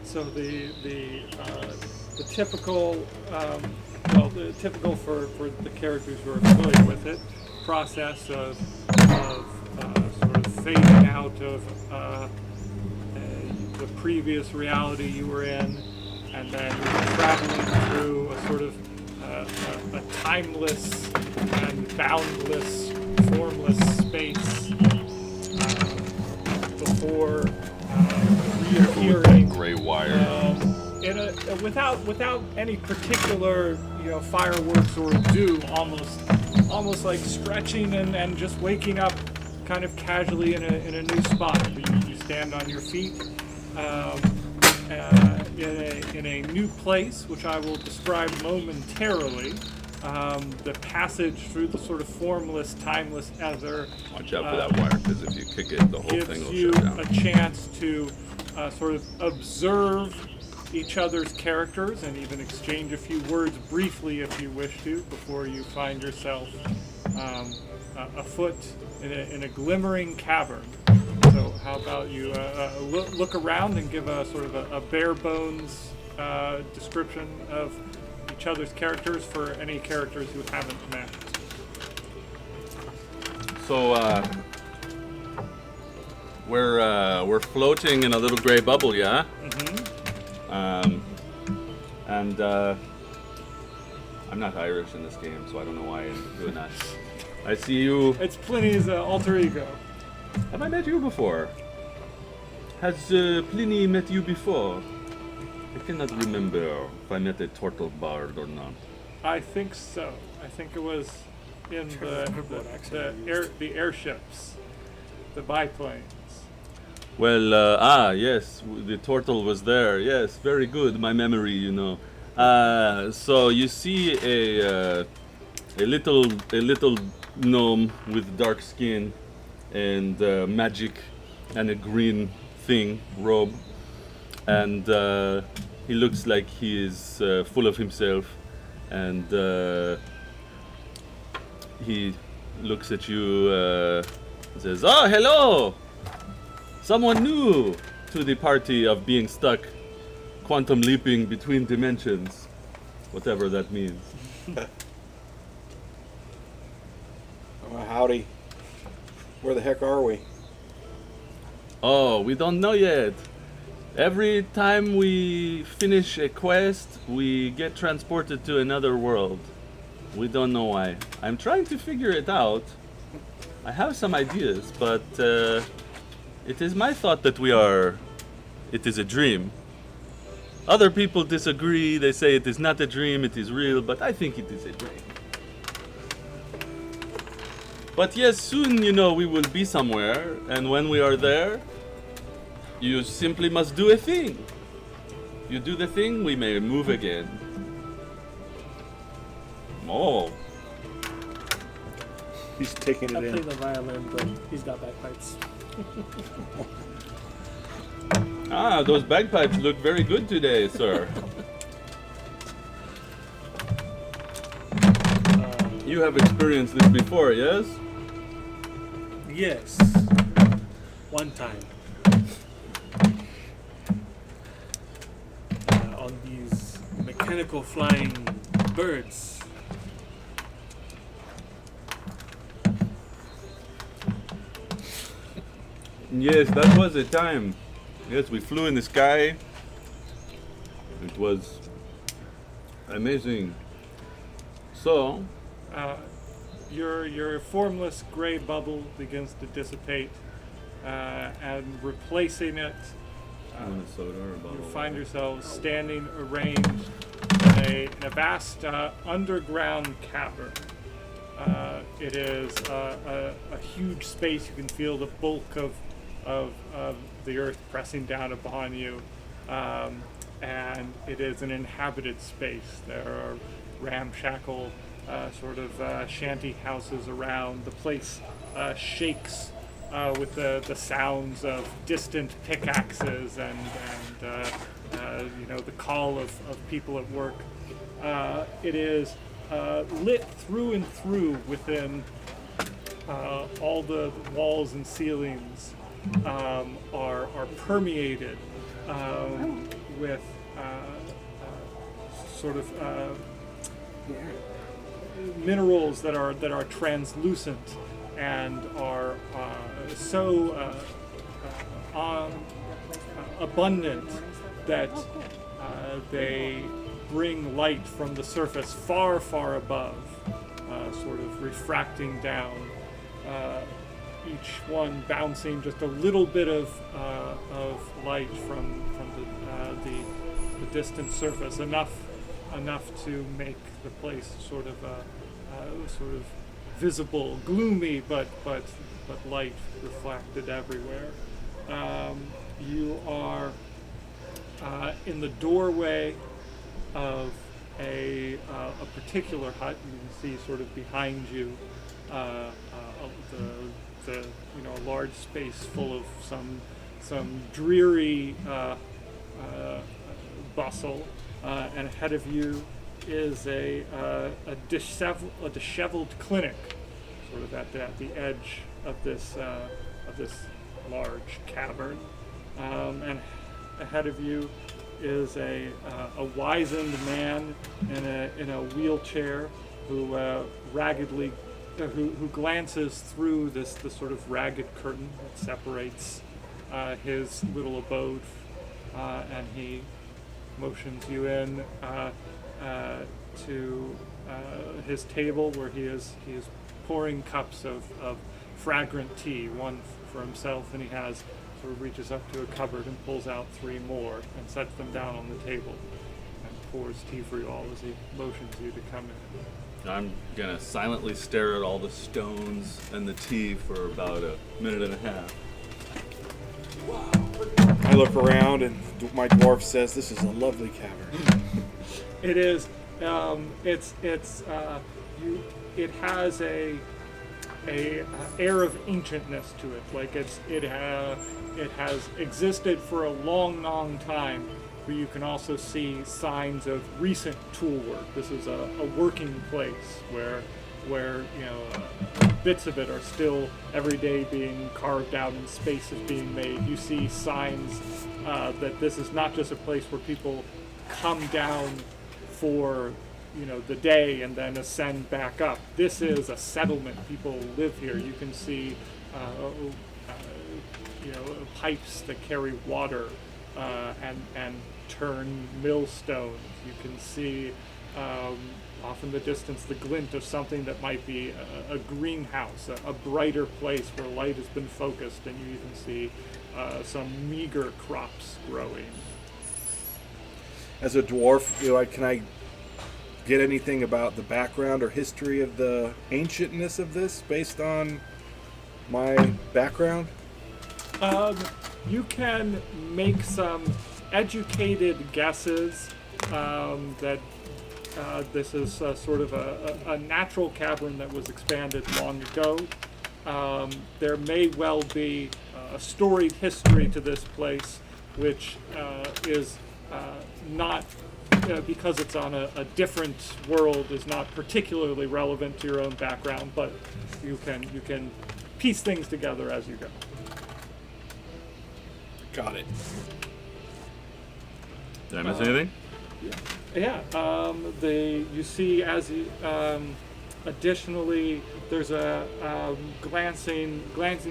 So the typical, the typical for the characters who are familiar with it, process of sort of fading out of the previous reality you were in, and then you're traveling through a sort of a timeless and boundless, formless space before reappearing Gray wire. in without any particular fireworks or doom, almost like stretching and just waking up kind of casually in a new spot. You stand on your feet in a new place, which I will describe momentarily. The passage through the sort of formless, timeless ether. Watch out for that wire, because if you kick it, the whole thing Gives will you shut down. a chance to sort of observe each other's characters and even exchange a few words briefly if you wish to before you find yourself afoot in a glimmering cavern. So how about you look around and give a sort of a bare bones description of each other's characters for any characters who haven't met. So we're floating in a little gray bubble, yeah. And I'm not Irish in this game, so I don't know why I'm doing that. I see you. It's Pliny's alter ego. Have I met you before? Has Pliny met you before? I cannot remember if I met a turtle bard or not. I think so. I think it was in the airships, the biplanes. Well, yes, the turtle was there. Yes, very good. My memory, you know. So you see a little gnome with dark skin and magic and a green robe, and he looks like he is full of himself, and he looks at you and says, "Oh, hello! Someone new to the party of being stuck quantum leaping between dimensions," whatever that means. Howdy. Where the heck are we? Oh, we don't know yet. Every time we finish a quest, we get transported to another world. We don't know why. I'm trying to figure it out. I have some ideas, but it is my thought that it is a dream. Other people disagree. They say it is not a dream, it is real, but I think it is a dream. But yes, soon, we will be somewhere, and when we are there, you simply must do a thing. You do the thing, we may move again. Oh. He's taking I it play in. the violin, but he's got bagpipes. Ah, those bagpipes look very good today, sir. You have experienced this before, yes? Yes. One time. On these mechanical flying birds. Yes, that was a time. Yes, we flew in the sky. It was amazing. So, Your formless gray bubble begins to dissipate, and replacing it, want a soda or a bottle you of find water? yourselves standing arranged in a vast underground cavern. It is a huge space. You can feel the bulk of the earth pressing down upon you, and it is an inhabited space. There are ramshackle sort of shanty houses around. The place shakes with the sounds of distant pickaxes and the call of people at work. It is lit through and through within. All the walls and ceilings are permeated with sort of minerals that are translucent and are so abundant that they bring light from the surface far, far above, sort of refracting down. Each one bouncing just a little bit of light from the distant surface, enough to make the place sort of visible, gloomy, but light reflected everywhere. You are in the doorway of a particular hut. You can see sort of behind you the a large space full of some dreary bustle, and ahead of you is a disheveled clinic, sort of at the edge of this large cavern, and ahead of you is a wizened man in a wheelchair who raggedly who glances through the sort of ragged curtain that separates his little abode, and he motions you in to his table, where he is pouring cups of fragrant tea, one for himself, and he has sort of reaches up to a cupboard and pulls out 3 more and sets them down on the table and pours tea for you all as he motions you to come in. I'm gonna silently stare at all the stones and the tea for about a minute and a half. I look around and my dwarf says, "This is a lovely cavern." It is. It has a air of ancientness to it. Like it has existed for a long, long time. But you can also see signs of recent tool work. This is a working place where bits of it are still every day being carved out and space is being made. You see signs that this is not just a place where people come down for the day and then ascend back up. This is a settlement. People live here. You can see pipes that carry water and turn millstones. You can see off in the distance the glint of something that might be a greenhouse, a brighter place where light has been focused, and you even see some meager crops growing. As a dwarf, can I get anything about the background or history of the ancientness of this based on my background? You can make some educated guesses that this is sort of a natural cavern that was expanded long ago. There may well be a storied history to this place, which is not, because it's on a different world, is not particularly relevant to your own background, but you can piece things together as you go. Got it. Did I miss anything? Yeah. You see additionally, there's a glancing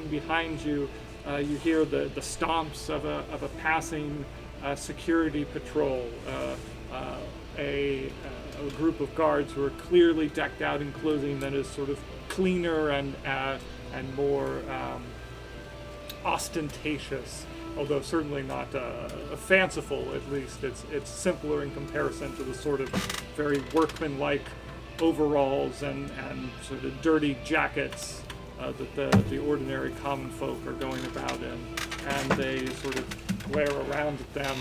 behind you. You hear the stomps of a passing security patrol. A group of guards who are clearly decked out in clothing that is sort of cleaner and more ostentatious. Although certainly not fanciful, at least it's simpler in comparison to the sort of very workmanlike overalls and sort of dirty jackets that the ordinary common folk are going about in, and they sort of glare around them,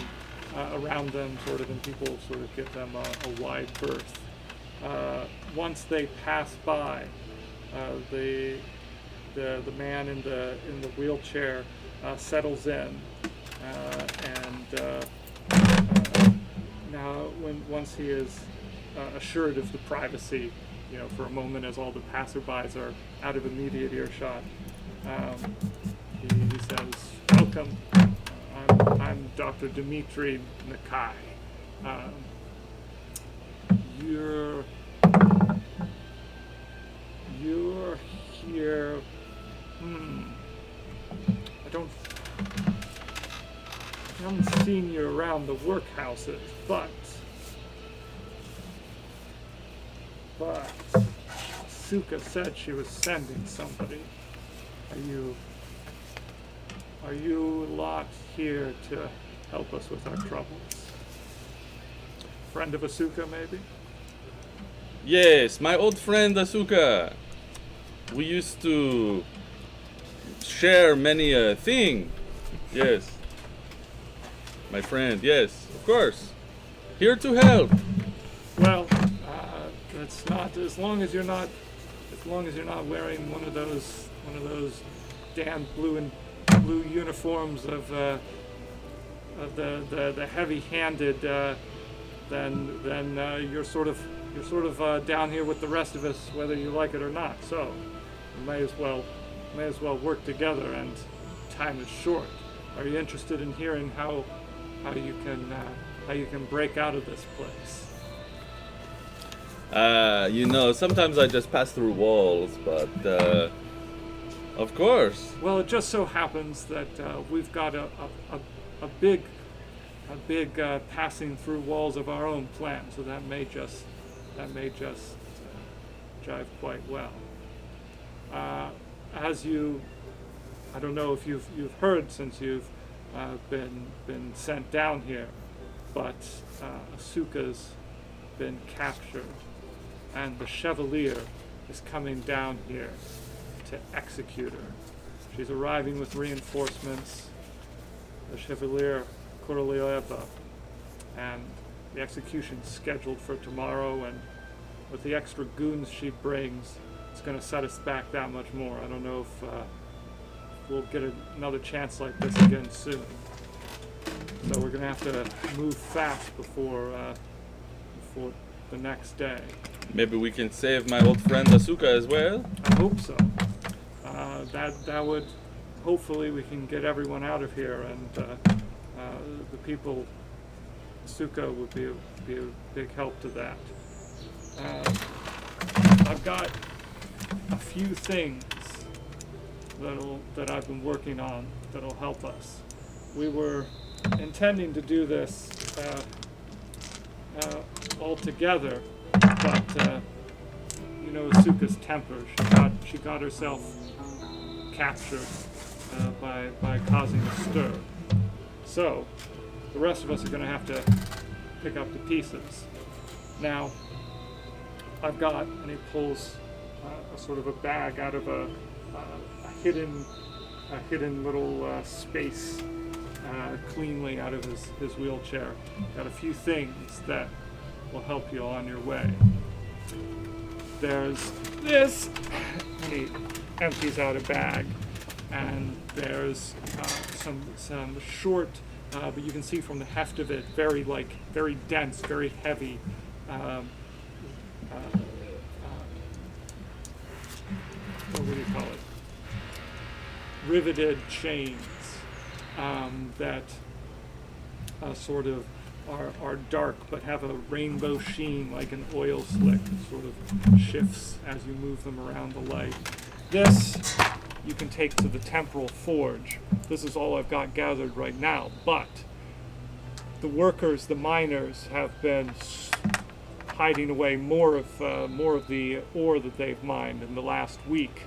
sort of, and people sort of give them a wide berth. Once they pass by, the man in the wheelchair settles in, and now once he is assured of the privacy, for a moment, as all the passerbys are out of immediate earshot, he says, "Welcome. I'm Dr. Dmitry Nakai. You're here. I haven't seen you around the workhouses, but Suka said she was sending somebody. Are you lot here to help us with our troubles? Friend of Asuka, maybe? Yes, my old friend Asuka. We used to share many a thing. Yes. My friend, yes, of course. Here to help. Well, it's not as long as you're not wearing one of those damn blue uniforms of the heavy-handed. Then you're sort of down here with the rest of us, whether you like it or not. So we may as well work together. And time is short. Are you interested in hearing how you can break out of this place? Sometimes I just pass through walls, but of course. Well, it just so happens that we've got a big passing through walls of our own plan, so that may just jive quite well. I don't know if you've heard since you've been sent down here, but Asuka's been captured, and the Chevalier is coming down here to execute her. She's arriving with reinforcements, the Chevalier Koroleeva, and the execution's scheduled for tomorrow, and with the extra goons she brings, it's going to set us back that much more. I don't know if we'll get another chance like this again soon. So we're going to have to move fast before the next day. Maybe we can save my old friend Asuka as well. I hope so. That would, hopefully we can get everyone out of here, and the people, Asuka would be a big help to that. I've got a few things that I've been working on that'll help us. We were intending to do this all together, but Asuka's temper. She got herself captured by causing a stir. So the rest of us are going to have to pick up the pieces. Now, I've got, and he pulls a sort of a bag out of a hidden little space cleanly out of his wheelchair. Got a few things that will help you on your way. There's this, and he empties out a bag, and there's some short, but you can see from the heft of it, very dense, very heavy. What do you call it? Riveted chains that sort of are dark but have a rainbow sheen like an oil slick. It sort of shifts as you move them around the light. This you can take to the temporal forge. This is all I've got gathered right now, but the workers, the miners, have been hiding away more of the ore that they've mined in the last week.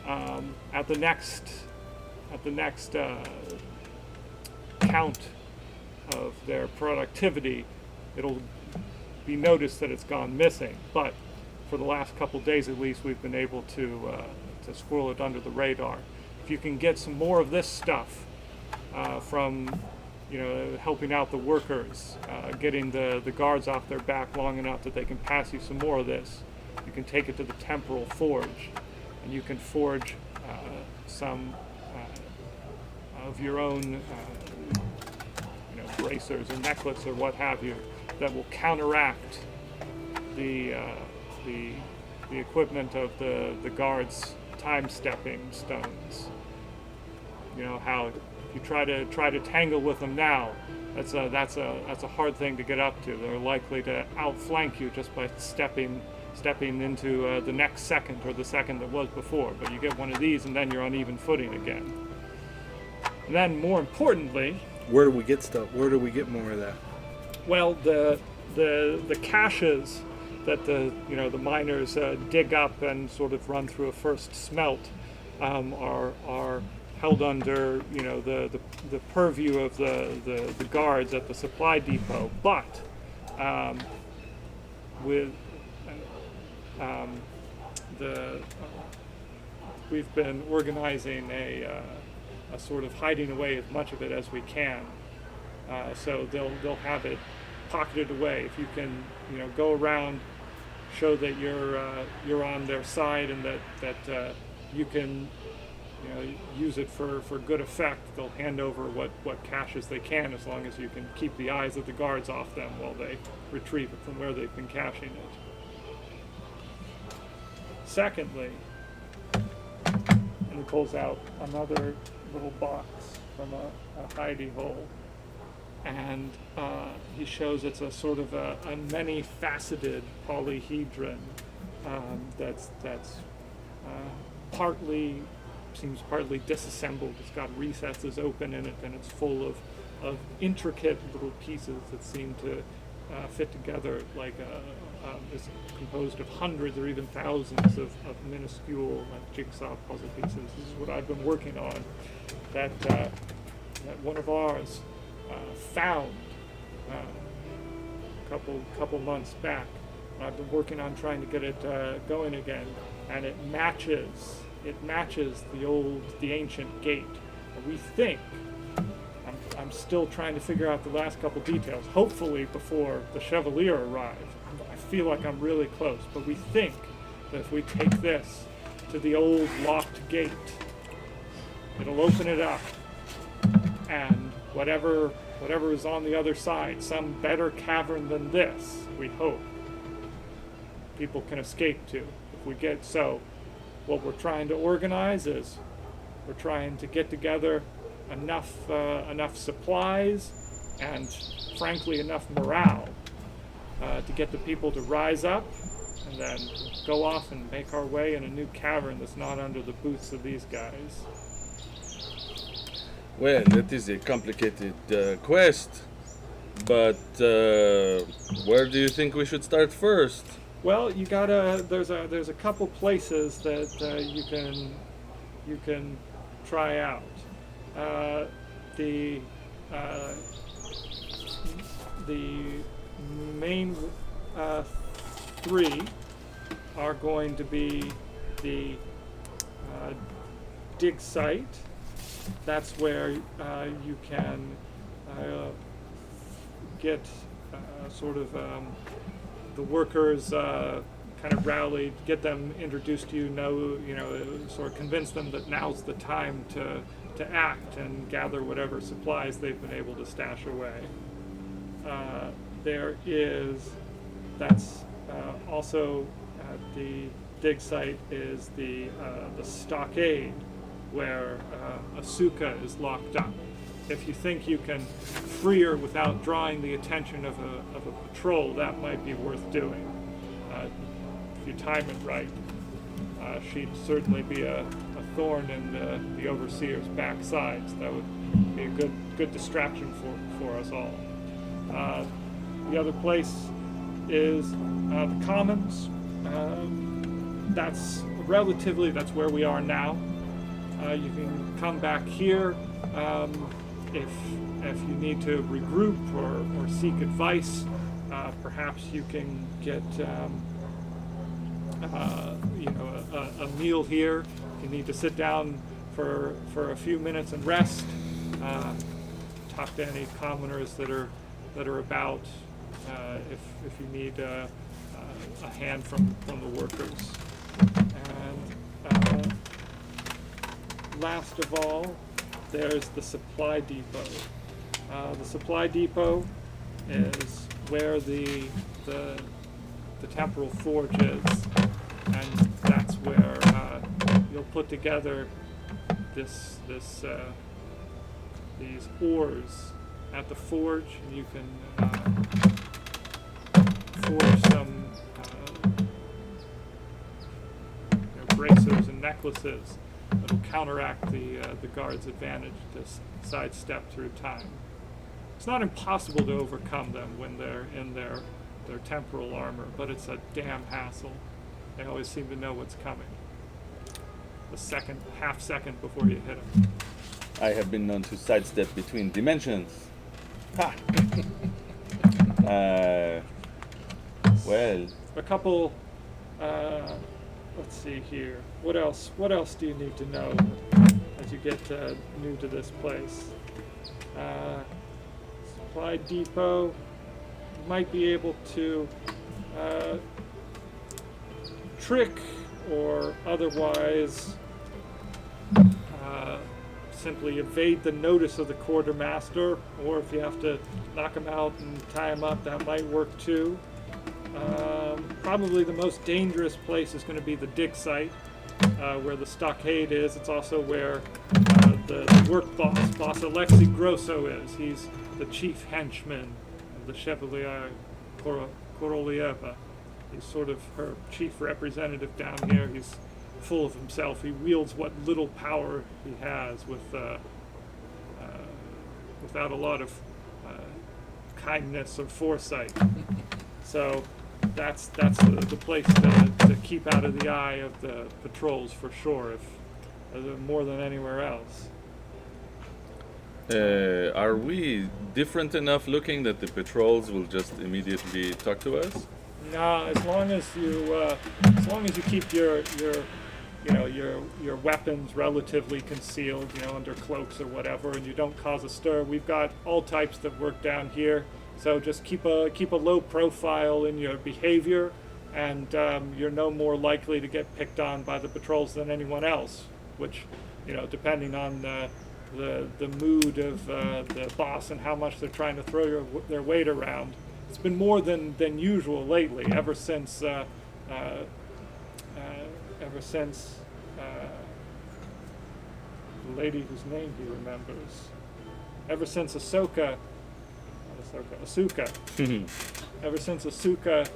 At the next count of their productivity, it'll be noticed that it's gone missing. But for the last couple days, at least, we've been able to squirrel it under the radar. If you can get some more of this stuff from helping out the workers, getting the guards off their back long enough that they can pass you some more of this, you can take it to the temporal forge, and you can forge some of your own bracers or necklace or what have you that will counteract the equipment of the guards' time stepping stones. You know how If you try to tangle with them now, that's a hard thing to get up to. They're likely to outflank you just by stepping into the next second or the second that was before. But you get one of these, and then you're on even footing again. And then, more importantly, Where do we get stuff? Where do we get more of that? well, the caches that the miners dig up and sort of run through a first smelt are held under the purview of the guards at the supply depot, but with we've been organizing a sort of hiding away as much of it as we can. So they'll have it pocketed away. If you can, go around, show that you're on their side and that you can, use it for good effect. They'll hand over what caches they can, as long as you can keep the eyes of the guards off them while they retrieve it from where they've been caching it. Secondly, and he pulls out another little box from a hidey hole, and he shows it's a sort of a many-faceted polyhedron that's seems partly disassembled. It's got recesses open in it, and it's full of intricate little pieces that seem to fit together like is composed of hundreds or even thousands of minuscule jigsaw puzzle pieces. This is what I've been working on, that one of ours found a couple months back. I've been working on trying to get it going again, and it matches the ancient gate. We think, I'm still trying to figure out the last couple details, hopefully before the Chevalier arrive. I feel like I'm really close, but we think that if we take this to the old locked gate, it'll open it up, and whatever is on the other side, some better cavern than this, we hope, people can escape to. If we get so, what we're trying to organize is we're trying to get together enough supplies and, frankly, enough morale to get the people to rise up and then go off and make our way in a new cavern that's not under the boots of these guys. Well, that is a complicated quest, but where do you think we should start first? Well, you gotta. There's a couple places that you can try out. The main three are going to be the dig site. That's where you can get sort of the workers kind of rallied, get them introduced to you, sort of convince them that now's the time to act and gather whatever supplies they've been able to stash away. That's also at the dig site is the stockade where Asuka is locked up. If you think you can free her without drawing the attention of a patrol, that might be worth doing. If you time it right, she'd certainly be a thorn in the overseer's backside. So that would be a good distraction for us all. The other place is the Commons. That's where we are now. You can come back here if you need to regroup or seek advice. Perhaps you can get a meal here. If you need to sit down for a few minutes and rest, talk to any commoners that are about. If you need a hand from the workers. And last of all, there's the supply depot. The supply depot is where the temporal forge is, and that's where you'll put together this these ores at the forge, and you can forge some bracers and necklaces that'll counteract the guard's advantage to sidestep through time. It's not impossible to overcome them when they're in their temporal armor, but it's a damn hassle. They always seem to know what's coming. Half second before you hit them. I have been known to sidestep between dimensions. Ha! Well, A couple. Let's see here. What else? What else do you need to know as you get new to this place? Supply depot. You might be able to trick or otherwise simply evade the notice of the quartermaster, or if you have to knock him out and tie him up, that might work too. Probably the most dangerous place is going to be the dig site, where the stockade is. It's also where the work boss Alexei Grosso is. He's the chief henchman of the Chevalier Korolyeva. He's sort of her chief representative down here. He's full of himself. He wields what little power he has without a lot of kindness or foresight. So that's the place to keep out of the eye of the patrols for sure, if more than anywhere else. are we different enough looking that the patrols will just immediately talk to us? No, as long as you keep your weapons relatively concealed, under cloaks or whatever, and you don't cause a stir. We've got all types that work down here, so just keep a low profile in your behavior, and you're no more likely to get picked on by the patrols than anyone else. Which, depending on the mood of the boss and how much they're trying to throw their weight around. It's been more than usual lately, ever since the lady whose name he remembers. Ever since Asuka. Ever since Asuka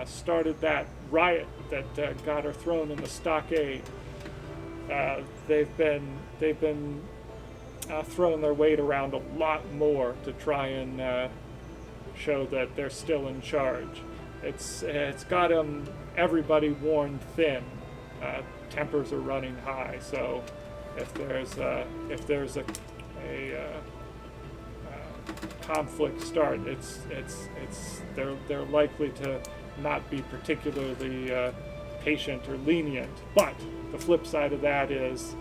started that riot that got her thrown in the stockade, they've been throwing their weight around a lot more to try and show that they're still in charge. It's got everybody worn thin. Tempers are running high, so if there's a conflict start, they're likely to not be particularly patient or lenient. But the flip side of that is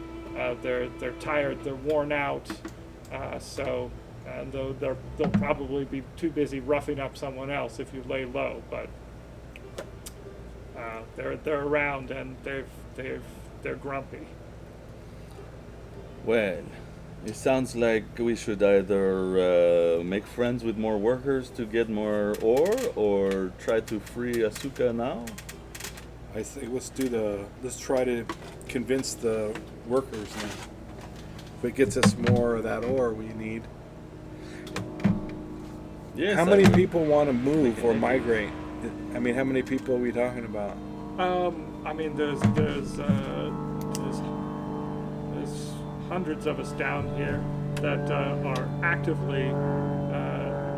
they're tired, they're worn out, and they'll probably be too busy roughing up someone else if you lay low. But they're around and they're grumpy. Well, it sounds like we should either make friends with more workers to get more ore, or try to free Asuka now. I think let's try to convince the workers now. If it gets us more of that ore we need. Yes. How many people want to move or migrate? I mean, how many people are we talking about? There's hundreds of us down here that are actively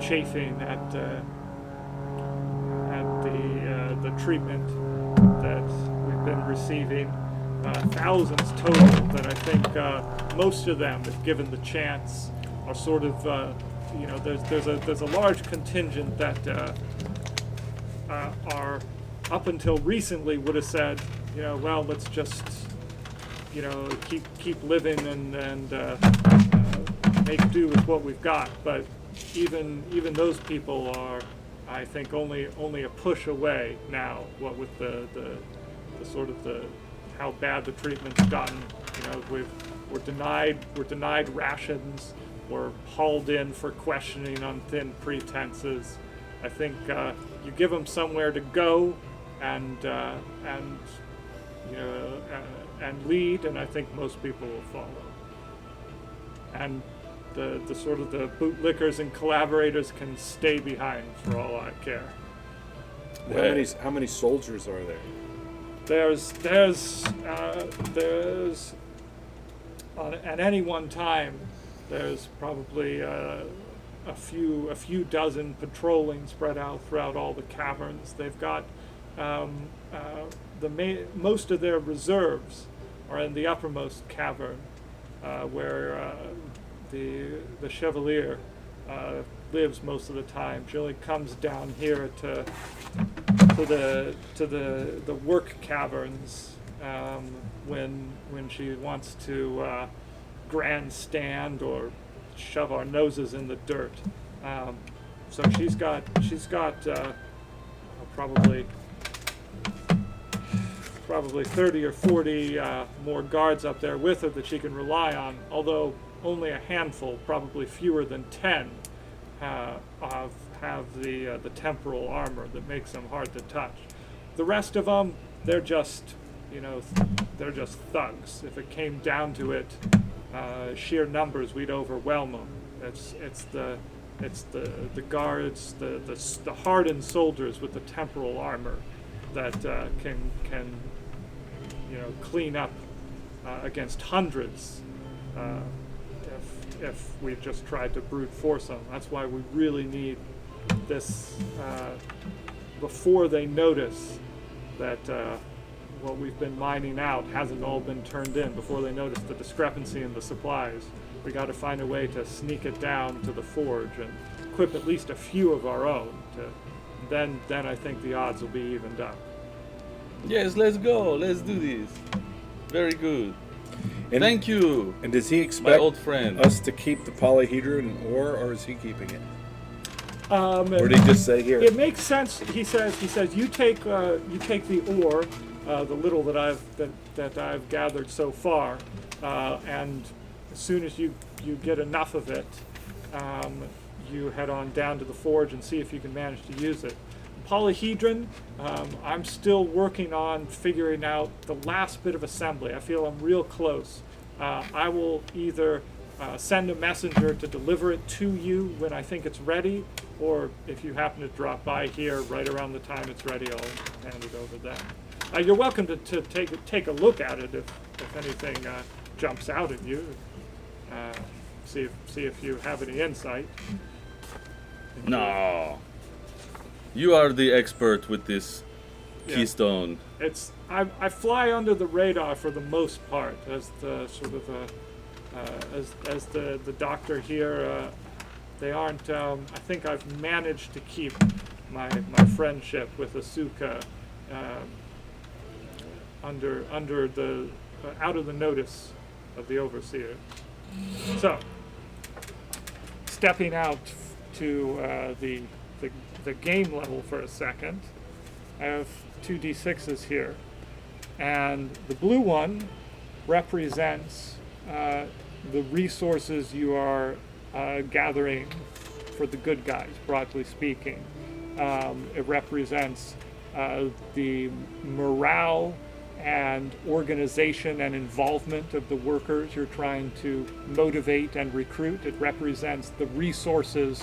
chafing at the treatment that we've been receiving. Thousands total that I think most of them, if given the chance, are sort of there's a large contingent that are up until recently would have said, well, let's just keep living and make do with what we've got. But even those people are, I think, only a push away now. What with the sort of how bad the treatment's gotten. We're denied rations. We're hauled in for questioning on thin pretenses. I think you give them somewhere to go and lead, and I think most people will follow. and the sort of the bootlickers and collaborators can stay behind for all I care. How many soldiers are there? There's at any one time, there's probably a few dozen patrolling spread out throughout all the caverns. They've got most of their reserves are in the uppermost cavern, where the Chevalier lives most of the time. She only comes down here to the work caverns when she wants to grandstand or shove our noses in the dirt. So she's got probably 30 or 40 more guards up there with her that she can rely on, although only a handful, probably fewer than 10, have the temporal armor that makes them hard to touch. The rest of them, they're just thugs. If it came down to it, sheer numbers, we'd overwhelm them. It's the guards, the hardened soldiers with the temporal armor that can clean up against hundreds if we just tried to brute force them. That's why we really need this before they notice that what we've been mining out hasn't all been turned in, before they notice the discrepancy in the supplies. We got to find a way to sneak it down to the forge and equip at least a few of our own. Then I think the odds will be evened up. Yes, let's go. Let's do this. Very good. And, Thank you, And does he my expect old friend. us to keep the polyhedron ore, or is he keeping it? Or And did he just say here? it makes sense. He says you take the ore, the little that I've gathered so far, and as soon as you get enough of it, you head on down to the forge and see if you can manage to use it. Polyhedron, I'm still working on figuring out the last bit of assembly. I feel I'm real close. I will either send a messenger to deliver it to you when I think it's ready, or if you happen to drop by here right around the time it's ready, I'll hand it over then. You're welcome to take a look at it if anything jumps out at you. See if you have any insight. No. You are the expert with this Yeah. keystone. I fly under the radar for the most part as the sort of as the doctor here. They aren't. I think I've managed to keep my friendship with Asuka under the out of the notice of the overseer. So, stepping out to the game level for a second, I have 2 d6s here, and the blue one represents the resources you are gathering for the good guys, broadly speaking. It represents the morale and organization and involvement of the workers you're trying to motivate and recruit. It represents the resources,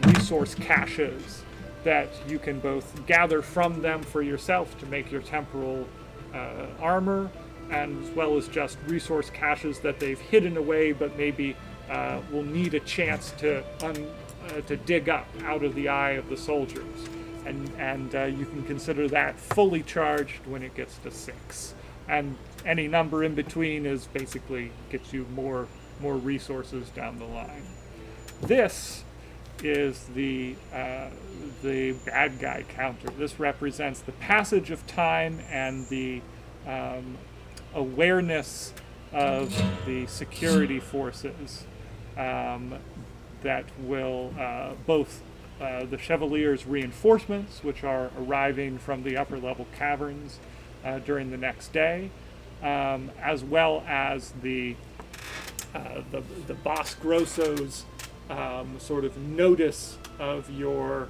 resource caches that you can both gather from them for yourself to make your temporal armor, and as well as just resource caches that they've hidden away but maybe will need a chance to dig up out of the eye of the soldiers. And you can consider that fully charged when it gets to 6. And any number in between is basically gets you more resources down the line. This is the bad guy counter. This represents the passage of time and the awareness of the security forces that will both the Chevalier's reinforcements, which are arriving from the upper level caverns during the next day, as well as the Boss Grosso's sort of notice of your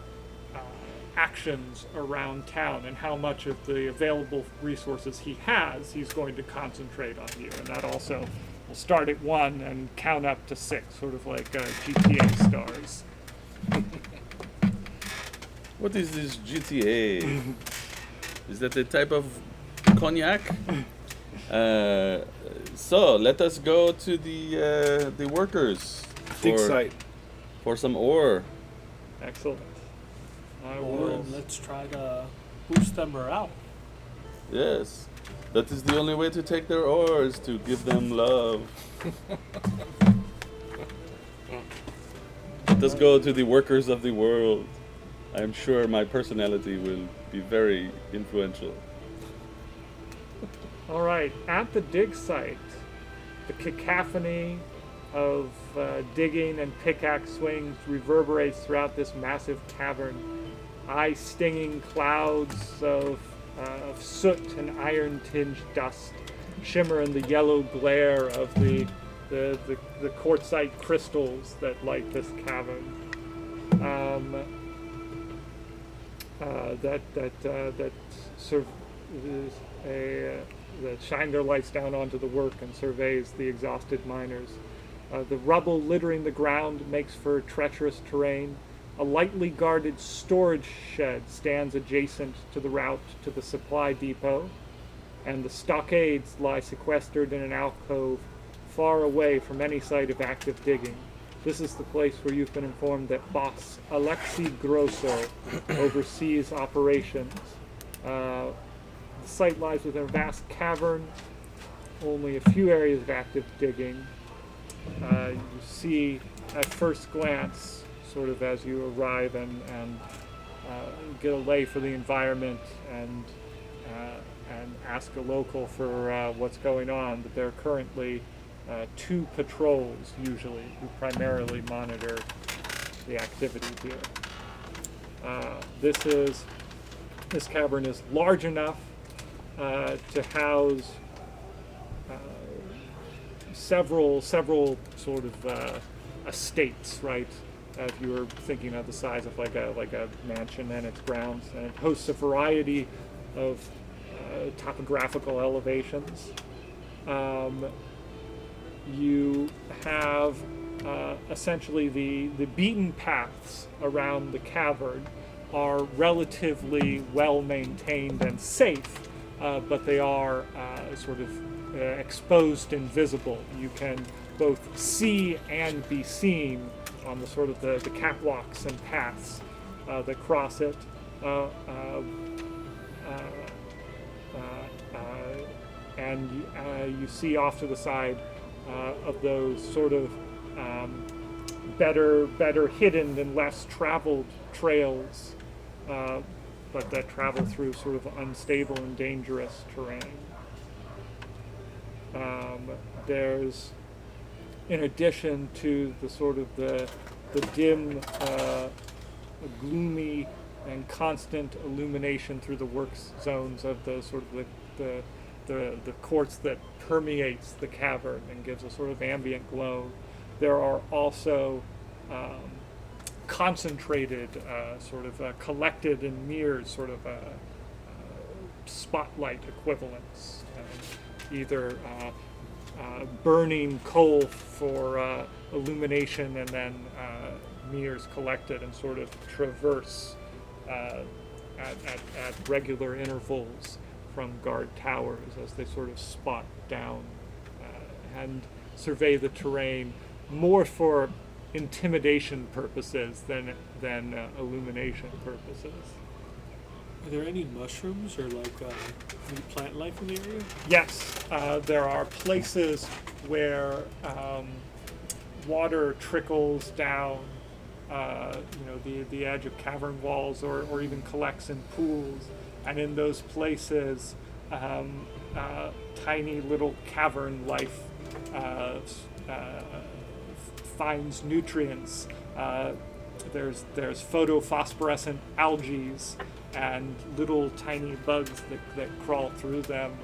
actions around town and how much of the available resources he has, he's going to concentrate on you. And that also we'll start at 1 and count up to 6, sort of like GTA stars. What is this GTA? Is that a type of cognac? So let us go to the workers Dig site. for some ore. Excellent. I Or will. let's try to boost their morale. Yes, that is the only way to take their ores, to give them love. Let us go to the workers of the world. I am sure my personality will be very influential. All right, at the dig site, the cacophony of digging and pickaxe swings reverberates throughout this massive cavern. Eye-stinging clouds of soot and iron-tinged dust shimmer in the yellow glare of the quartzite crystals that light this cavern. That shine their lights down onto the work and surveys the exhausted miners. The rubble littering the ground makes for treacherous terrain. A lightly guarded storage shed stands adjacent to the route to the supply depot, and the stockades lie sequestered in an alcove far away from any site of active digging. This is the place where you've been informed that boss Alexi Grosso oversees operations. The site lies within a vast cavern, only a few areas of active digging. You see at first glance, sort of as you arrive and get a lay for the environment and ask a local for what's going on, that there are currently 2 patrols usually who primarily monitor the activity here. This cavern is large enough to house several sort of estates, right? If you were thinking of the size of like a mansion and its grounds, and it hosts a variety of topographical elevations. You have essentially the beaten paths around the cavern are relatively well maintained and safe, but they are sort of exposed and visible. You can both see and be seen on the sort of the catwalks and paths that cross it. And you see off to the side of those sort of better hidden and less traveled trails, but that travel through sort of unstable and dangerous terrain. There's, in addition to the sort of the dim, gloomy and constant illumination through the work zones of the sort of the quartz that permeates the cavern and gives a sort of ambient glow, there are also concentrated, sort of collected in mirrors, sort of spotlight equivalents, either burning coal for illumination and then mirrors collected and sort of traverse at regular intervals from guard towers as they sort of spot down and survey the terrain more for intimidation purposes than illumination purposes. Are there any mushrooms or like any plant life in the area? Yes, there are places where water trickles down, the edge of cavern walls, or even collects in pools, and in those places, tiny little cavern life finds nutrients. There's photophosphorescent algae and little tiny bugs that crawl through them.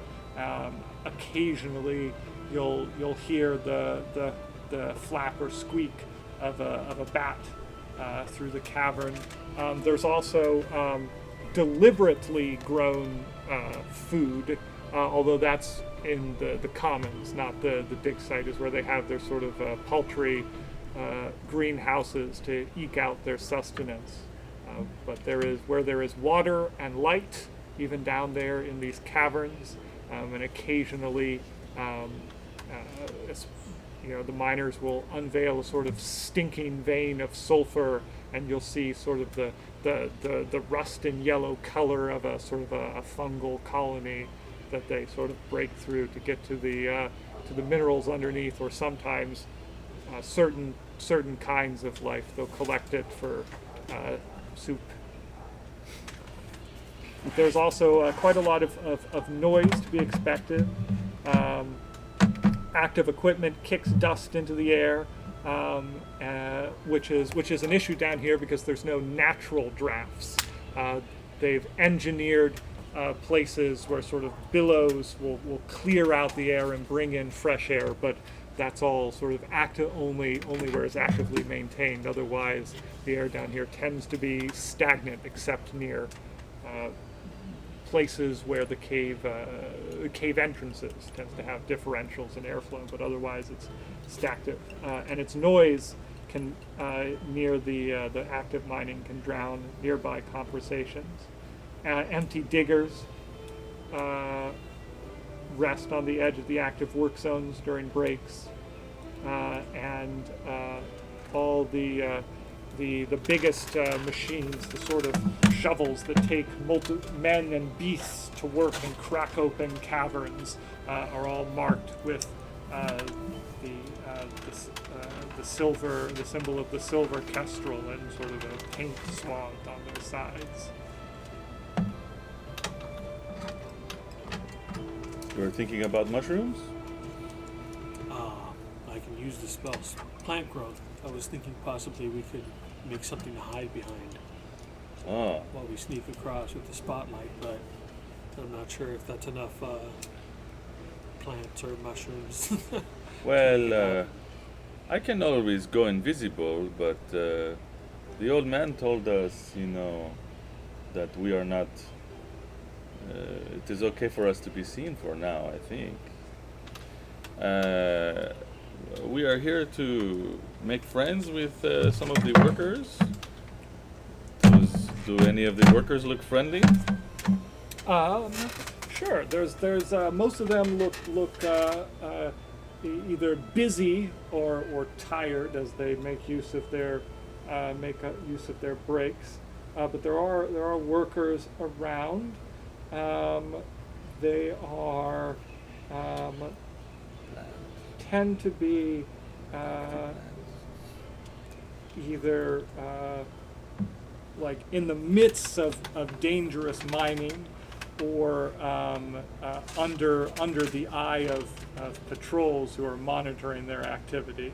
Occasionally, you'll hear the flap or squeak of a bat through the cavern. There's also deliberately grown food although that's in the commons, not the dig site, is where they have their sort of paltry greenhouses to eke out their sustenance. But where there is water and light, even down there in these caverns, and occasionally, the miners will unveil a sort of stinking vein of sulfur, and you'll see sort of the rust and yellow color of a sort of a fungal colony that they sort of break through to get to the minerals underneath, or sometimes certain kinds of life. They'll collect it for soup. There's also quite a lot of noise to be expected. Active equipment kicks dust into the air, which is an issue down here because there's no natural drafts. They've engineered places where sort of billows will clear out the air and bring in fresh air, but that's all sort of only where it's actively maintained. Otherwise, the air down here tends to be stagnant, except near places where the cave entrances tends to have differentials in airflow, but otherwise it's static. And its noise can near the active mining can drown nearby conversations. Empty diggers rest on the edge of the active work zones during breaks, and all the biggest machines, the sort of shovels that take men and beasts to work and crack open caverns, are all marked with the symbol of the silver kestrel, and sort of a paint swath on their sides. You were thinking about mushrooms? I can use the spells. Plant growth. I was thinking possibly we could make something to hide behind Oh, while we sneak across with the spotlight, but I'm not sure if that's enough plants or mushrooms. well, I can always go invisible, but the old man told us, that we are not. It is okay for us to be seen for now, I think. We are here to make friends with some of the workers. Do any of the workers look friendly? Sure. There's most of them look either busy or tired as they make use of their breaks. But there are workers around. They are tend to be either like in the midst of dangerous mining, or under the eye of patrols who are monitoring their activity.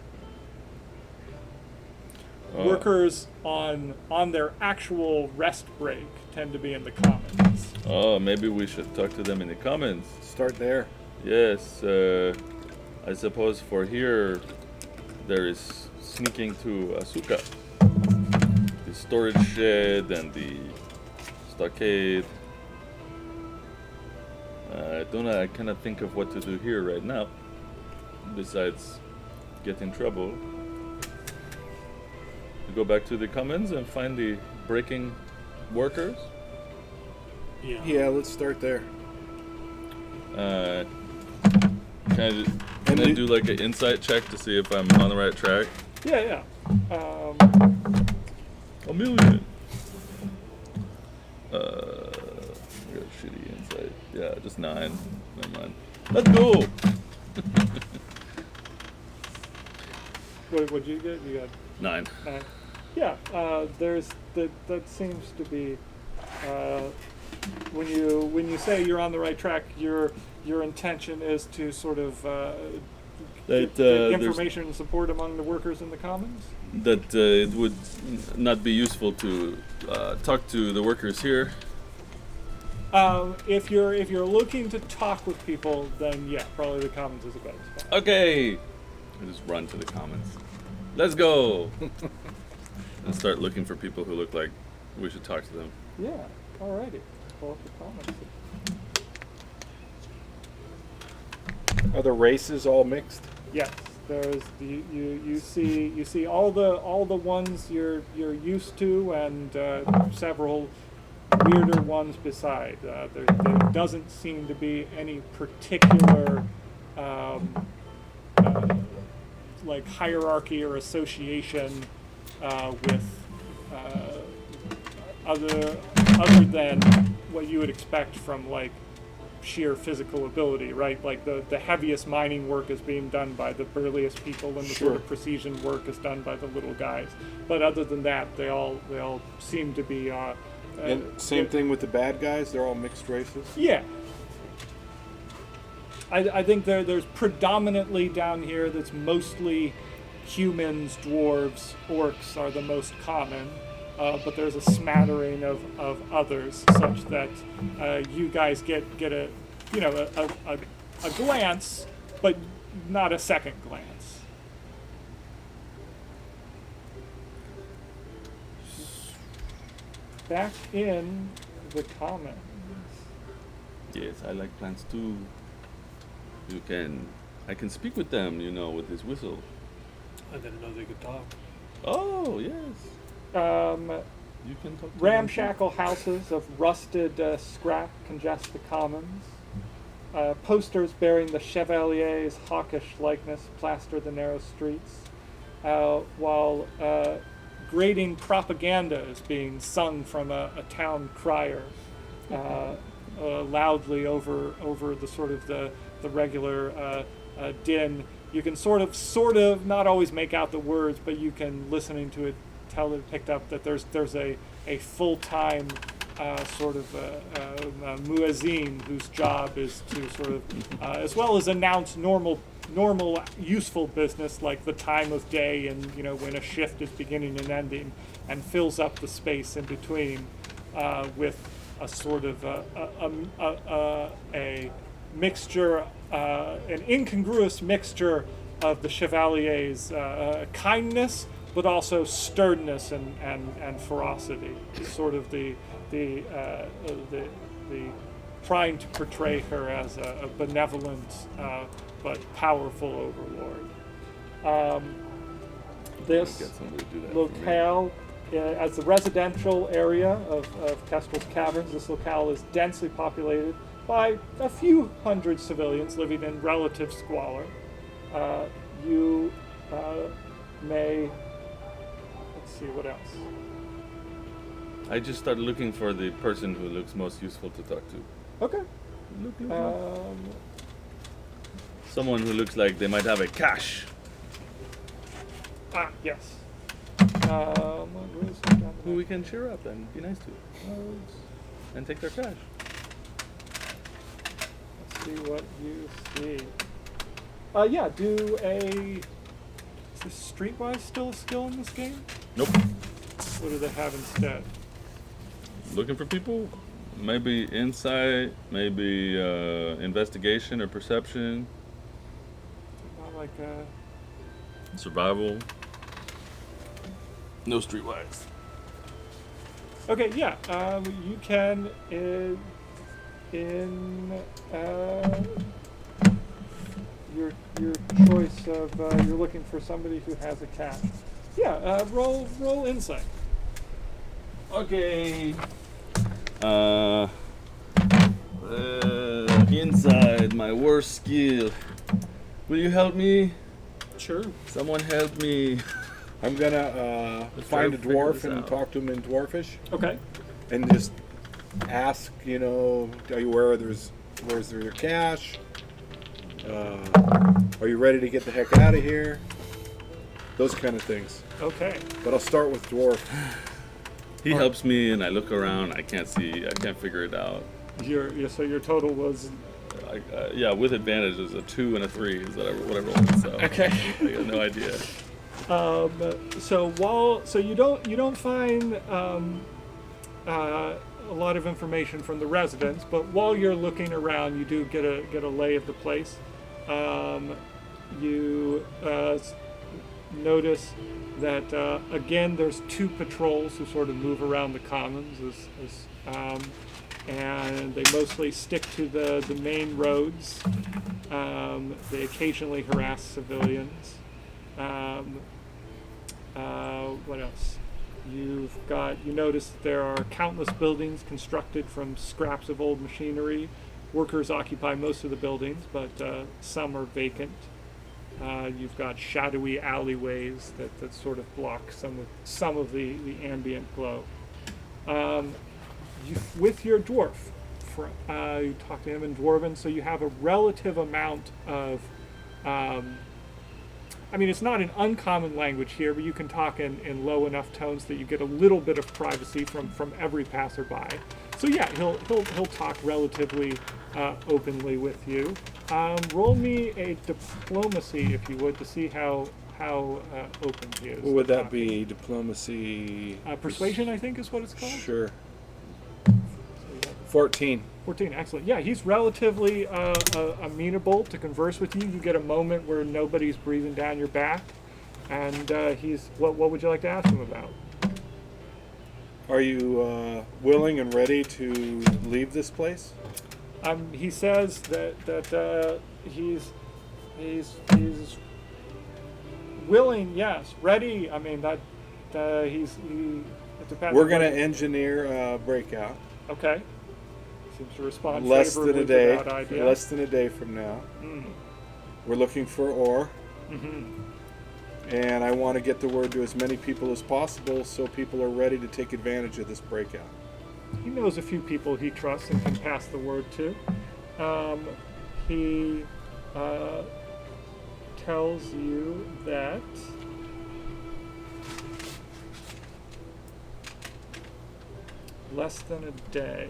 Oh. Workers on their actual rest break tend to be in the commons. Oh, maybe we should talk to them in the comments. Start there. Yes, I suppose for here there is sneaking to Asuka. The storage shed and the stockade. I cannot think of what to do here right now, besides get in trouble. We go back to the commons and find the breaking workers. Yeah, let's start there. Can I do like an insight check to see if I'm on the right track? Yeah. A million. I got shitty insight. Yeah, just 9. Never mind. Let's go. What'd you get? You got 9. 9. Yeah. That seems to be when you say you're on the right track, your intention is to sort of get information and support among the workers in the commons. That it would not be useful to talk to the workers here. If you're looking to talk with people, then yeah, probably the commons is a better spot. Okay. I just run to the commons. Let's go. And start looking for people who look like we should talk to them. Yeah. Alrighty. Pull up the commons. Are the races all mixed? Yes, there's you see all the ones you're used to, and several weirder ones beside. There doesn't seem to be any particular like hierarchy or association with other than what you would expect from like sheer physical ability, right? Like the heaviest mining work is being done by the burliest people, and the sort of precision work is done by the little guys. But other than that, they all seem to be. And same thing with the bad guys. They're all mixed races. Yeah. I think there's predominantly down here that's mostly humans, dwarves, orcs are the most common. But there's a smattering of others, such that you guys get a a glance, but not a second glance. Back in the commons. Yes, I like plants too. I can speak with them, with his whistle. I didn't know they could talk. Oh, yes. You can talk to them. Ramshackle houses of rusted scrap congest the commons. Posters bearing the Chevalier's hawkish likeness plaster the narrow streets, while grating propaganda is being sung from a town crier loudly over the sort of the regular din. You can sort of not always make out the words, but you can, listening to it, tell it picked up that there's a full-time sort of muezzin whose job is to sort of, as well as announce normal useful business like the time of day and when a shift is beginning and ending, and fills up the space in between with a sort of a mixture, an incongruous mixture of the Chevalier's kindness, but also sternness and ferocity. Sort of the trying to portray her as a benevolent but powerful overlord. This Get somebody to do that for me. locale, as the residential area of Kestrel's Caverns, this locale is densely populated by a few hundred civilians living in relative squalor. You may, let's see, what else? I just started looking for the person who looks most useful to talk to. Okay. Someone who looks like they might have a cache. Yes. Who we can cheer up and be nice to. And take their cash. Let's see what you see. Yeah, do a... Is Streetwise still a skill in this game? Nope. What do they have instead? Looking for people? Maybe insight, maybe investigation or perception, Not like survival. No streetwise. Okay, yeah. You can your choice of you're looking for somebody who has a cache. Yeah. Roll insight. Okay. Inside, my worst skill. Will you help me? Sure. Someone help me. I'm gonna find a figure dwarf this and out. talk to him in Dwarfish, Okay. and just ask, are you aware where's there your cash? Are you ready to get the heck out of here? Those kind of things. Okay. But I'll start with dwarf. He helps me, and I look around. I can't figure it out. So your total was Yeah, with advantage is a 2 and a 3 is what I rolled. So okay. I got no idea. So you don't find a lot of information from the residents, but while you're looking around, you do get a lay of the place. You notice that again, there's 2 patrols who sort of move around the commons. and they mostly stick to the main roads. They occasionally harass civilians. What else? You notice that there are countless buildings constructed from scraps of old machinery. Workers occupy most of the buildings, but some are vacant. You've got shadowy alleyways that sort of block some of the ambient glow. With your dwarf, you talk to him in Dwarven, so you have a relative amount of. It's not an uncommon language here, but you can talk in low enough tones that you get a little bit of privacy from every passerby. So yeah, he'll talk relatively openly with you. Roll me a diplomacy, if you would, to see how open he is. What would that be? Diplomacy? Persuasion, I think, is what it's called. Sure. 14. 14, excellent. Yeah, he's relatively amenable to converse with you. You get a moment where nobody's breathing down your back, and he's. What would you like to ask him about? Are you willing and ready to leave this place? He says that he's willing, yes, ready. I mean that it depends. We're gonna engineer a breakout. Okay. Seems to respond Less than a favorably day. to that idea. Less than a day from now. We're looking for ore. And I want to get the word to as many people as possible so people are ready to take advantage of this breakout. He knows a few people he trusts and can pass the word to. He tells you that less than a day.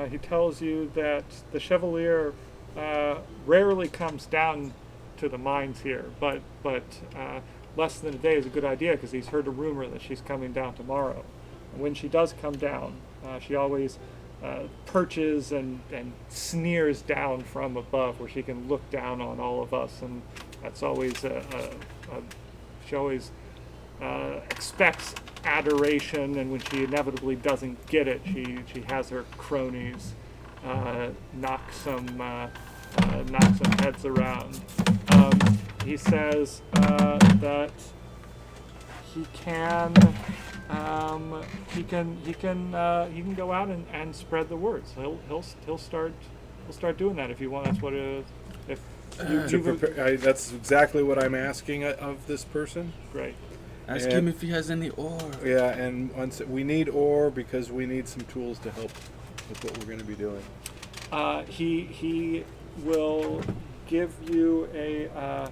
He tells you that the Chevalier rarely comes down to the mines here, but less than a day is a good idea because he's heard a rumor that she's coming down tomorrow. And when she does come down, she always perches and sneers down from above, where she can look down on all of us, and that's always she always expects adoration, and when she inevitably doesn't get it, she has her cronies knock some heads around. He says that he can go out and spread the word. So he'll start doing that if you want. That's what it is. That's exactly what I'm asking of this person. Great. Ask him if he has any ore. Yeah, and we need ore because we need some tools to help with what we're going to be doing. He will give you a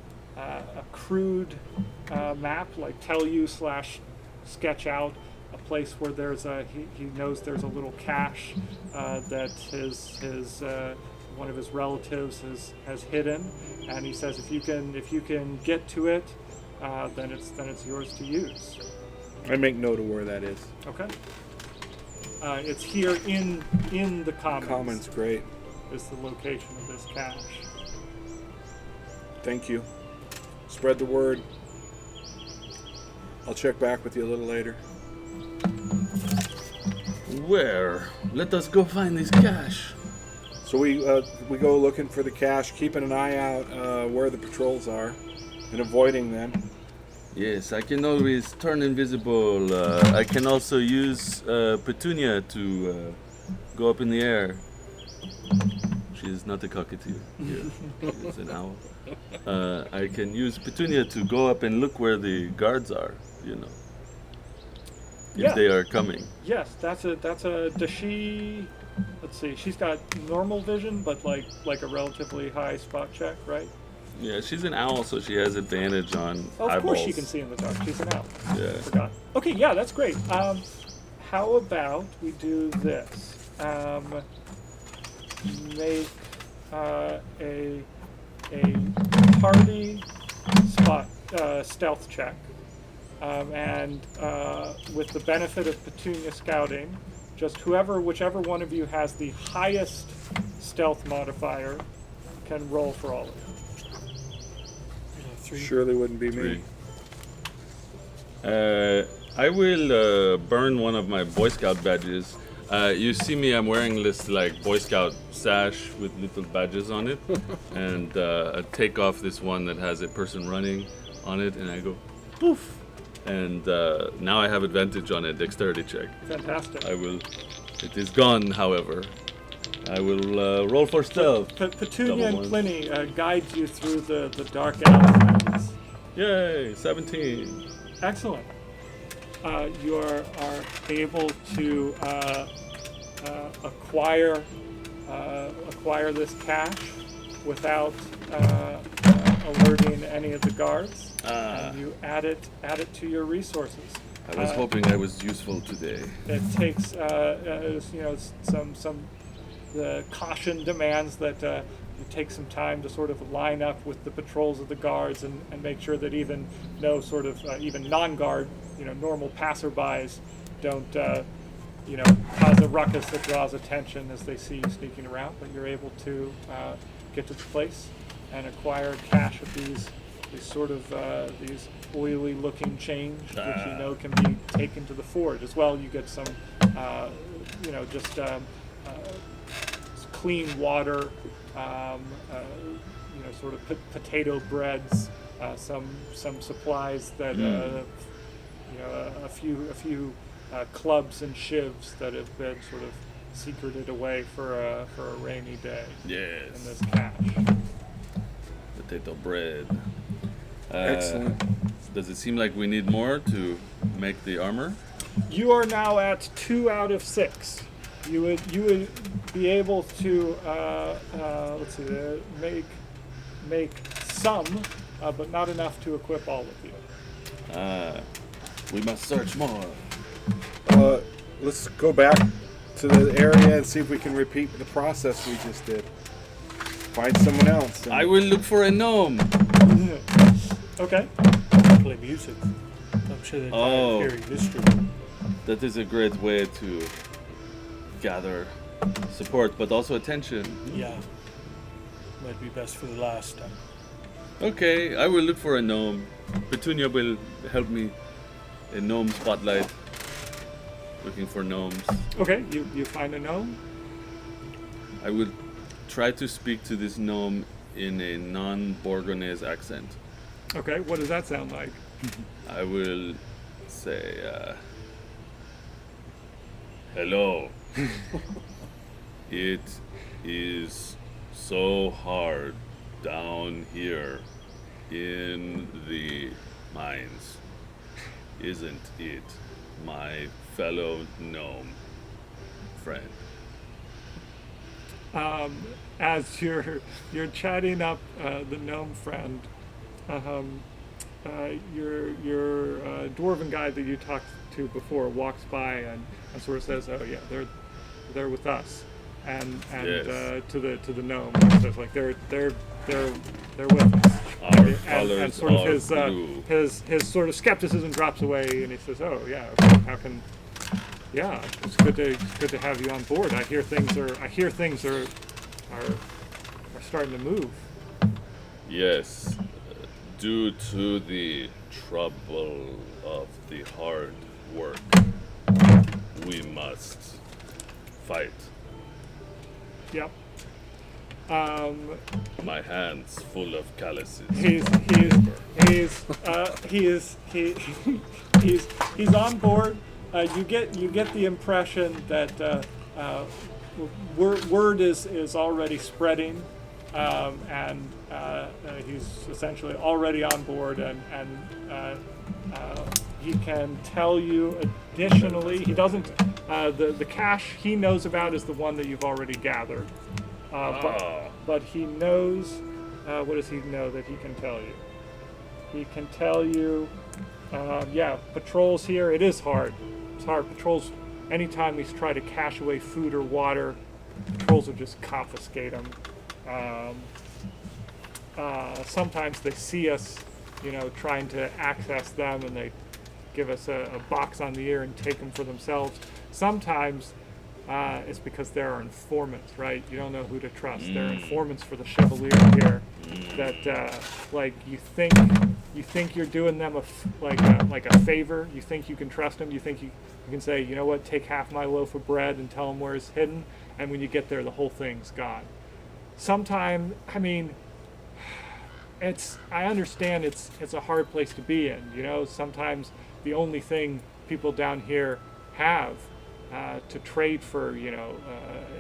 crude map, like tell you / sketch out a place where there's he knows there's a little cache that his one of his relatives has hidden, and he says if you can get to it, then it's yours to use. I make note of where that is. Okay. It's here in the Commons. Commons, great. Is the location of this cache. Thank you. Spread the word. I'll check back with you a little later. Where? Let us go find this cache. So we go looking for the cache, keeping an eye out where the patrols are, and avoiding them. Yes, I can always turn invisible. I can also use Petunia to go up in the air. She's not a cockatiel here. She's an owl. I can use Petunia to go up and look where the guards are, if they are coming. Yes, does she, let's see, she's got normal vision, but like a relatively high spot check, right? Yeah, she's an owl, so she has advantage on Of eyeballs. course she can see in the dark. She's an owl. Yeah. I forgot. Okay, yeah, that's great. How about we do this? Make a party stealth check, and with the benefit of Petunia scouting, just whichever one of you has the highest stealth modifier can roll for all of you. 3. Surely wouldn't be me. 3. I will burn one of my Boy Scout badges. You see me, I'm wearing this like Boy Scout sash with little badges on it, and I take off this one that has a person running on it, and I go poof, and now I have advantage on a dexterity check. Fantastic. It is gone, however. I will roll for stealth. Petunia Double and ones. Pliny guides you through the dark alleys. Yay, 17. Excellent. You are able to acquire this cache without alerting any of the guards, and you add it to your resources. I was hoping I was useful today. It takes some the caution demands that you take some time to sort of line up with the patrols of the guards and make sure that even no sort of even non-guard, normal passerbys don't cause a ruckus that draws attention as they see you sneaking around. But you're able to get to the place and acquire a cache of these these oily looking chains, which can be taken to the forge as well. You get some clean water, sort of potato breads, some supplies that a few clubs and shivs that have been sort of secreted away for a rainy day in Yes. this cache. Potato bread. Excellent. Does it seem like we need more to make the armor? You are now at 2 out of 6. You would be able to make some, but not enough to equip all of you. We must search more. Let's go back to the area and see if we can repeat the process we just did. Find someone else. and- I will look for a gnome. Okay. Play music. I'm sure they're Oh. hearing this instrument. That is a great way to gather support, but also attention. Yeah. Might be best for the last time. Okay, I will look for a gnome. Petunia will help me. A gnome spotlight. Looking for gnomes. Okay. You find a gnome. I will try to speak to this gnome in a non-Borgonese accent. Okay. What does that sound like? I will say, hello. It is so hard down here in the mines, isn't it, my fellow gnome friend? As you're chatting up the gnome friend, your dwarven guy that you talked to before walks by and sort of says, "Oh yeah, they're with us," and Yes. to the gnome says like they're with us. Our and colors sort of are blue. his sort of skepticism drops away, and he says, "Oh yeah, okay, how can? Yeah, it's good to have you on board. I hear things are starting to move." Yes, due to the trouble of the hard work, we must fight. Yep. My hands full of calluses. He's on board. You get the impression that word is already spreading, and he's essentially already on board, and he can tell you additionally. He doesn't. The cache he knows about is the one that you've already gathered. But he knows, what does he know that he can tell you? He can tell you, patrols here, it is hard. It's hard. Patrols, anytime we try to cache away food or water, patrols will just confiscate them. Sometimes they see us, trying to access them, and they give us a box on the ear and take them for themselves. Sometimes it's because there are informants, right? You don't know who to trust. There are informants for the Chevalier here that, you think You think you're doing them like a favor. You think you can trust them. You think you can say, you know what, take half my loaf of bread and tell them where it's hidden. And when you get there, the whole thing's gone. Sometimes, I mean, I understand it's a hard place to be in. You know, sometimes the only thing people down here have to trade for, you know,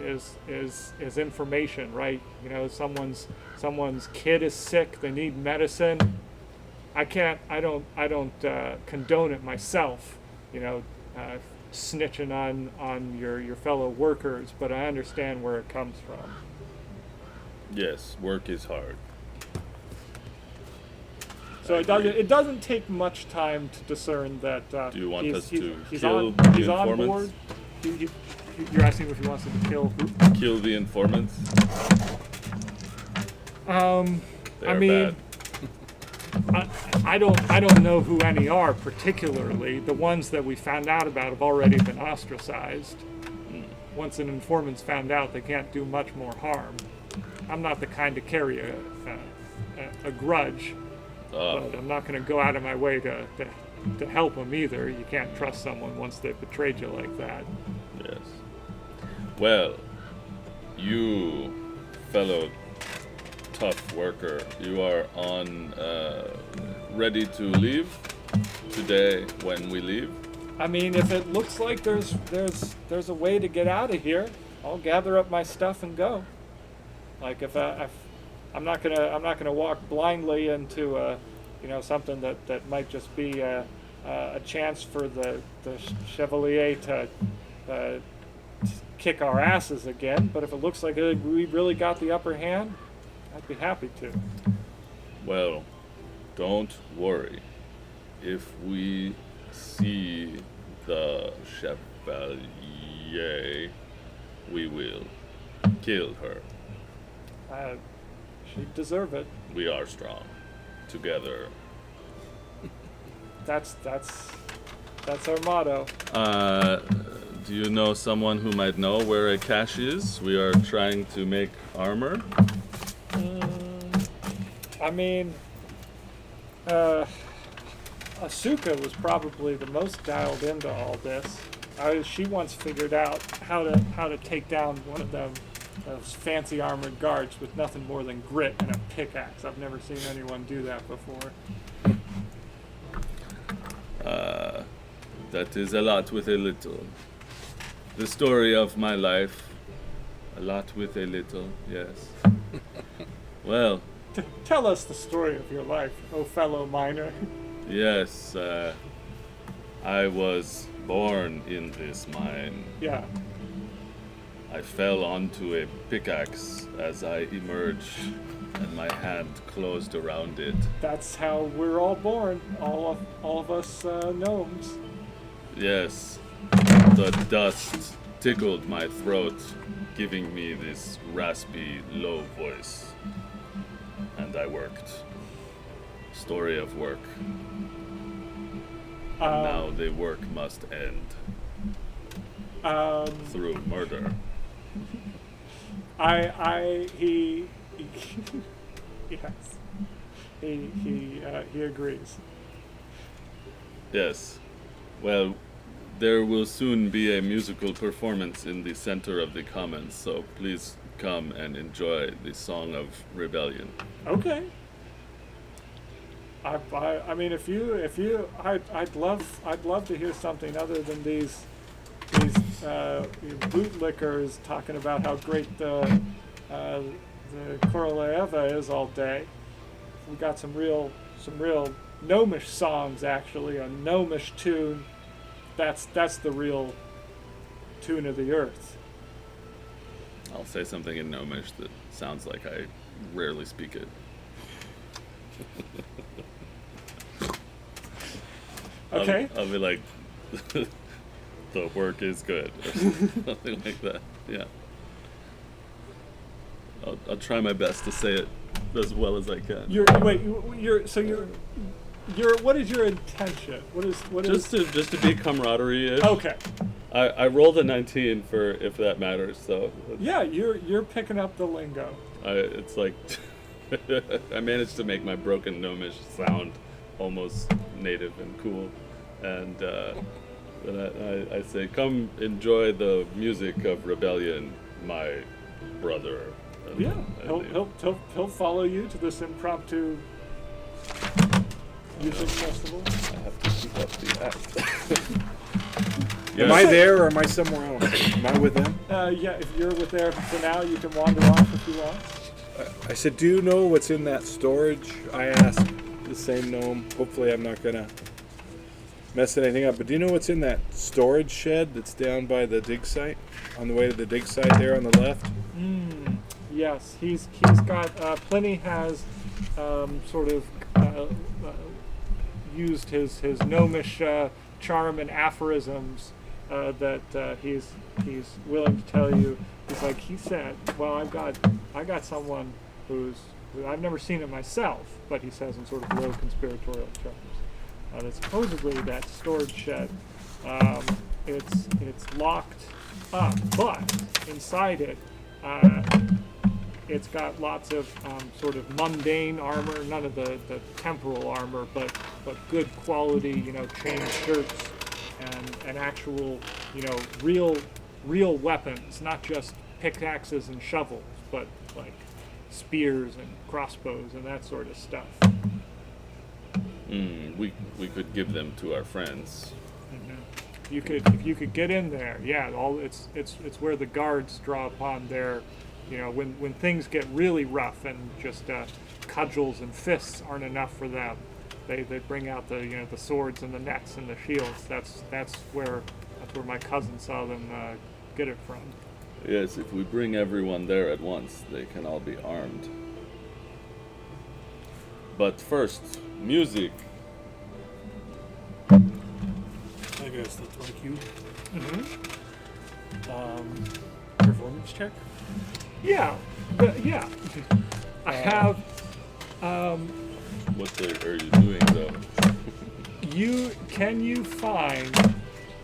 is information, right? You know, someone's kid is sick, they need medicine. I don't condone it myself, you know, snitching on your fellow workers, but I understand where it comes from. Yes, work is hard. So it doesn't take much time to discern that. Do you want us to he's kill on, the he's on informants? board. You're asking if he wants to kill who? Kill the informants? They're I mean, bad. I don't know who any are particularly. The ones that we found out about have already been ostracized. Once an informant's found out, they can't do much more harm. I'm not the kind to carry a grudge, but I'm not going to go out of my way to help them either. You can't trust someone once they've betrayed you like that. Yes. Well, you, fellow tough worker, you are ready to leave today when we leave? I mean, if it looks like there's a way to get out of here, I'll gather up my stuff and go. Like if I'm not gonna walk blindly into something that might just be a chance for the Chevalier to kick our asses again. But if it looks like we really got the upper hand, I'd be happy to. Well, don't worry. If we see the Chevalier, we will kill her. She'd deserve it. We are strong. Together. That's our motto. Do you know someone who might know where a cache is? We are trying to make armor. I mean, Asuka was probably the most dialed into all this. She once figured out how to take down one of those fancy armored guards with nothing more than grit and a pickaxe. I've never seen anyone do that before. That is a lot with a little. The story of my life. A lot with a little, yes. Well, Tell us the story of your life, oh fellow miner. yes, I was born in this mine. Yeah. I fell onto a pickaxe as I emerged, and my hand closed around it. That's how we're all born. All of us gnomes. Yes, the dust tickled my throat, giving me this raspy, low voice. And I worked. Story of work. And now the work must end. Through murder. He yes. He agrees. Yes. Well, there will soon be a musical performance in the center of the commons, so please come and enjoy the Song of Rebellion. Okay. I mean, if you, I'd love to hear something other than these bootlickers talking about how great the Koroleeva is all day. We got some real gnomish songs, actually, a gnomish tune. That's the real tune of the earth. I'll say something in Gnomish that sounds like I rarely speak it. Okay. I'll be like, the work is good, or something like that. Yeah. I'll try my best to say it as well as I can. What is your intention? What is Just to be camaraderie-ish. Okay. I rolled a 19 for if that matters. So Yeah, you're picking up the lingo. it's like I managed to make my broken gnomish sound almost native and cool, and then I say, "Come enjoy the music of rebellion, my brother." And- Yeah, and he'll follow you to this impromptu music festival. I have to keep up the act. Am I there or am I somewhere else? Am I with them? Yeah, if you're with there for now, you can wander off if you want. I said, do you know what's in that storage? I asked the same gnome. Hopefully I'm not going to mess anything up. But do you know what's in that storage shed that's down by the dig site? On the way to the dig site there on the left? Yes, he's got Pliny has sort of used his gnomish charm and aphorisms that he's willing to tell you. He's like, he said, well, I got someone who I've never seen it myself, but he says in sort of low conspiratorial terms. That supposedly that storage shed, it's locked up, but inside it, it's got lots of sort of mundane armor, none of the temporal armor, but good quality, chain shirts and actual, real weapons, not just pickaxes and shovels, but like spears and crossbows and that sort of stuff. We could give them to our friends. If you could get in there, yeah, it's where the guards draw upon their, when things get really rough and just cudgels and fists aren't enough for them, they bring out the the swords and the nets and the shields. That's where my cousin saw them get it from. Yes, if we bring everyone there at once, they can all be armed. But first, music. I guess that's my cue. Performance check. Yeah, yeah. I have. What are you doing though? Can you find?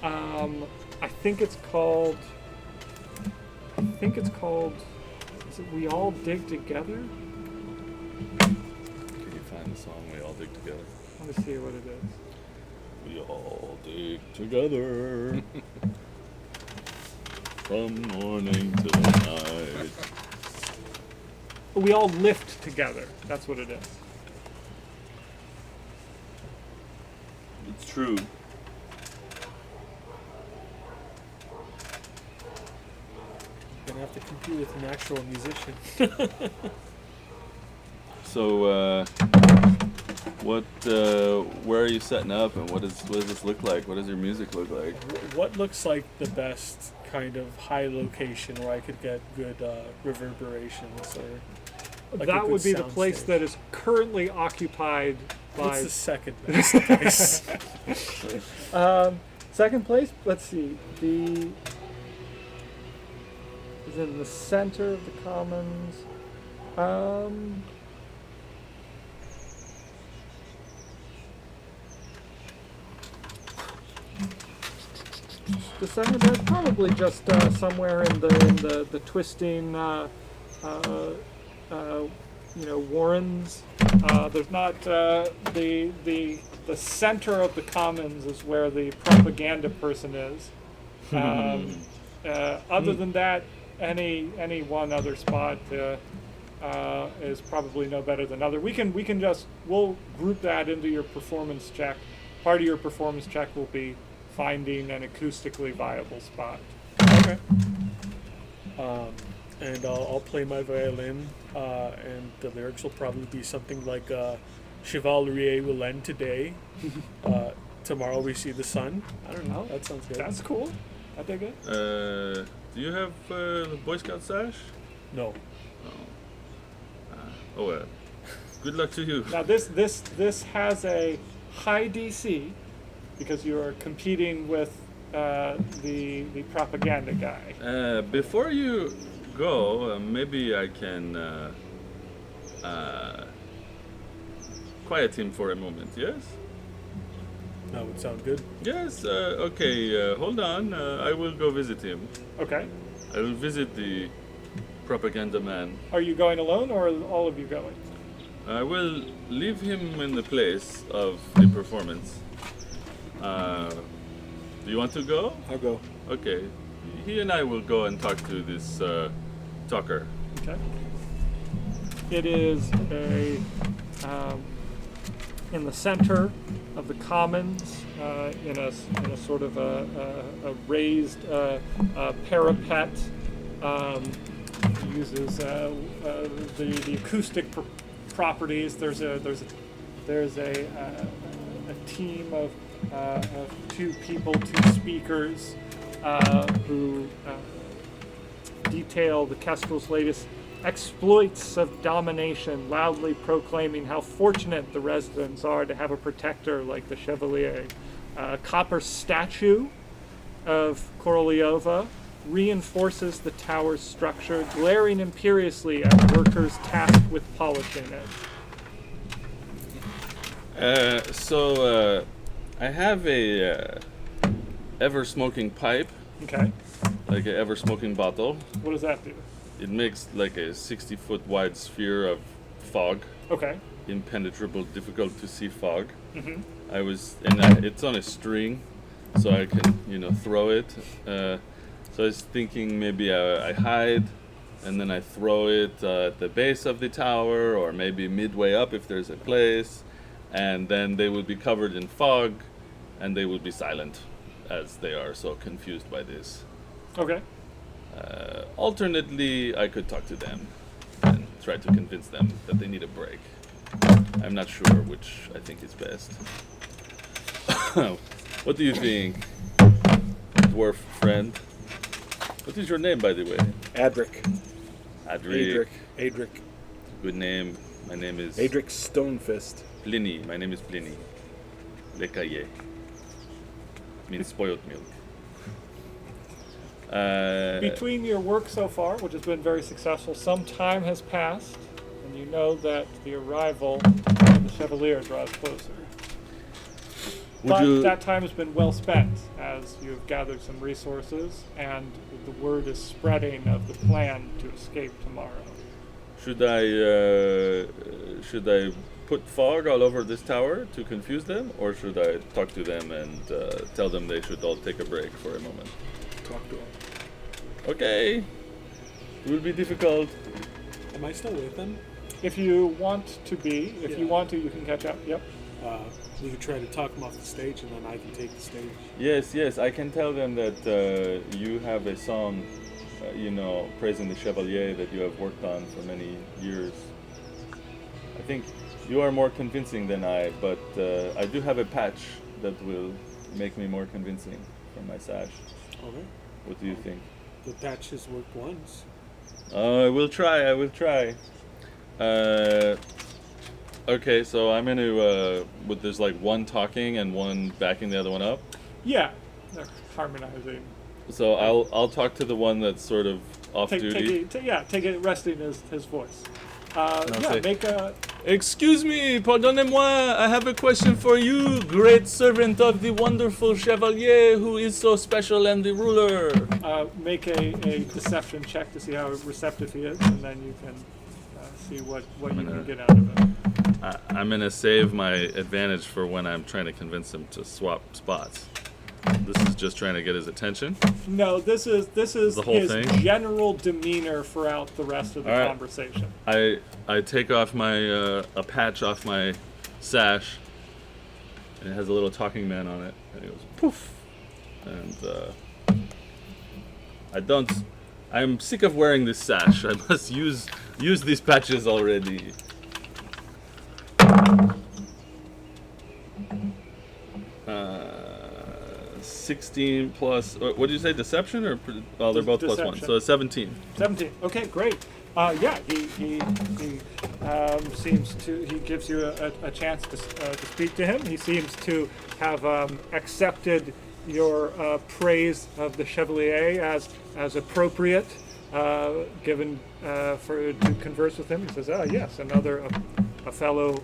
I think it's called. Is it We All Dig Together? Can you find the song We All Dig Together? Let me see what it is. We all dig together from morning till night. We all lift together. That's what it is. It's true. Gonna have to compete with an actual musician. So, where are you setting up, and what does this look like? What does your music look like? What looks like the best kind of high location where I could get good reverberations or like a That good would be the place soundstage? that is currently occupied What's by. the second best place? Second place. Let's see. The is in the center of the commons. The second best, probably just somewhere in the twisting, warrens. There's not the center of the commons is where the propaganda person is. Other than that, any one other spot is probably no better than other. We'll group that into your performance check. Part of your performance check will be finding an acoustically viable spot. Okay. And I'll play my violin, and the lyrics will probably be something like Chevalier will end today. Tomorrow we see the sun. I don't know. That sounds good. That's cool. I dig it. Do you have the Boy Scout sash? No. Oh well. Good luck to you. Now this has a high DC because you are competing with the propaganda guy. Before you go, maybe I can quiet him for a moment. Yes. That would sound good. Yes. Okay. Hold on. I will go visit him. Okay. I will visit the propaganda man. Are you going alone or are all of you going? I will leave him in the place of the performance. Do you want to go? I'll go. Okay. He and I will go and talk to this talker. Okay. It is in the center of the commons, in a sort of a raised parapet. Uses the acoustic properties. There's a team of two people, two speakers, who detail the Kestrel's latest exploits of domination, loudly proclaiming how fortunate the residents are to have a protector like the Chevalier. A copper statue of Koroleova reinforces the tower's structure, glaring imperiously at workers tasked with polishing it. So I have a ever-smoking pipe, Okay, like an ever-smoking bottle. what does that do? It makes like a 60-foot wide sphere of fog, Okay, impenetrable, difficult to see fog. mm-hmm. It's on a string, so I can, throw it. So I was thinking maybe I hide, and then I throw it at the base of the tower, or maybe midway up if there's a place, and then they will be covered in fog, and they will be silent, as they are so confused by this. Okay, Alternately, I could talk to them and try to convince them that they need a break. I'm not sure which I think is best. What do you think, dwarf friend? What is your name, by the way? Adric. Adric. Adric. Good name. My name is Adric Stonefist. Pliny. My name is Pliny. Le Cahier. Means spoiled milk. between your work so far, which has been very successful, some time has passed, and you know that the arrival of the Chevalier draws closer. But that time has been well spent, as you have gathered some resources, and the word is spreading of the plan to escape tomorrow. Should I put fog all over this tower to confuse them, or should I talk to them and tell them they should all take a break for a moment? Talk to him. Okay. It will be difficult. Am I still with them? If you want to be, if you Yeah. want to, you can catch up. Yep. We could try to talk them off the stage, and then I can take the stage. Yes, I can tell them that you have a song, praising the Chevalier that you have worked on for many years. I think you are more convincing than I, but I do have a patch that will make me more convincing from my sash. Okay. What do you think? The patch has worked once. I will try. Okay, so I'm gonna, there's like one talking and one backing the other one up. Yeah. They're harmonizing. So I'll talk to the one that's sort of off duty. Take it resting his voice. say- Make a. Excuse me, pardonnez-moi, I have a question for you, great servant of the wonderful Chevalier who is so special and the ruler. Make a deception check to see how receptive he is, and then you can see what you can get out of it. I'm gonna save my advantage for when I'm trying to convince him to swap spots. This is just trying to get his attention. No, this is The whole his thing? general demeanor throughout the rest of the All right. conversation. I take off my a patch off my sash, and it has a little talking man on it, and it goes poof. And I'm sick of wearing this sash. I must use these patches already. 16 plus. What did you say? Deception or? They're both plus one, Deception. so 17. 17. Okay, great. He seems to. He gives you a chance to speak to him. He seems to have accepted your praise of the Chevalier as appropriate, given to converse with him. He says, "Ah, yes, another a fellow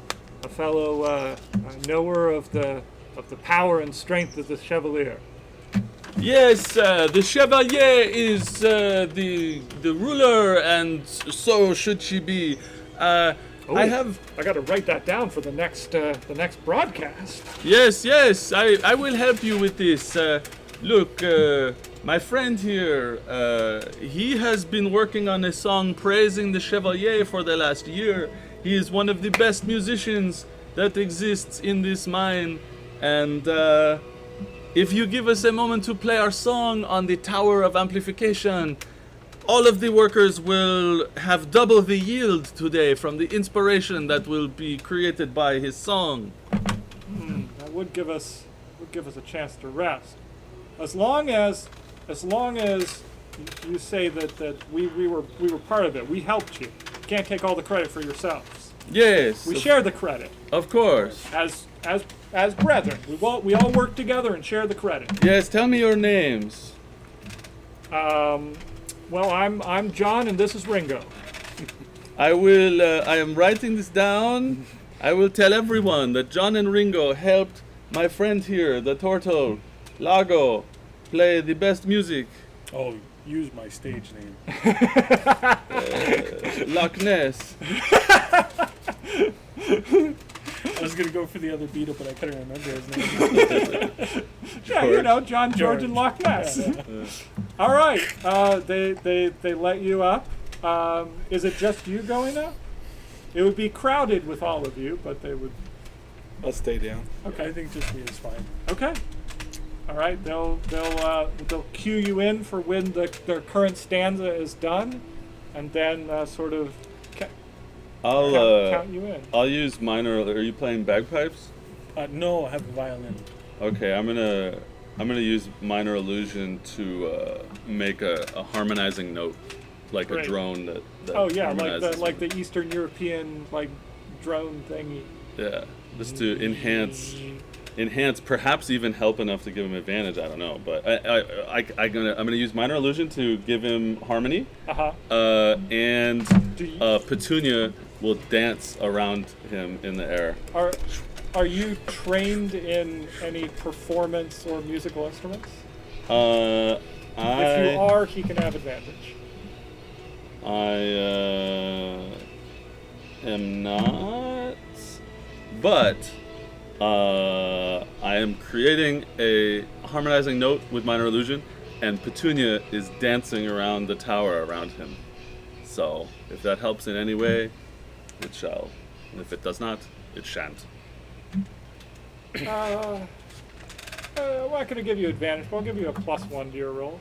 knower of the power and strength of the Chevalier." Yes, the Chevalier is the ruler, and so should she be. I have. I got to write that down for the next broadcast. Yes, yes, I will help you with this. Look, my friend here, he has been working on a song praising the Chevalier for the last year. He is one of the best musicians that exists in this mine. And if you give us a moment to play our song on the Tower of Amplification, all of the workers will have double the yield today from the inspiration that will be created by his song. That would give us a chance to rest, as long as you say that we were part of it. We helped you. You can't take all the credit for yourselves. Yes, We share the credit of course. as brethren. We all work together and share the credit. Yes, tell me your names. Well, I'm John, and this is Ringo. I will. I am writing this down. I will tell everyone that John and Ringo helped my friend here, the turtle, Lago, play the best music. Oh, use my stage name. Loch Ness. I was gonna go for the other Beatle, but I couldn't remember his name. Yeah, you know, John, George, and Loch Ness. All right. They let you up. Is it just you going up? It would be crowded with all of you, but they would. I'll stay down. Okay, I think just me is fine. Okay. All right. They'll cue you in for when their current stanza is done, and then sort of count you in. I'll use minor. Are you playing bagpipes? No, I have a violin. Okay, I'm gonna use minor illusion to make a harmonizing note, like Great. a drone that Oh yeah, harmonizes. like the Eastern European drone thingy. Yeah, just to enhance, perhaps even help enough to give him advantage. I don't know, but I'm gonna use minor illusion to give him harmony. And Do you- Petunia will dance around him in the air. Are you trained in any performance or musical instruments? If you are, he can have advantage. I am not, but I am creating a harmonizing note with minor illusion, and Petunia is dancing around the tower around him. So, if that helps in any way, it shall. And if it does not, it shan't. We're not going to give you advantage, but I'll give you a +1 to your roll.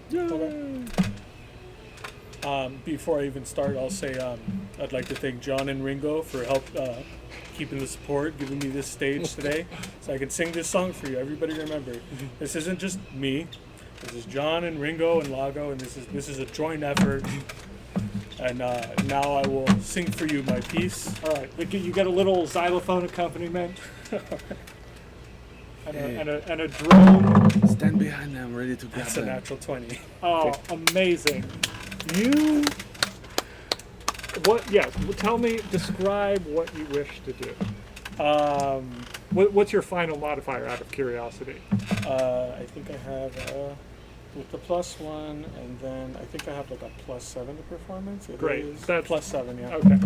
Before I even start, I'll say I'd like to thank John and Ringo for help keeping the support, giving me this stage today, so I can sing this song for you. Everybody remember, this isn't just me. This is John and Ringo and Lago, and this is a joint effort. And now I will sing for you my piece. All right, you get a little xylophone accompaniment. And a drone. Stand behind them, ready to grab That's a them. natural 20. Oh, amazing! Yes. Tell me. Describe what you wish to do. What's your final modifier, out of curiosity? I think I have with the +1, and then I think I have like a +7 to performance. It Great. is That's- +7, yeah. Okay.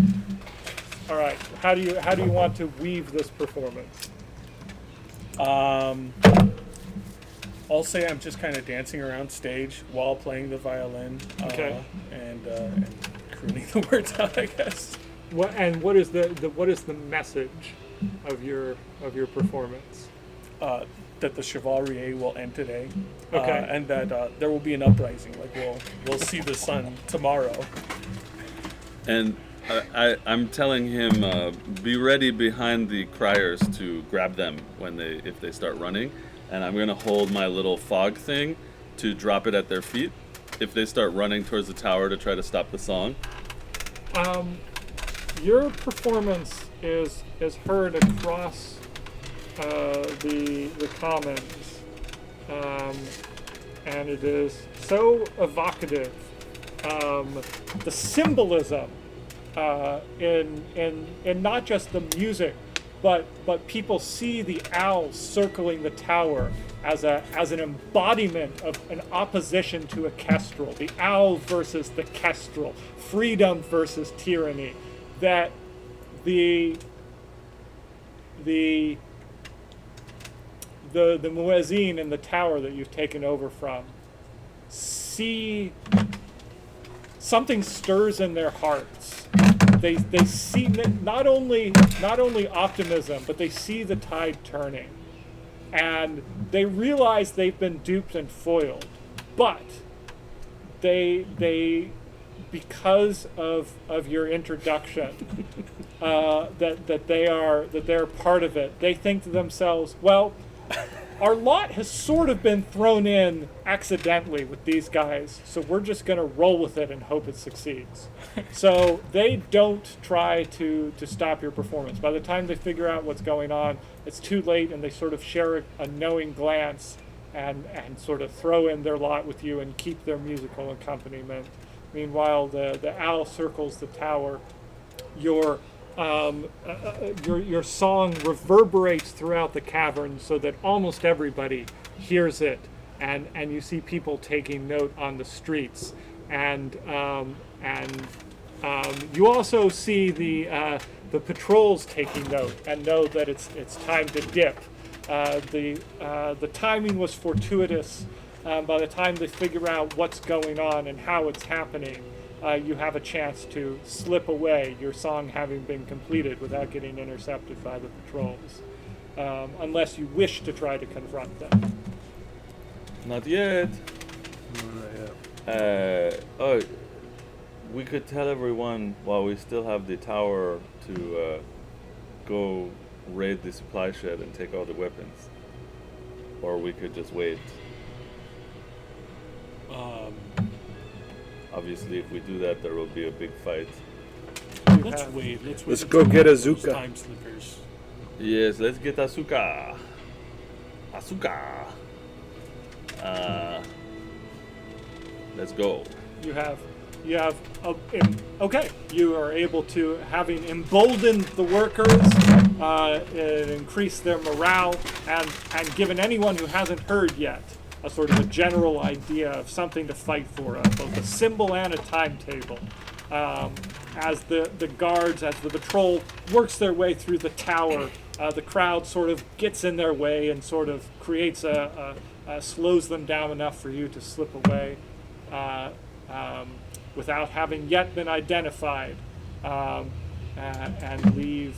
All right. How do you want to weave this performance? I'll say I'm just kind of dancing around stage while playing the violin. Okay. And crooning the words out, I guess. What is the message of your performance? That the Chevalier will end today. Okay. And that there will be an uprising. Like we'll see the sun tomorrow. And I'm telling him, be ready behind the criers to grab them if they start running, and I'm gonna hold my little fog thing to drop it at their feet if they start running towards the tower to try to stop the song. Your performance is heard across the commons, and it is so evocative. The symbolism in not just the music, but people see the owl circling the tower as an embodiment of an opposition to a kestrel, the owl versus the kestrel, freedom versus tyranny. That the muezzin in the tower that you've taken over from see something stirs in their hearts. They see not only optimism, but they see the tide turning, and they realize they've been duped and foiled. But they because of your introduction, that they're part of it. They think to themselves, well, our lot has sort of been thrown in accidentally with these guys, so we're just going to roll with it and hope it succeeds. So they don't try to stop your performance. By the time they figure out what's going on, it's too late, and they sort of share a knowing glance and sort of throw in their lot with you and keep their musical accompaniment. Meanwhile, the owl circles the tower. Your song reverberates throughout the cavern so that almost everybody hears it, and you see people taking note on the streets, and you also see the patrols taking note and know that it's time to dip. The timing was fortuitous. By the time they figure out what's going on and how it's happening, you have a chance to slip away, your song having been completed without getting intercepted by the patrols, unless you wish to try to confront them. Not yet. We could tell everyone while we still have the tower to go raid the supply shed and take all the weapons. Or we could just wait. Obviously, if we do that, there will be a big fight. Let's wait. Let's go get Azuka. Time slippers. Yes, let's get Asuka. Let's go. You have okay. You are able to, having emboldened the workers, increase their morale, and given anyone who hasn't heard yet a sort of a general idea of something to fight for, both a symbol and a timetable. As the guards, as the patrol works their way through the tower, the crowd sort of gets in their way and sort of creates slows them down enough for you to slip away without having yet been identified, and leave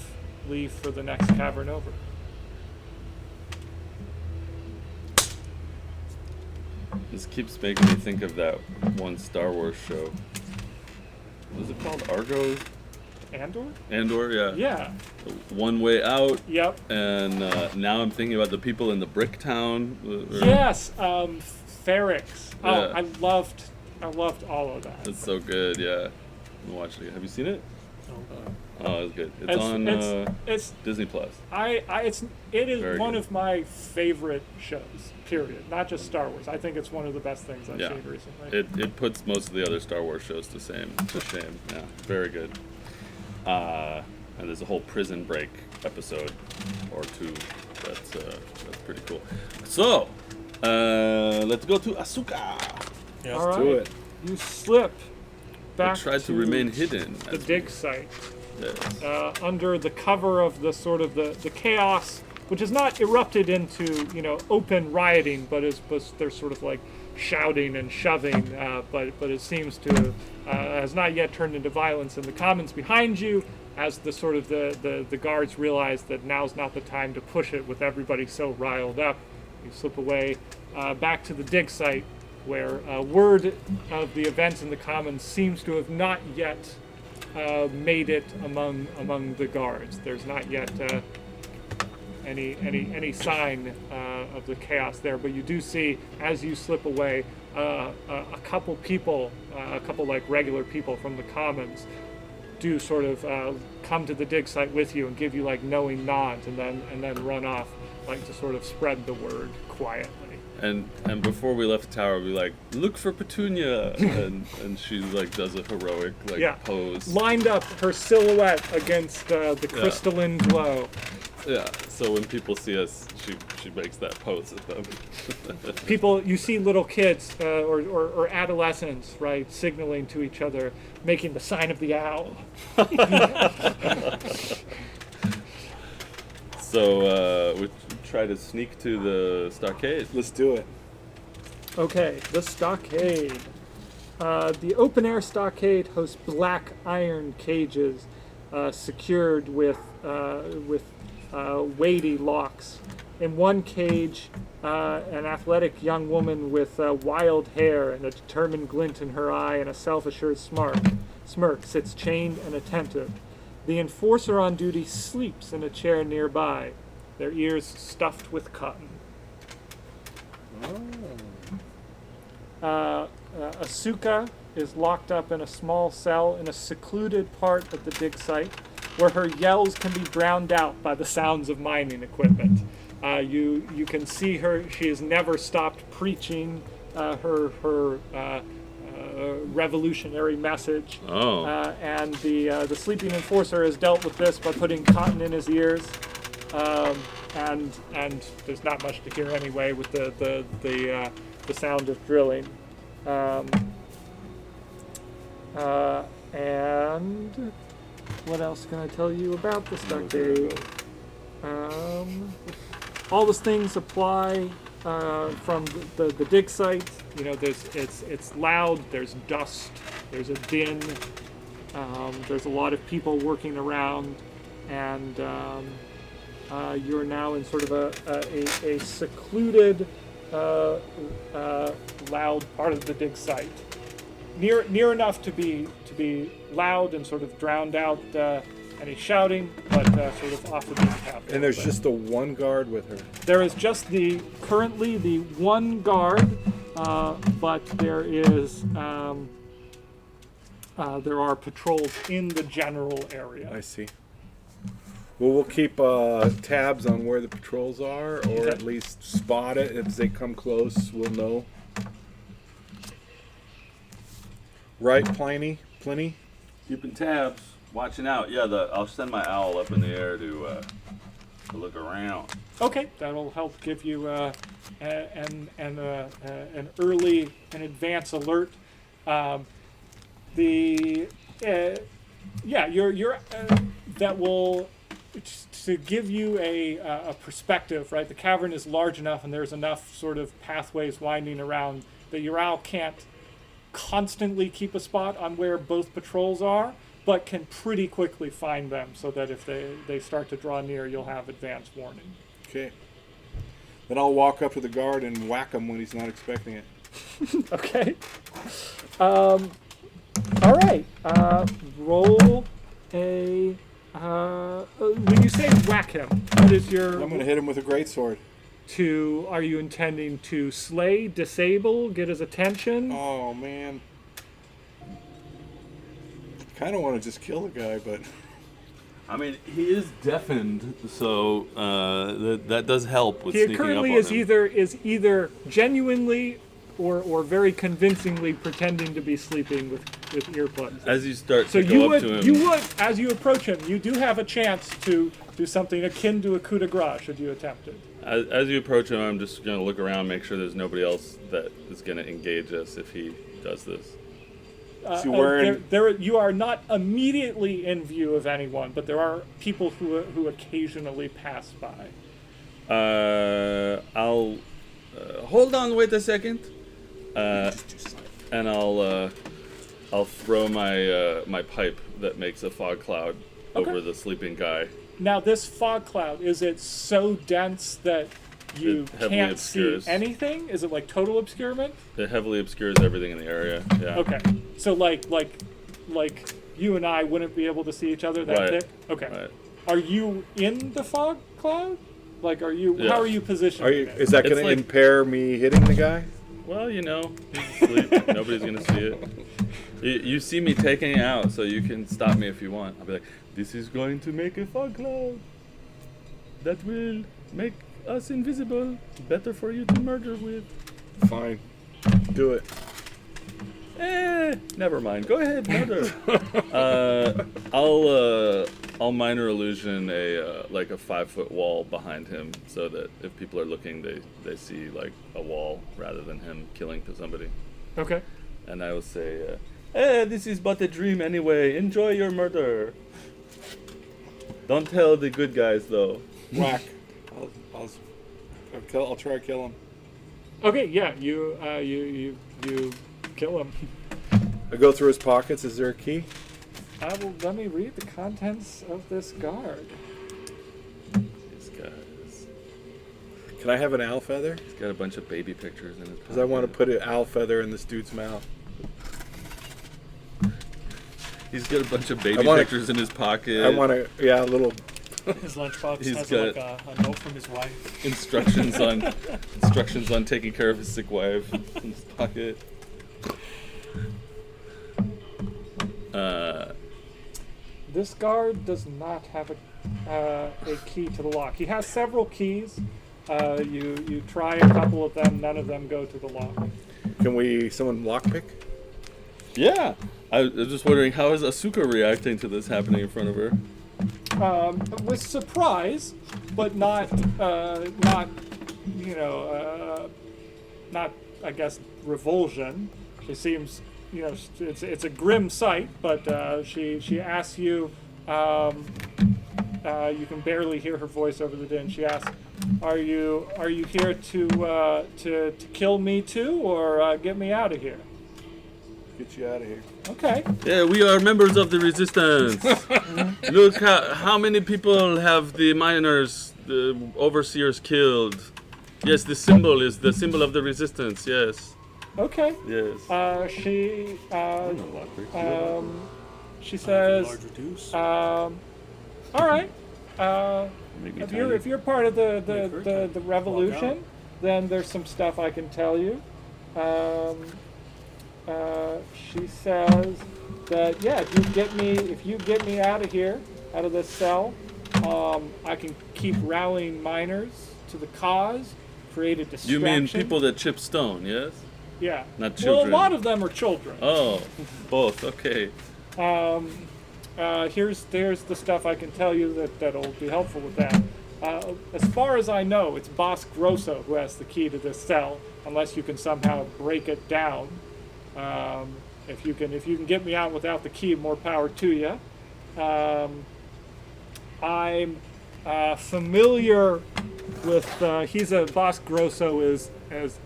for the next cavern over. This keeps making me think of that one Star Wars show. What was it called? Argo? Andor? Andor, yeah. Yeah. One Way Out. Yep. And now I'm thinking about the people in the Brick Town. Yes, Ferrix. Oh, Yeah. I loved all of that. It's so good, yeah. I'm watching it. Have you seen it? Oh, Oh, it's good. It's on it's Disney Plus. it is Very one good. of my favorite shows. Period. Not just Star Wars. I think it's one of the best things I've Yeah. seen recently. It puts most of the other Star Wars shows to shame. Yeah, very good. And there's a whole Prison Break episode or two. That's pretty cool. So, let's go to Asuka. yeah. All Let's right. do it. You slip I back tried to remain hidden. the dig site. Yes. Under the cover of the sort of the chaos, which has not erupted into open rioting, but there's sort of like shouting and shoving, but it seems to has not yet turned into violence in the commons behind you, as the sort of the guards realize that now's not the time to push it with everybody so riled up. You slip away back to the dig site, where word of the events in the commons seems to have not yet made it among the guards. There's not yet any sign of the chaos there, but you do see, as you slip away, a couple people, a couple like regular people from the commons, do sort of come to the dig site with you and give you like knowing nods, and then run off, like to sort of spread the word quietly. And before we left the tower, we like look for Petunia, and she like does a heroic like Yeah. pose. Lined up, her silhouette against the crystalline glow. Yeah. So when people see us, she makes that pose at them. People, you see little kids or adolescents, right, signaling to each other, making the sign of the owl. So we try to sneak to the stockade. Let's do it. Okay, the stockade. The open air stockade hosts black iron cages secured with weighty locks. In one cage, an athletic young woman with wild hair and a determined glint in her eye and a self-assured smirk sits chained and attentive. The enforcer on duty sleeps in a chair nearby, their ears stuffed with cotton. Asuka is locked up in a small cell in a secluded part of the dig site where her yells can be drowned out by the sounds of mining equipment. You can see her, she has never stopped preaching her revolutionary message. Oh. And the sleeping enforcer has dealt with this by putting cotton in his ears. And there's not much to hear anyway with the sound of drilling. And what else can I tell you about the stockade? All those things apply from the dig site. You know, it's loud. There's dust. There's a din. There's a lot of people working around, and you're now in sort of a secluded, loud part of the dig site. Near enough to be loud and sort of drowned out any shouting, but sort of off the beaten path. And there's just the one guard with her. There is just currently the one guard, but there are patrols in the general area. I see. Well, we'll keep tabs on where the patrols are, or at least spot it. If they come close, we'll know. Right, Pliny? Keeping tabs, watching out. Yeah, I'll send my owl up in the air to look around. Okay, that'll help give you an early, an advance alert. That will to give you a perspective, right? The cavern is large enough, and there's enough sort of pathways winding around that your owl can't constantly keep a spot on where both patrols are, but can pretty quickly find them, so that if they start to draw near, you'll have advance warning. Okay. Then I'll walk up to the guard and whack him when he's not expecting it. Okay. All right. Roll a. When you say whack him, what is your? I'm going to hit him with a greatsword. Are you intending to slay, disable, get his attention? Oh, man. Kind of want to just kill the guy, but... I mean, he is deafened, so that does help with He sneaking currently up on him. is either genuinely or very convincingly pretending to be sleeping with earplugs. As you start So to go up to him, you would, as you approach him, you do have a chance to do something akin to a coup de grace should you attempt it. as you approach him, I'm just going to look around, make sure there's nobody else that is going to engage us if he does this. Is he wearing... You are not immediately in view of anyone, but there are people who occasionally pass by. I'll hold on. Wait a second, and I'll throw my pipe that makes a fog cloud over the sleeping guy. Now, this fog cloud, is it so dense that you It heavily can't obscures. see anything? Is it like total obscurement? It heavily obscures everything in the area. Yeah. Okay, so like you and I wouldn't be able to see each other that Right. thick. Okay, Right. Are you in the fog cloud? Like, are you? Yeah. How are you positioned? Is that It's going to like- impair me hitting the guy? Well, he's asleep. Nobody's gonna see it. You see me taking it out, so you can stop me if you want. I'll be like, this is going to make a fog cloud that will make us invisible. Better for you to murder with. Fine. Do it. Never mind. Go ahead, murder. I'll minor illusion a 5-foot wall behind him, so that if people are looking, they see like a wall rather than him killing somebody. Okay. And I will say, this is but a dream anyway. Enjoy your murder. Don't tell the good guys though. Whack. I'll try to kill him. Okay. Yeah. You kill him. I go through his pockets. Is there a key? Well, let me read the contents of this guard. These guys. Can I have an owl feather? He's got a bunch of baby pictures in his pocket. Because I want to put an owl feather in this dude's mouth. He's got a bunch of baby wanna- pictures in his pocket. I want to, a little. His lunchbox He's has got- a note from his wife. instructions on taking care of his sick wife in his pocket. This guard does not have a key to the lock. He has several keys. You try a couple of them. None of them go to the lock. Can someone lockpick? Yeah, I was just wondering how is Asuka reacting to this happening in front of her. With surprise, but not I guess revulsion. She seems, it's a grim sight, but she asks you. You can barely hear her voice over the din. She asks, "Are you here to kill me too, or get me out of here?" Get you out of here. Okay. Yeah, we are members of the resistance. Look how many people have the miners, the overseers killed. Yes, the symbol is the symbol of the resistance. Yes. Okay. Yes. She says, Large reduce. all right. Make me If tiny. you're part of the Make her the log revolution, out. then there's some stuff I can tell you. She says that if you get me out of here, out of this cell, I can keep rallying miners to the cause, create a distraction. You mean people that chip stone? Yes. Yeah. Not Well, children. a lot of them are children. Oh, both. Okay. There's the stuff I can tell you that'll be helpful with that. As far as I know, it's Boss Grosso who has the key to this cell, unless you can somehow break it down. If you can get me out without the key, more power to you. I'm familiar with. Boss Grosso is as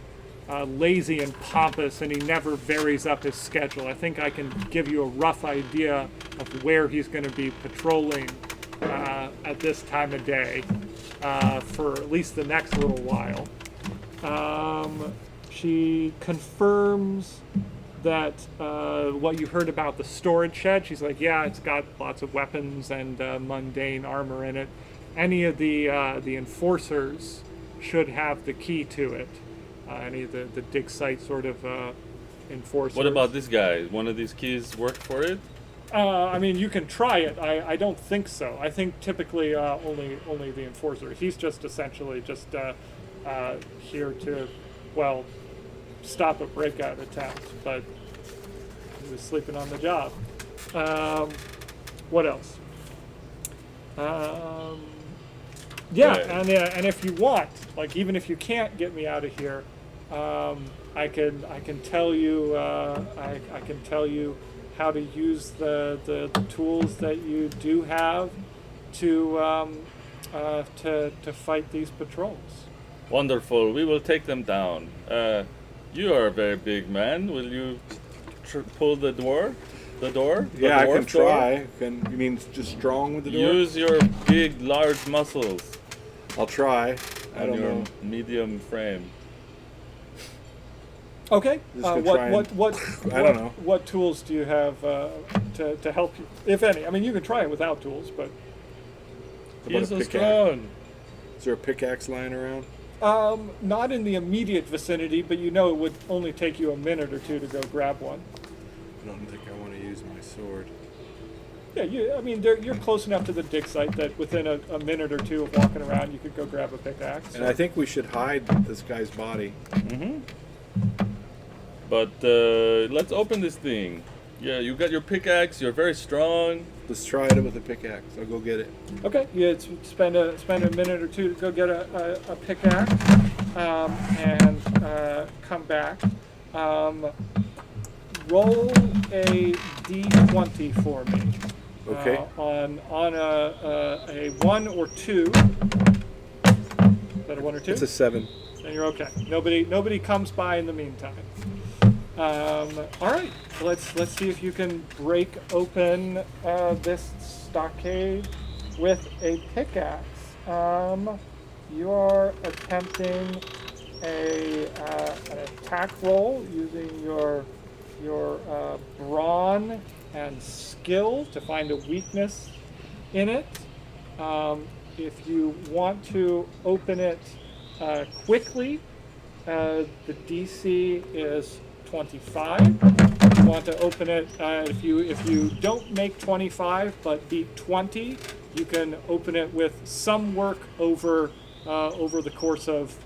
lazy and pompous, and he never varies up his schedule. I think I can give you a rough idea of where he's going to be patrolling at this time of day for at least the next little while. She confirms that what you heard about the storage shed. She's like, yeah, it's got lots of weapons and mundane armor in it. Any of the enforcers should have the key to it. Any of the dig site sort of enforcers. What about this guy? One of these keys work for it? I mean, you can try it. I don't think so. I think typically only the enforcer. He's just essentially just here to, well, stop a breakout attempt, but he was sleeping on the job. What else? Yeah, Right. and if you want, like, even if you can't get me out of here, I can tell you I can tell you how to use the tools that you do have to fight these patrols. Wonderful. We will take them down. You are a very big man. Will you pull the door? The door? The Yeah, I can dwarf door? try. You mean just strong with the door? Use your big, large muscles I'll try. I on don't your know. medium frame. Okay. Just gonna try I don't know. What tools do you have to help you, if any? I mean, you can try it without tools, but How He about is a so pickaxe? strong. Is there a pickaxe lying around? not in the immediate vicinity. But it would only take you a minute or two to go grab one. I don't think I want to use my sword. Yeah, I mean, you're close enough to the dig site that within a minute or two of walking around, you could go grab a pickaxe. And I think we should hide this guy's body. But let's open this thing. Yeah, you got your pickaxe. You're very strong. Let's try it with a pickaxe. I'll go get it. Okay, yeah, spend a minute or two to go get a pickaxe, and come back. Roll a d20 for me. Okay. On a 1 or 2. Is that a 1 or 2? It's a 7. Then you're okay. Nobody comes by in the meantime. All right, let's see if you can break open this stockade with a pickaxe. You're attempting an attack roll using your brawn and skill to find a weakness in it. If you want to open it quickly, the DC is 25. If you want to open it, if you don't make 25 but beat 20, you can open it with some work over the course of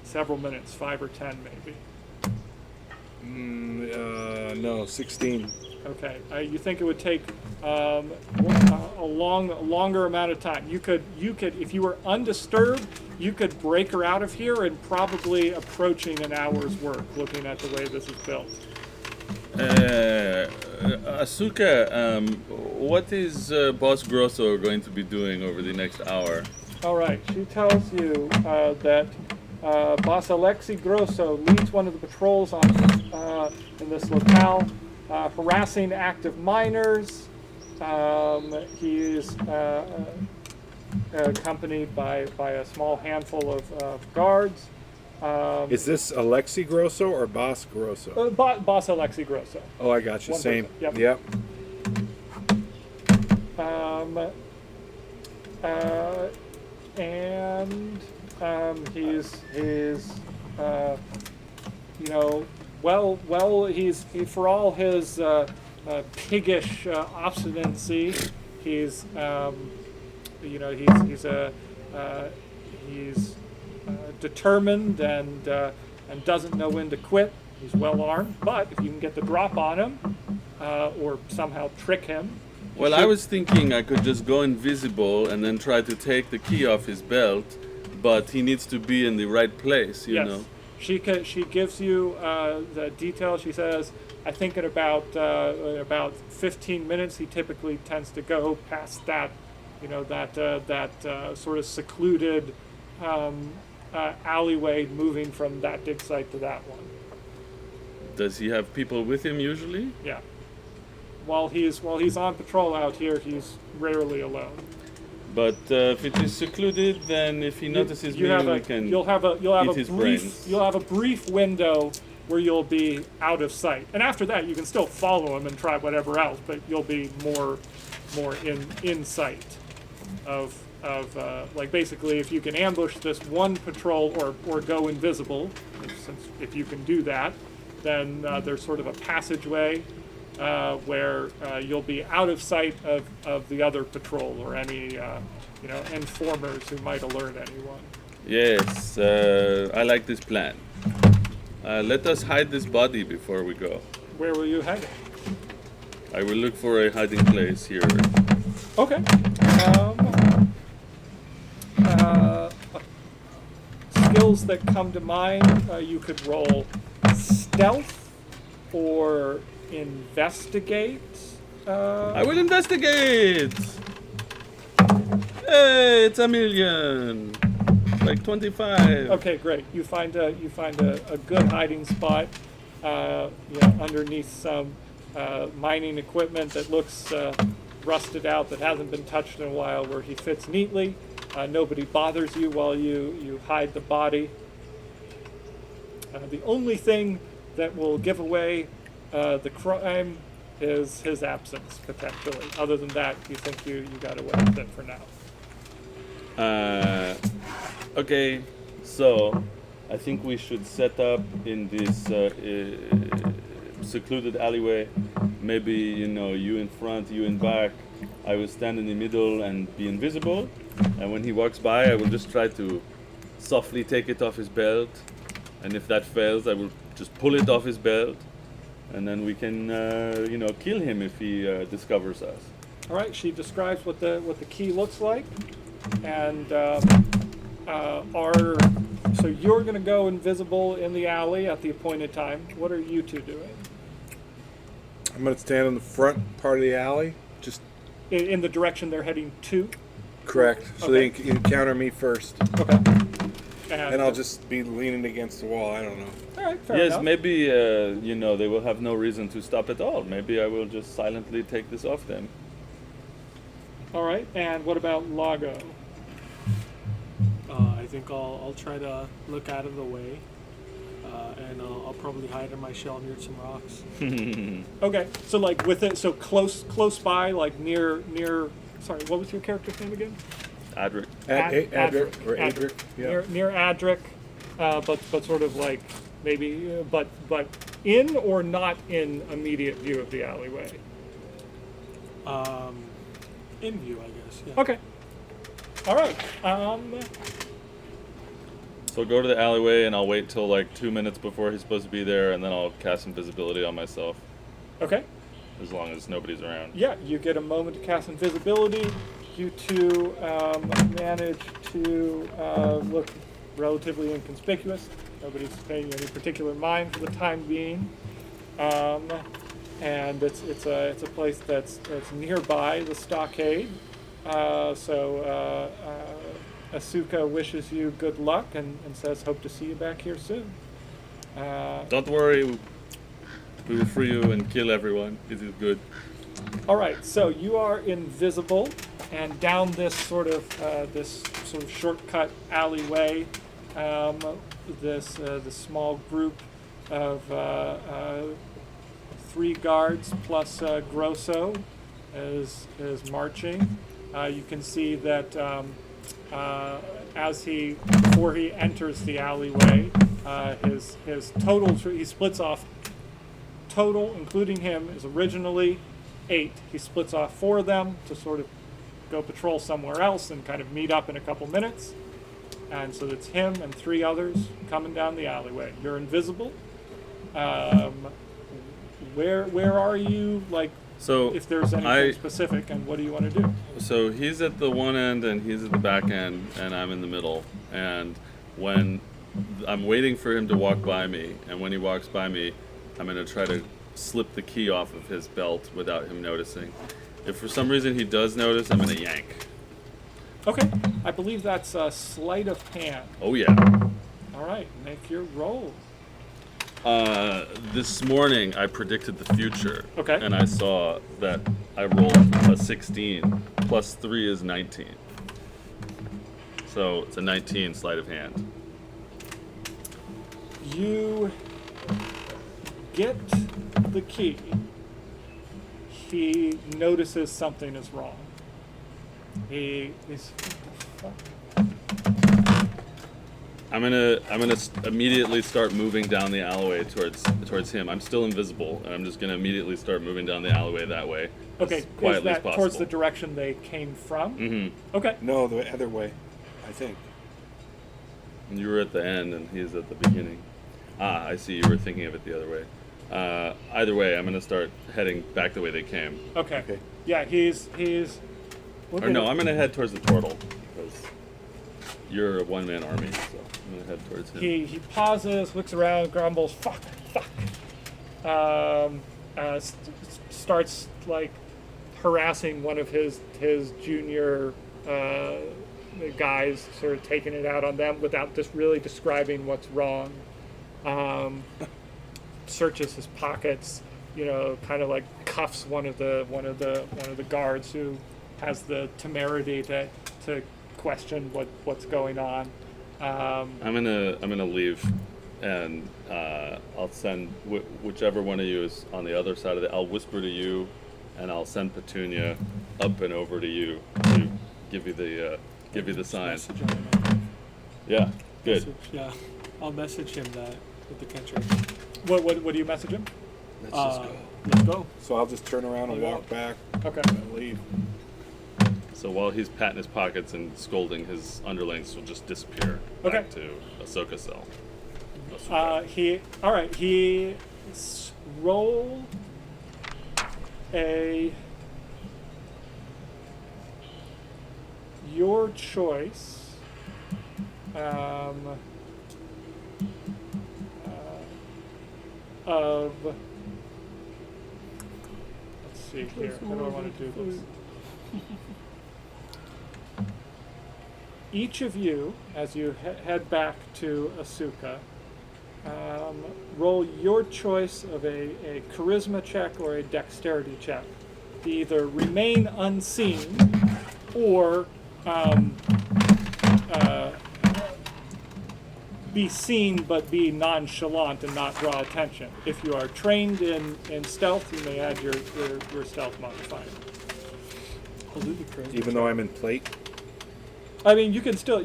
several minutes, 5 or 10 maybe. No, 16. Okay, you think it would take a longer amount of time? You could, if you were undisturbed, you could break her out of here in probably approaching an hour's work, looking at the way this is built. Asuka, what is Boss Grosso going to be doing over the next hour? All right, she tells you that Boss Alexi Grosso leads one of the patrols in this locale, harassing active miners. He's accompanied by a small handful of guards. Is this Alexi Grosso or Boss Grosso? Boss Alexi Grosso. Oh, I got you. One Same. person. Yep. And he's he's for all his piggish obstinacy, he's determined and doesn't know when to quit. He's well armed, but if you can get the drop on him or somehow trick him. Well, I was thinking I could just go invisible and then try to take the key off his belt, but he needs to be in the right place, you know. She gives you the details. She says, I think in about 15 minutes he typically tends to go past that, that sort of secluded alleyway, moving from that dig site to that one. Does he have people with him usually? Yeah. While he's on patrol out here, he's rarely alone. But if it is secluded, then if he notices me, we can you'll have eat his brains. You'll have a brief window where you'll be out of sight, and after that, you can still follow him and try whatever else, but you'll be more in sight of like basically if you can ambush this one patrol or go invisible, if you can do that, then there's sort of a passageway. Where you'll be out of sight of the other patrol or any informers who might alert anyone. Yes, I like this plan. Let us hide this body before we go. Where will you heading? I will look for a hiding place here. Okay. Skills that come to mind, you could roll stealth or investigate. I will investigate. Hey, it's a million. Like 25. Okay, great. You find a good hiding spot, underneath some mining equipment that looks rusted out, that hasn't been touched in a while, where he fits neatly. Nobody bothers you while you hide the body. The only thing that will give away the crime is his absence, potentially. Other than that, you think you got away with it for now. Okay, so I think we should set up in this secluded alleyway. Maybe you in front, you in back. I will stand in the middle and be invisible. And when he walks by, I will just try to softly take it off his belt. And if that fails, I will just pull it off his belt. And then we can, kill him if he discovers us. All right. She describes what the key looks like, and so you're going to go invisible in the alley at the appointed time. What are you two doing? I'm gonna stand in the front part of the alley. Just In the direction they're heading to. correct. So Okay. they can encounter me first. Okay. And I'll just be leaning against the wall. I don't know. All right. Fair Yes, enough. maybe, they will have no reason to stop at all. Maybe I will just silently take this off them. All right. And what about Lago? I think I'll try to look out of the way, and I'll probably hide in my shell near some rocks. Okay. So like with it, so close by, like near. Sorry, what was your character's name again? Adric. Adric or Adric. Adric. Yeah. Near Adric, but sort of like maybe, but in or not in immediate view of the alleyway. In view, I guess. Yeah. Okay. All right. So go to the alleyway and I'll wait till like 2 minutes before he's supposed to be there, and then I'll cast invisibility on myself Okay. as long as nobody's around. Yeah, you get a moment to cast invisibility. You two manage to look relatively inconspicuous. Nobody's paying any particular mind for the time being. And it's a place that's nearby the stockade. So Asuka wishes you good luck and says hope to see you back here soon. Don't worry, we will free you and kill everyone. It is good. All right, so you are invisible, and down this sort of shortcut alleyway, this small group of 3 guards plus Grosso is marching. You can see that before he enters the alleyway, his total he splits off. Total, including him, is originally 8. He splits off 4 of them to sort of go patrol somewhere else and kind of meet up in a couple minutes. And so it's him and 3 others coming down the alleyway. You're invisible. Where are you? Like, So if there's anything specific, and what do you want to do? So he's at the one end and he's at the back end, and I'm in the middle. And when I'm waiting for him to walk by me, and when he walks by me, I'm going to try to slip the key off of his belt without him noticing. If for some reason he does notice, I'm going to yank. Okay, I believe that's a sleight of hand. Oh yeah. All right, make your roll. This morning I predicted the future. Okay. And I saw that I rolled a 16 plus 3 is 19. So it's a 19 sleight of hand. You get the key. He notices something is wrong. He's what the fuck? I'm gonna immediately start moving down the alleyway towards him. I'm still invisible, and I'm just gonna immediately start moving down the alleyway that way. Okay, as is quietly as that possible. towards the direction they came from? Mm-hmm. Okay. No, the other way, I think. And you were at the end, and he's at the beginning. Ah, I see. You were thinking of it the other way. Either way, I'm gonna start heading back the way they came. Okay. Okay. Yeah, he's. Or no, I'm gonna head towards the portal because you're a one-man army, so I'm gonna head towards him. He pauses, looks around, grumbles, fuck. Starts like harassing one of his junior guys, sort of taking it out on them without just really describing what's wrong. Searches his pockets, kind of like cuffs one of the guards who has the temerity to question what's going on. I'm gonna leave, and I'll send whichever one of you is on the other side of I'll whisper to you, and I'll send Petunia up and over to you to give you the sign. Message him. Yeah, good. Yeah, I'll message him that with the cantrip. What do you message him? Let's just go. Let's go. So I'll just turn around and walk back Okay. and leave. So while he's patting his pockets and scolding, his underlings will just disappear Okay. back to Ahsoka's cell. Roll your choice. Of let's see here. How do I want to do this? Each of you, as you head back to Asuka, roll your choice of a charisma check or a dexterity check to either remain unseen or be seen but be nonchalant and not draw attention. If you are trained in stealth, you may add your stealth modifier. I'll do the charisma. Even though I'm in plate. I mean, you can still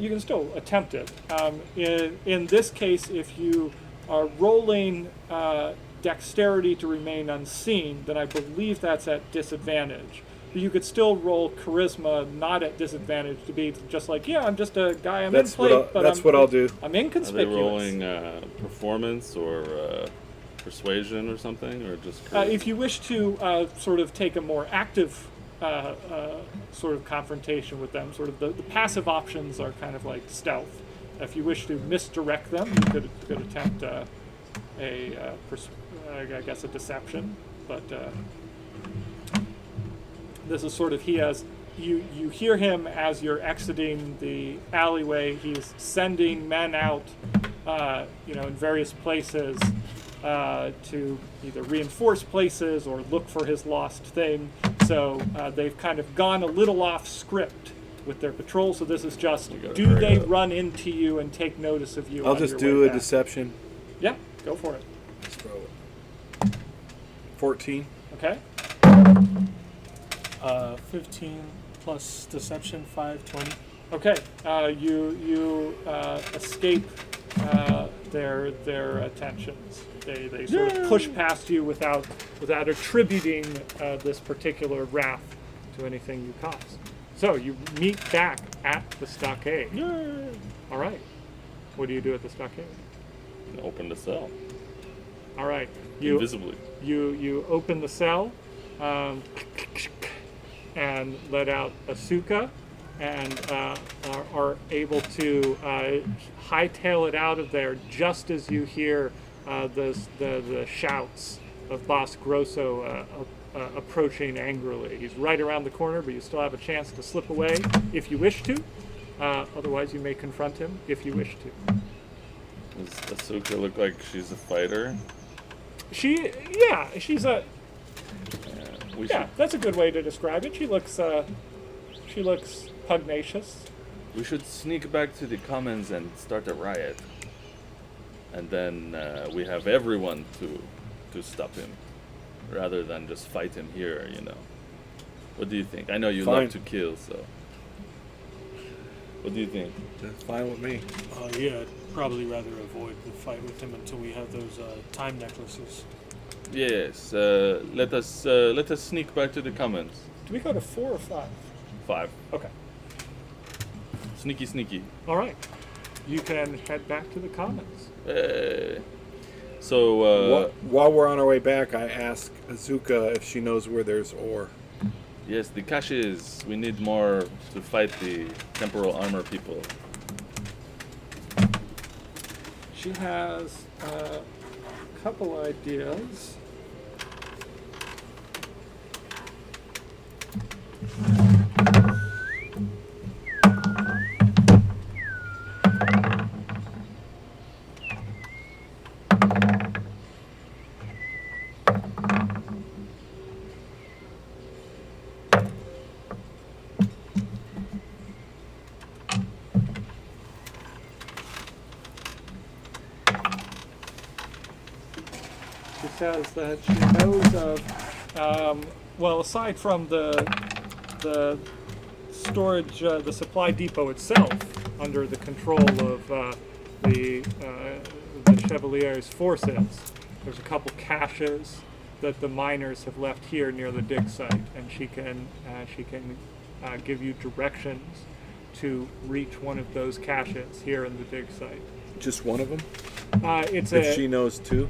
attempt it. In this case, if you are rolling dexterity to remain unseen, then I believe that's at disadvantage. But you could still roll charisma, not at disadvantage, to be just like, yeah, I'm just a guy. I'm That's in plate, what but that's what I'll do. I'm Are they inconspicuous. rolling performance or persuasion or something, or just? If you wish to sort of take a more active sort of confrontation with them, sort of the passive options are kind of like stealth. If you wish to misdirect them, you could attempt I guess a deception, but this is sort of you hear him as you're exiting the alleyway. He's sending men out, in various places to either reinforce places or look for his lost thing. So they've kind of gone a little off script with their patrol. So this is just, gotta do hurry they up. run into you and take notice of you? I'll on just your do way a back? deception. Yeah, go for it. Let's throw it. 14. Okay. 15 plus deception, 5, 20. Okay, you escape their attentions. They sort of push past you without attributing this particular wrath to anything you caused. So you meet back at the stockade. All right. What do you do at the stockade? Open the cell All right. You invisibly. you open the cell, and let out Asuka, and are able to hightail it out of there just as you hear the shouts of Boss Grosso approaching angrily. He's right around the corner, but you still have a chance to slip away if you wish to. Otherwise, you may confront him if you wish to. Does Ahsoka look like she's a fighter? She's a. We Yeah, that's a good way to describe it. She looks pugnacious. We should sneak back to the commons and start a riot. And then we have everyone to stop him, rather than just fight him here, What do you think? I know you Fine. love to kill, so. What do you think? That's fine with me. Yeah, I'd probably rather avoid the fight with him until we have those time necklaces. Yes, let us sneak back to the commons. Do we go to 4 or 5? 5. Okay. Sneaky. All right. You can head back to the commons. So, While we're on our way back, I ask Azuka if she knows where there's ore. yes, the caches. We need more to fight the temporal armor people. She has a couple ideas. She says that she knows of, aside from the storage, the supply depot itself, under the control of the Chevalier's forces, there's a couple caches that the miners have left here near the dig site, and she can give you directions to reach one of those caches here in the dig site. Just one of them? It's If she knows too?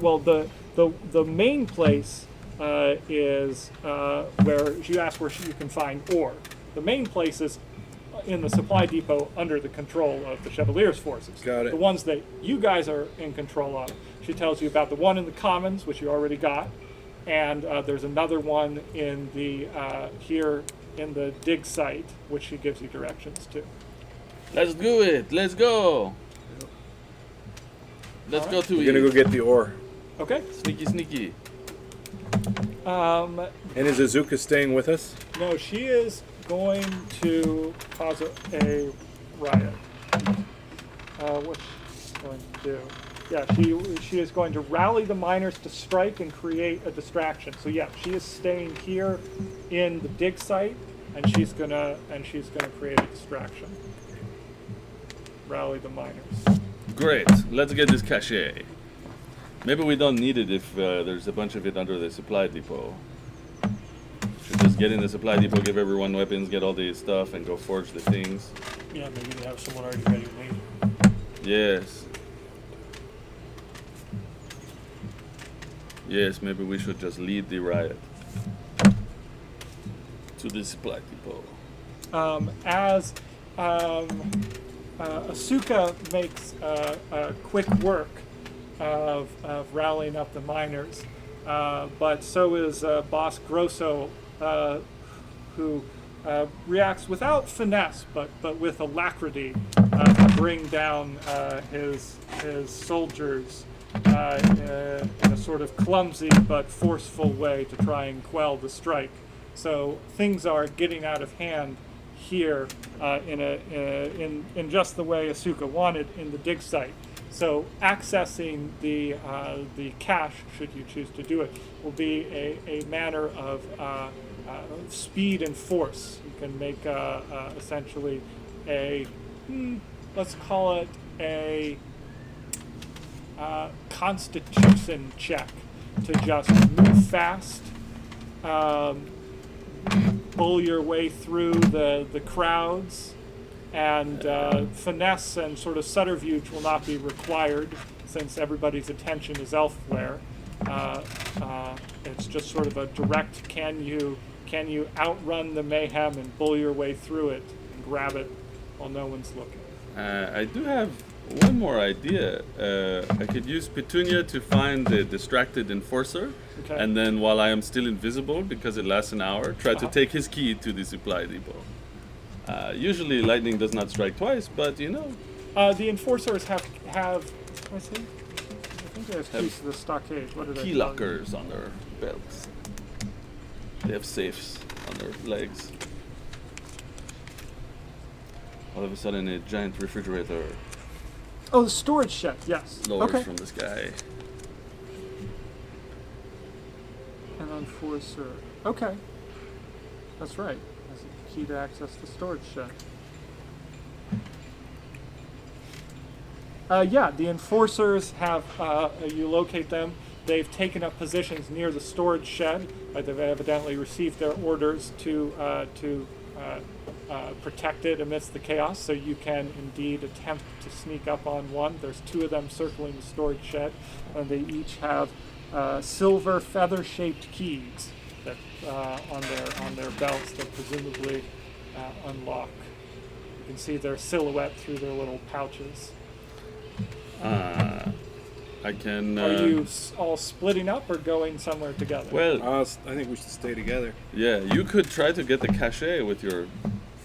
well, the main place is where you ask where you can find ore. The main place is in the supply depot under the control of the Chevalier's forces. Got it. The ones that you guys are in control of. She tells you about the one in the Commons, which you already got, and there's another one in the here in the dig site, which she gives you directions to. Let's do it. Let's go. Let's go to We're gonna go get the ore. Okay. Sneaky, sneaky. And is Azuka staying with us? No, she is going to cause a riot. What's she going to do? Yeah, she is going to rally the miners to strike and create a distraction. So yeah, she is staying here in the dig site, and she's gonna create a distraction. Rally the miners. Great. Let's get this cache. Maybe we don't need it if there's a bunch of it under the supply depot. Should just get in the supply depot, give everyone weapons, get all the stuff, and go forge the things. Yeah, maybe they have someone already ready to leave. Yes. Yes, maybe we should just lead the riot to the supply depot. As Asuka makes quick work of rallying up the miners, but so is Boss Grosso, who reacts without finesse, but with alacrity to bring down his soldiers in a sort of clumsy but forceful way to try and quell the strike. So things are getting out of hand here in just the way Asuka wanted in the dig site. So accessing the cache, should you choose to do it, will be a manner of speed and force. You can make essentially let's call it a constitution check to just move fast, pull your way through the crowds, and finesse and sort of subterfuge will not be required since everybody's attention is elsewhere. It's just sort of a direct, can you outrun the mayhem and bull your way through it and grab it while no one's looking? I do have one more idea. I could use Petunia to find the distracted enforcer, Okay. and then while I am still invisible, because it lasts an hour, try to take his key to the supply depot. Usually lightning does not strike twice, but you know. The enforcers have let me see. I think they have keys to the stockade. What did I Key tell you? lockers on their belts. They have safes on their legs. All of a sudden, a giant refrigerator Oh, the storage shed. Yes. lowers Okay. from the sky. An enforcer. Okay. That's right. That's a key to access the storage shed. Yeah, the enforcers have, you locate them. They've taken up positions near the storage shed. They've evidently received their orders to protect it amidst the chaos, so you can indeed attempt to sneak up on one. There's two of them circling the storage shed, and they each have silver feather-shaped keys that on their belts that presumably unlock. You can see their silhouette through their little pouches. I can. Are you all splitting up or going somewhere together? Well, I think we should stay together. yeah, you could try to get the cachet with your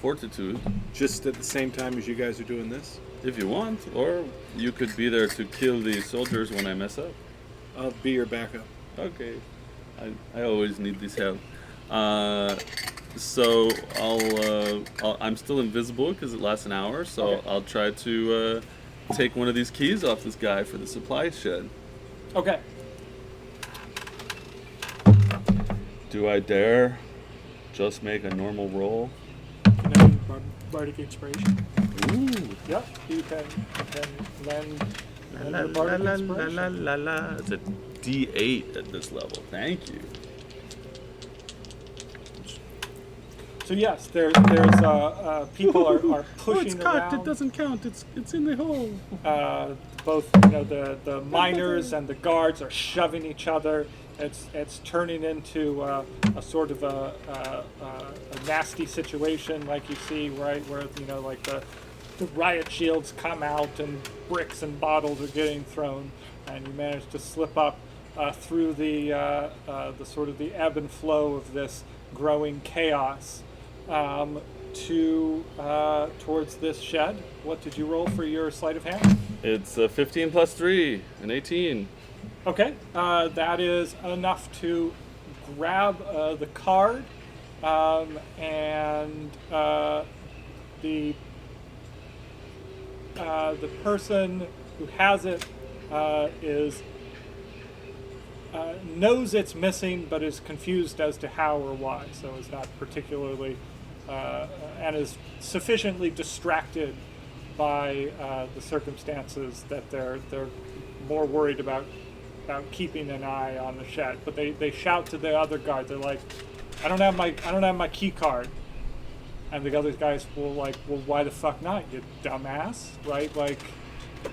fortitude Just at the same time as you guys are doing this? if you want, or you could be there to kill the soldiers when I mess up. I'll be your backup. Okay, I always need this help. So I'm still invisible because it lasts an hour. So Okay. I'll try to take one of these keys off this guy for the supply shed. Okay. Do I dare just make a normal roll? Can I do bardic inspiration? Ooh. Yep. You can lend La the bardic la la inspiration. la la la. Is it D8 at this level. Thank you. So yes, there's people are pushing around. It doesn't count. It's in the hole. Both the miners and the guards are shoving each other. It's turning into a sort of a nasty situation, like you see, right, where like the riot shields come out and bricks and bottles are getting thrown, and you manage to slip up through the sort of the ebb and flow of this growing chaos towards this shed. What did you roll for your sleight of hand? It's 15 plus 3, an 18. Okay, that is enough to grab the card, and the person who has it knows it's missing, but is confused as to how or why. So is not particularly and is sufficiently distracted by the circumstances that they're more worried about keeping an eye on the shed. But they shout to the other guard. They're like, I don't have my key card. And the other guys will like, well, why the fuck not, you dumbass, right? Like,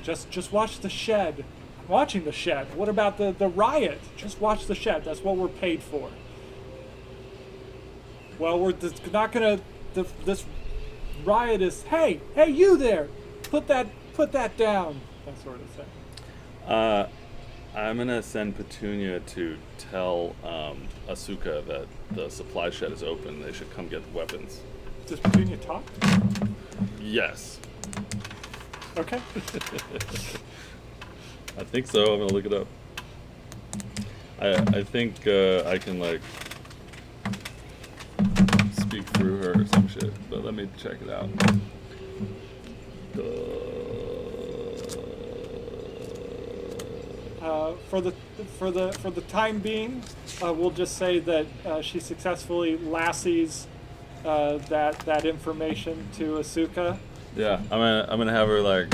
just watch the shed. I'm watching the shed. What about the riot? Just watch the shed. That's what we're paid for. Well, we're not gonna. This riot is. Hey, you there! Put that down. That sort of thing. I'm gonna send Petunia to tell Asuka that the supply shed is open. They should come get weapons. Does Petunia talk? Yes. Okay. I think so. I'm gonna look it up. I think I can like speak through her or some shit, but let me check it out. For the time being, we'll just say that she successfully lassies that information to Asuka. Yeah, I'm gonna have her like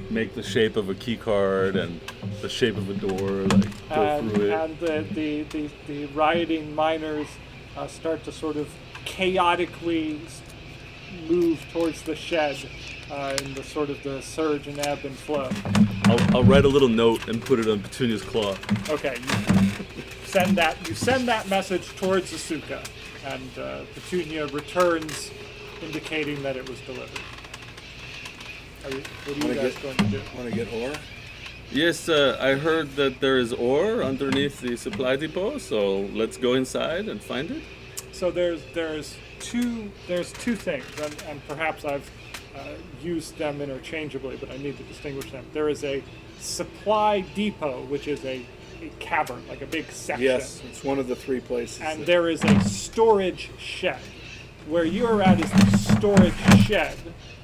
make the shape of a key card and the shape of a door, like go through it. And the rioting miners start to sort of chaotically move towards the shed in the sort of the surge and ebb and flow. I'll write a little note and put it on Petunia's claw. Okay, you send that message towards Asuka, and Petunia returns, indicating that it was delivered. What are you guys going to do? Want to get ore? Yes, I heard that there is ore underneath the supply depot, so let's go inside and find it. So there's two things, and perhaps I've used them interchangeably, but I need to distinguish them. There is a supply depot, which is a cavern, like a big section. Yes, it's one of the three places. And there is a storage shed. Where you're at is the storage shed,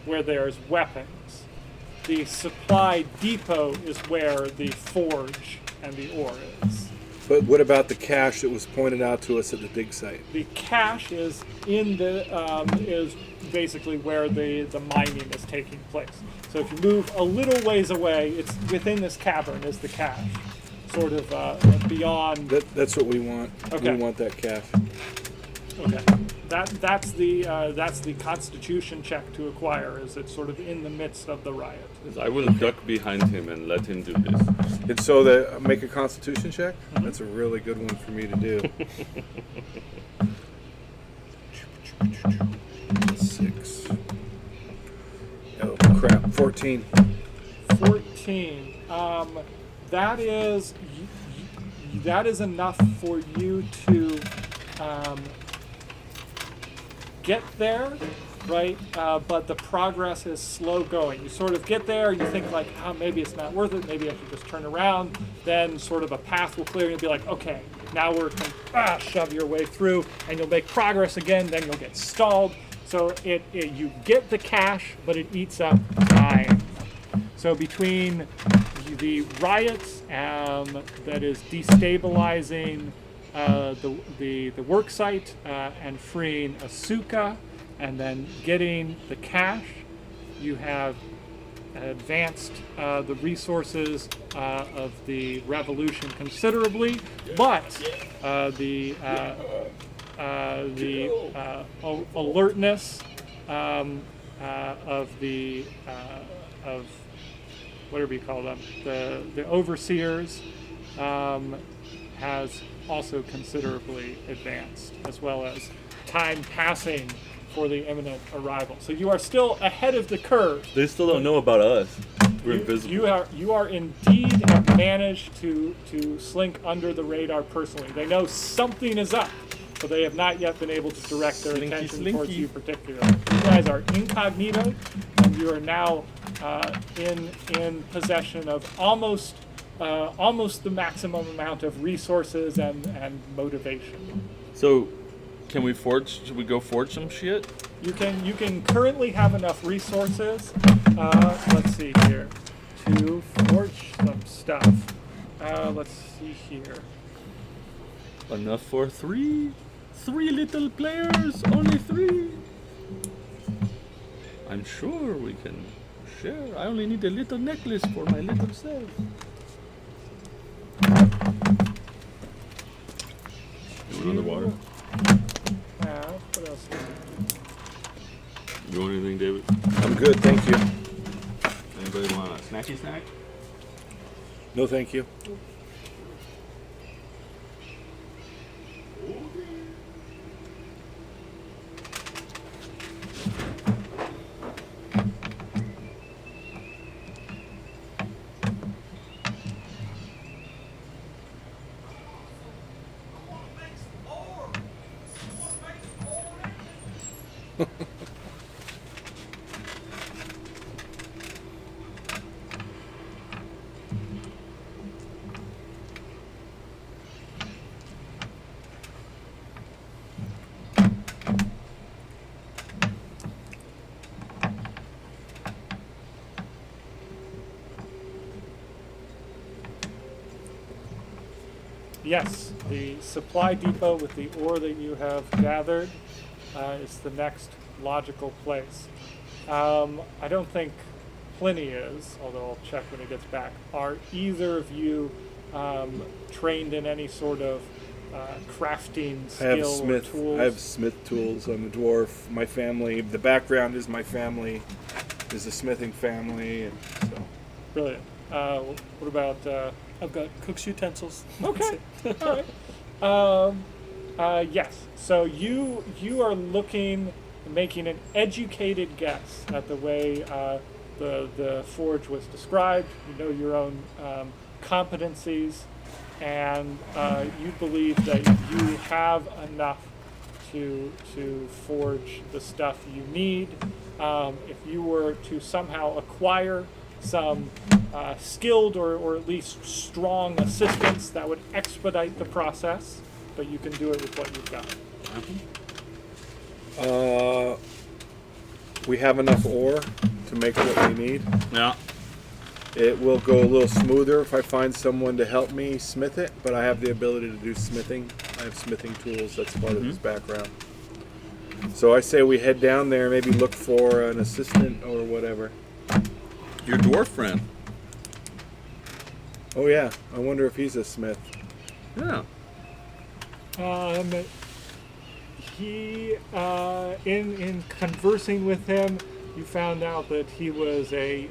where there's weapons. The supply depot is where the forge and the ore is. But what about the cache that was pointed out to us at the dig site? The cache is is basically where the mining is taking place. So if you move a little ways away, it's within this cavern is the cache, sort of beyond. That's what we want. Okay. We want that cache. Okay. That's the Constitution check to acquire. Is it's sort of in the midst of the riot. I will duck behind him and let him do this. And so make a Constitution check? Mm-hmm. That's a really good one for me to do. 6. Oh crap! 14. 14. That is enough for you to get there, right? But the progress is slow going. You sort of get there, you think like, oh, maybe it's not worth it. Maybe I should just turn around. Then sort of a path will clear, and you'll be like, okay, now we're shove your way through, and you'll make progress again. Then you'll get stalled. So you get the cash, but it eats up time. So between the riots that is destabilizing the work site and freeing Asuka, and then getting the cash, you have advanced the resources of the revolution considerably, but the alertness of the of whatever you call them, the overseers, has also considerably advanced, as well as time passing for the imminent arrival. So you are still ahead of the curve. They still don't know about us. We're invisible. You are indeed have managed to slink under the radar personally. They know something is up, but they have not yet been able to direct their Slinky, attention slinky. towards you particularly. You guys are incognito, and you are now in possession of almost the maximum amount of resources and motivation. So, can we forge? Should we go forge some shit? You can currently have enough resources. Let's see here to forge some stuff. Let's see here. Enough for three little players. Only 3. I'm sure we can share. I only need a little necklace for my little self. You want another water? What else? You want anything, David? I'm good, thank you. Anybody want a snacky snack? No, thank you. Yes, the supply depot with the ore that you have gathered is the next logical place. I don't think Pliny is, although I'll check when he gets back. Are either of you trained in any sort of crafting skill or tools? I have smith tools. I'm a dwarf. My family, the background is my family is a smithing family, and so. Brilliant. What about? I've got cook's utensils. Okay. All right. Yes. So you are making an educated guess at the way the forge was described. You know your own competencies, and you believe that you have enough to forge the stuff you need. If you were to somehow acquire some skilled or at least strong assistance, that would expedite the process, but you can do it with what you've got. We have enough ore to make what we need. Yeah. It will go a little smoother if I find someone to help me smith it, but I have the ability to do smithing. I have smithing tools, that's part of this background. So I say we head down there, maybe look for an assistant or whatever. Your dwarf friend. Oh yeah, I wonder if he's a smith. Yeah. He in conversing with him, you found out that he was a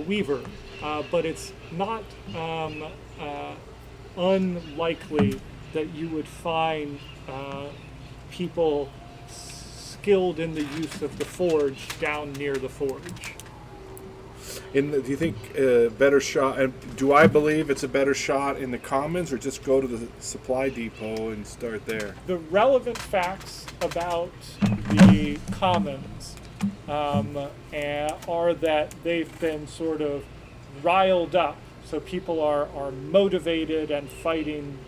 weaver, but it's not unlikely that you would find people skilled in the use of the forge down near the forge. Do you think better shot? And do I believe it's a better shot in the commons, or just go to the supply depot and start there? The relevant facts about the commons are that they've been sort of riled up, so people are motivated and fighting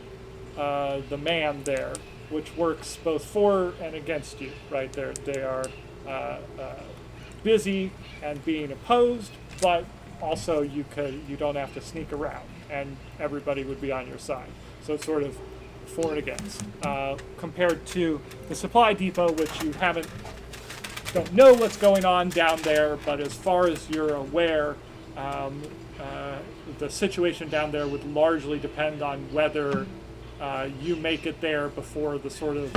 the man there, which works both for and against you, right? They are busy and being opposed, but also you don't have to sneak around, and everybody would be on your side. So it's sort of for and against, compared to the supply depot, which you haven't don't know what's going on down there, but as far as you're aware, the situation down there would largely depend on whether you make it there before the sort of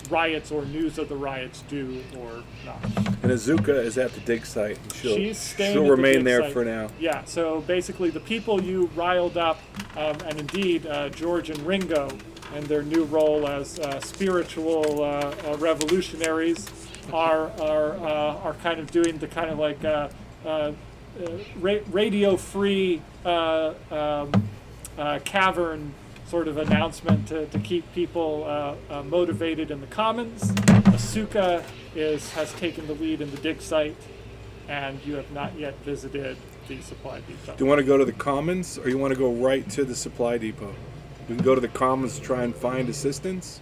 riots or news of the riots do or not. And Azuka is at the dig site. And She's staying she'll at the remain dig there site. for now. Yeah, so basically the people you riled up, and indeed George and Ringo, and their new role as spiritual revolutionaries, are kind of doing the kind of like radio-free cavern sort of announcement to keep people motivated in the commons. Asuka has taken the lead in the dig site, and you have not yet visited the supply depot. Do you want to go to the commons, or you want to go right to the supply depot? We can go to the commons to try and find assistance,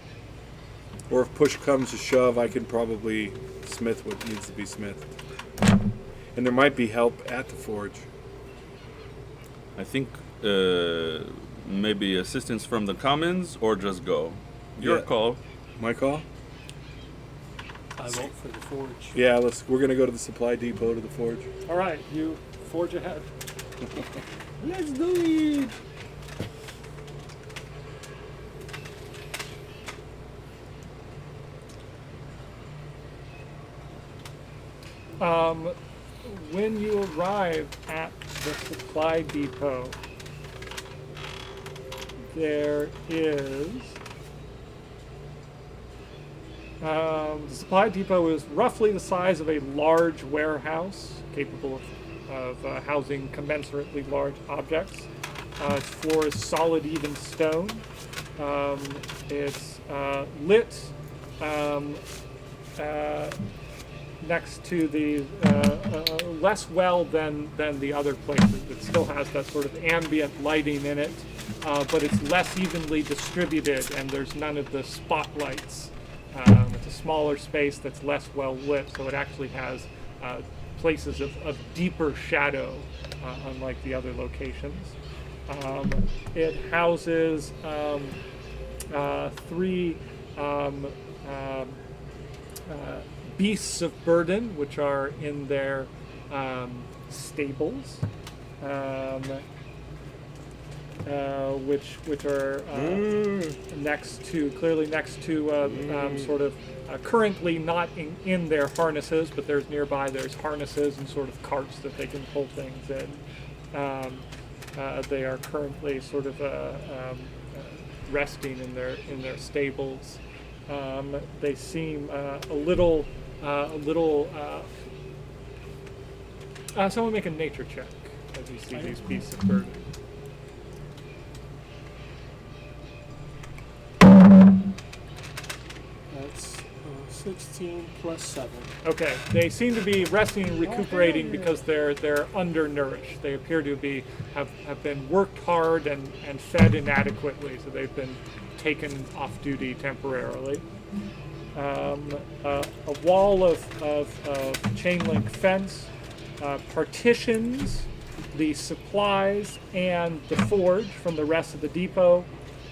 or if push comes to shove, I can probably smith what needs to be smithed. And there might be help at the forge. I think maybe assistance from the commons or just go. Your Yeah. call. My call? I vote for the forge. Yeah, we're gonna go to the supply depot to the forge. All right, you forge ahead. Let's do it. When you arrive at the supply depot, there is the supply depot is roughly the size of a large warehouse, capable of housing commensurately large objects. Its floor is solid, even stone. It's lit next to the less well than the other places. It still has that sort of ambient lighting in it, but it's less evenly distributed, and there's none of the spotlights. It's a smaller space that's less well lit, so it actually has places of deeper shadow, unlike the other locations. It houses three beasts of burden, which are in their stables, which are clearly next to sort of currently not in their harnesses, but there's harnesses and sort of carts that they can pull things in. They are currently sort of resting in their stables. They seem a little. Someone make a nature check as you see these beasts of burden. That's 16 plus 7. Okay, they seem to be resting and recuperating because they're undernourished. They appear to have been worked hard and fed inadequately, so they've been taken off duty temporarily. A wall of chain link fence partitions the supplies and the forge from the rest of the depot,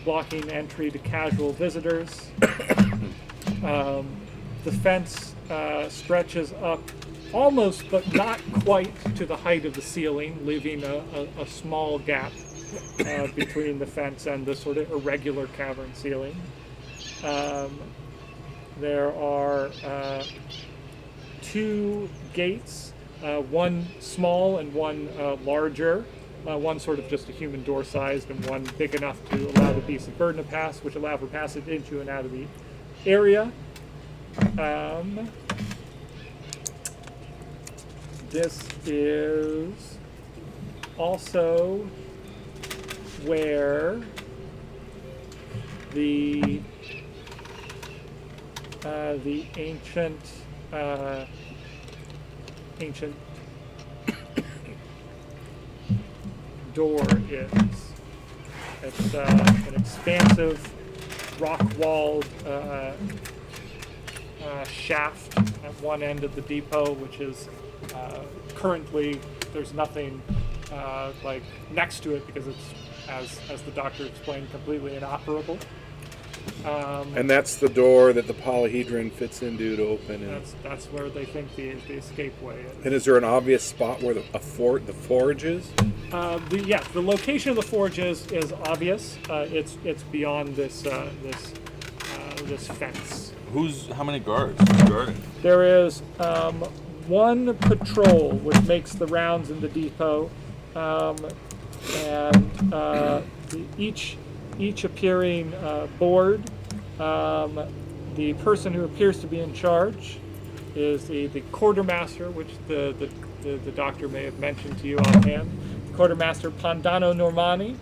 blocking entry to casual visitors. The fence stretches up almost but not quite to the height of the ceiling, leaving a small gap between the fence and the sort of irregular cavern ceiling. There are two gates, one small and one larger, one sort of just a human door sized and one big enough to allow the beast of burden to pass, which allow for passage into and out of the area. This is also where the ancient door is. It's an expansive rock-walled shaft at one end of the depot, which is currently there's nothing like next to it because it's, as the doctor explained, completely inoperable. And that's the door that the polyhedron fits into to open. And, That's where they think the escape way is. and is there an obvious spot where the forge is? The location of the forge is obvious. It's beyond this fence. How many guards? Who's guarding? There is one patrol which makes the rounds in the depot, and each appearing board. The person who appears to be in charge is the quartermaster, which the doctor may have mentioned to you offhand. Quartermaster Pandano Normani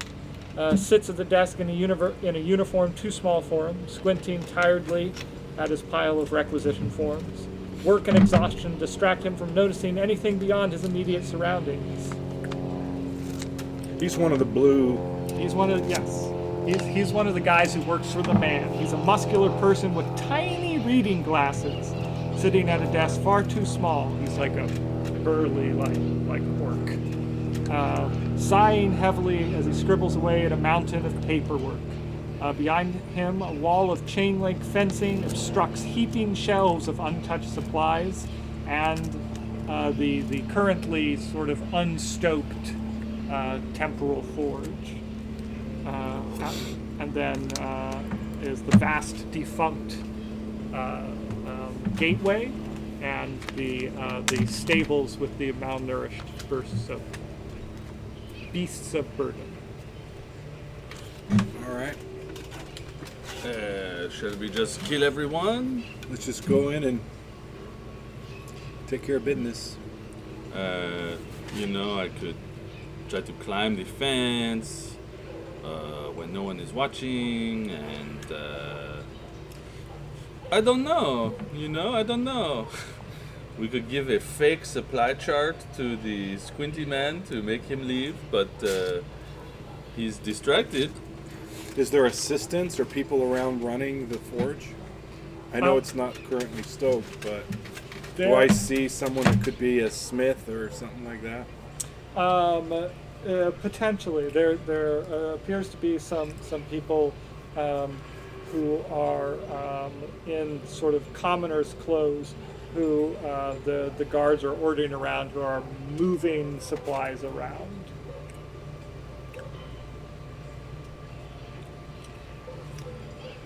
sits at the desk in a uniform too small for him, squinting tiredly at his pile of requisition forms. Work and exhaustion distract him from noticing anything beyond his immediate surroundings. He's one of the blue. He's one of He's one of the guys who works for the man. He's a muscular person with tiny reading glasses, sitting at a desk far too small. He's like a burly, like orc, sighing heavily as he scribbles away at a mountain of paperwork. Behind him, a wall of chain-link fencing obstructs heaping shelves of untouched supplies, and the currently sort of unstoked temporal forge. And then is the vast defunct gateway, and the stables with the malnourished beasts of burden. All right. Shall we just kill everyone? Let's just go in and take care of business. I could try to climb the fence when no one is watching, and I don't know. I don't know. We could give a fake supply chart to the squinty man to make him leave, but he's distracted. Is there assistants or people around running the forge? I know it's not currently stoked, but do I see someone that could be a smith or something like that? Potentially, there appears to be some people who are in sort of commoner's clothes, who the guards are ordering around, who are moving supplies around.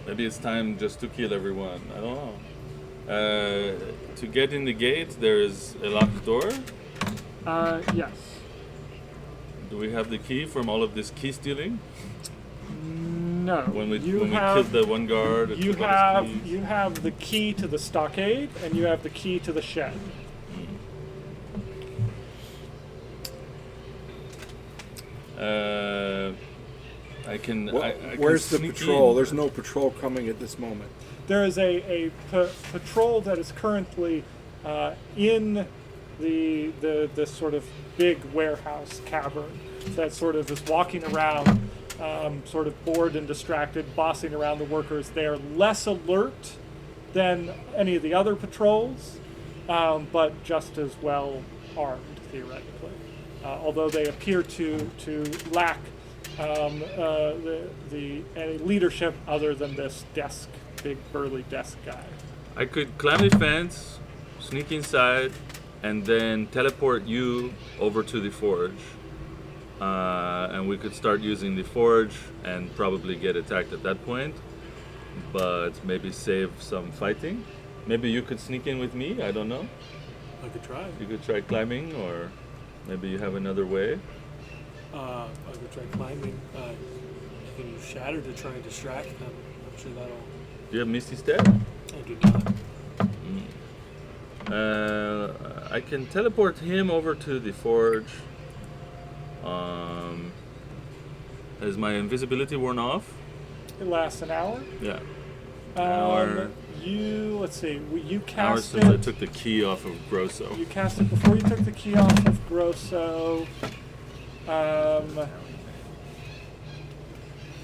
Maybe it's time just to kill everyone. I don't know. To get in the gate, there is a locked door. Yes. Do we have the key from all of this key stealing? No. When we killed the one guard, and you took all his keys? you have the key to the stockade, and you have the key to the shed. I can. Where's the sneak patrol? in. There's no patrol coming at this moment. There is a patrol that is currently in the sort of big warehouse cavern that sort of is walking around, sort of bored and distracted, bossing around the workers. They are less alert than any of the other patrols, but just as well armed, theoretically. Although they appear to lack any leadership other than this big burly desk guy. I could climb the fence, sneak inside, and then teleport you over to the forge. And we could start using the forge and probably get attacked at that point, but maybe save some fighting. Maybe you could sneak in with me, I don't know. I could try. You could try climbing, or maybe you have another way. I could try climbing. I can use Shatter to try and distract them. I'm sure that'll... Do you have Misty Step? I do not. I can teleport him over to the forge. Has my invisibility worn off? It lasts an hour. Yeah. Hour. Let's see. You Hour cast since I it. took the key off of Grosso. You cast it before you took the key off of Grosso.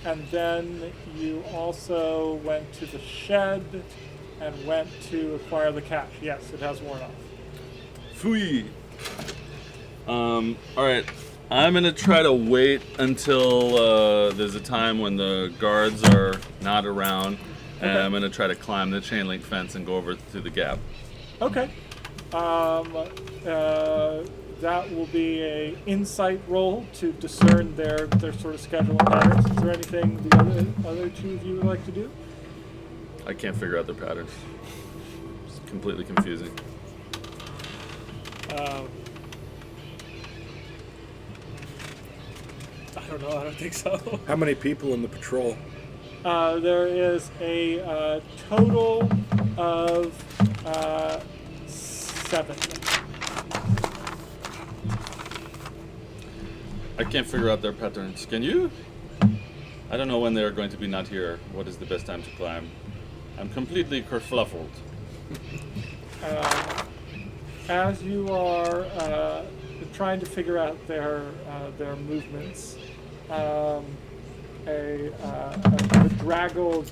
And then you also went to the shed and went to acquire the cash. Yes, it has worn off. Fui. All right. I'm gonna try to wait until there's a time when the guards are not around, and Okay. I'm gonna try to climb the chain link fence and go over to the gap. Okay. That will be a insight roll to discern their sort of schedule and patterns. Is there anything the other two of you would like to do? I can't figure out their patterns. It's completely confusing. I don't know. I don't think so. How many people in the patrol? There is a total of 7. I can't figure out their patterns. Can you? I don't know when they're going to be not here. What is the best time to climb? I'm completely kerfluffled. As you are trying to figure out their movements, a bedraggled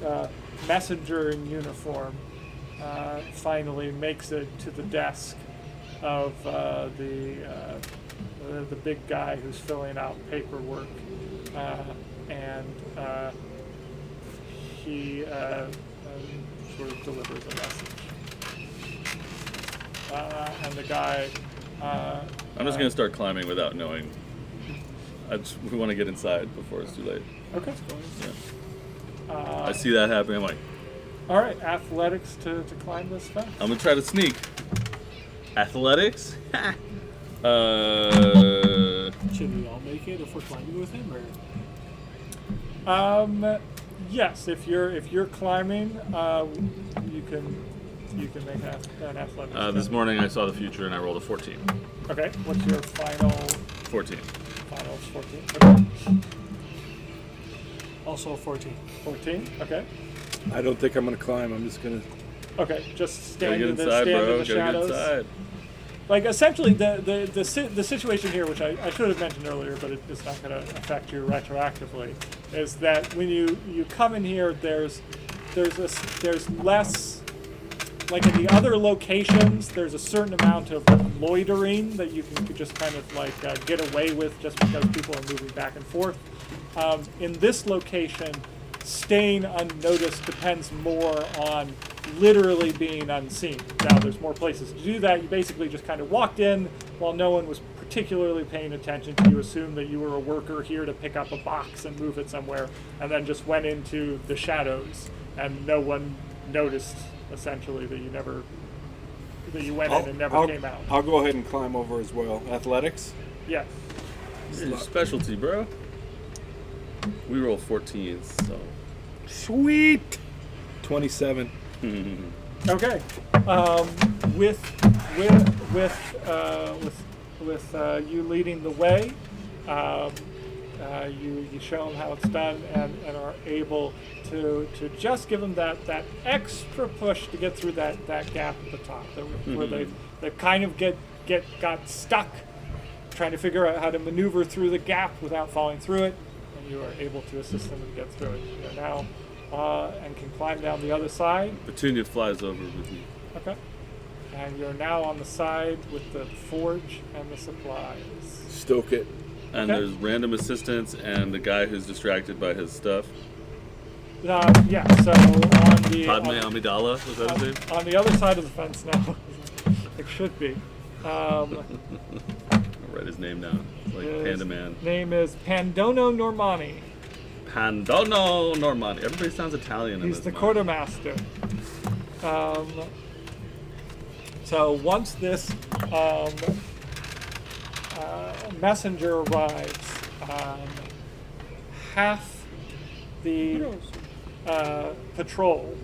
messenger in uniform finally makes it to the desk of the big guy who's filling out paperwork, and he sort of delivers a message. And the guy. I'm just gonna start climbing without knowing. We want to get inside before it's too late. Okay. Yeah. I see that happening. I'm like, All right, athletics to climb this fence. I'm gonna try to sneak. Athletics? Should we all make it if we're climbing with him, or? Yes, if you're climbing, you can make an athletics. This check. morning I saw the future and I rolled a 14. Okay. What's your final? 14. Final 14. Okay. Also 14. 14. Okay. I don't think I'm gonna climb. I'm just gonna. Okay. Just Gotta stand get in the inside, stand bro. in the Gotta get shadows. inside. Like essentially, the situation here, which I should have mentioned earlier, but it's not going to affect you retroactively, is that when you come in here, there's less. Like in the other locations, there's a certain amount of loitering that you can just kind of like get away with just because people are moving back and forth. In this location, staying unnoticed depends more on literally being unseen. Now, there's more places to do that. You basically just kind of walked in while no one was particularly paying attention to you, assumed that you were a worker here to pick up a box and move it somewhere, and then just went into the shadows, and no one noticed essentially that you went in and never came out. I'll go ahead and climb over as well. Athletics? Yes. This is your specialty, bro. We roll 14s, so. Sweet. 27. Okay. With you leading the way, you show them how it's done and are able to just give them that extra push to get through that gap at the top, where they kind of got stuck trying to figure out how to maneuver through the gap without falling through it, and you are able to assist them and get through it. You're now and can climb down the other side. Petunia flies over with me. Okay. And you're now on the side with the forge and the supplies. Stoke it. And Okay. there's random assistants and the guy who's distracted by his stuff. Yeah, so on the Padme Amidala, was that his name? on the other side of the fence now, it should be. I'll write his name down. It's like his Panda Man. name is Pandono Normani. Pandono Normani. Everybody sounds Italian in He's this the one. quartermaster. So once this messenger arrives, half the patrol,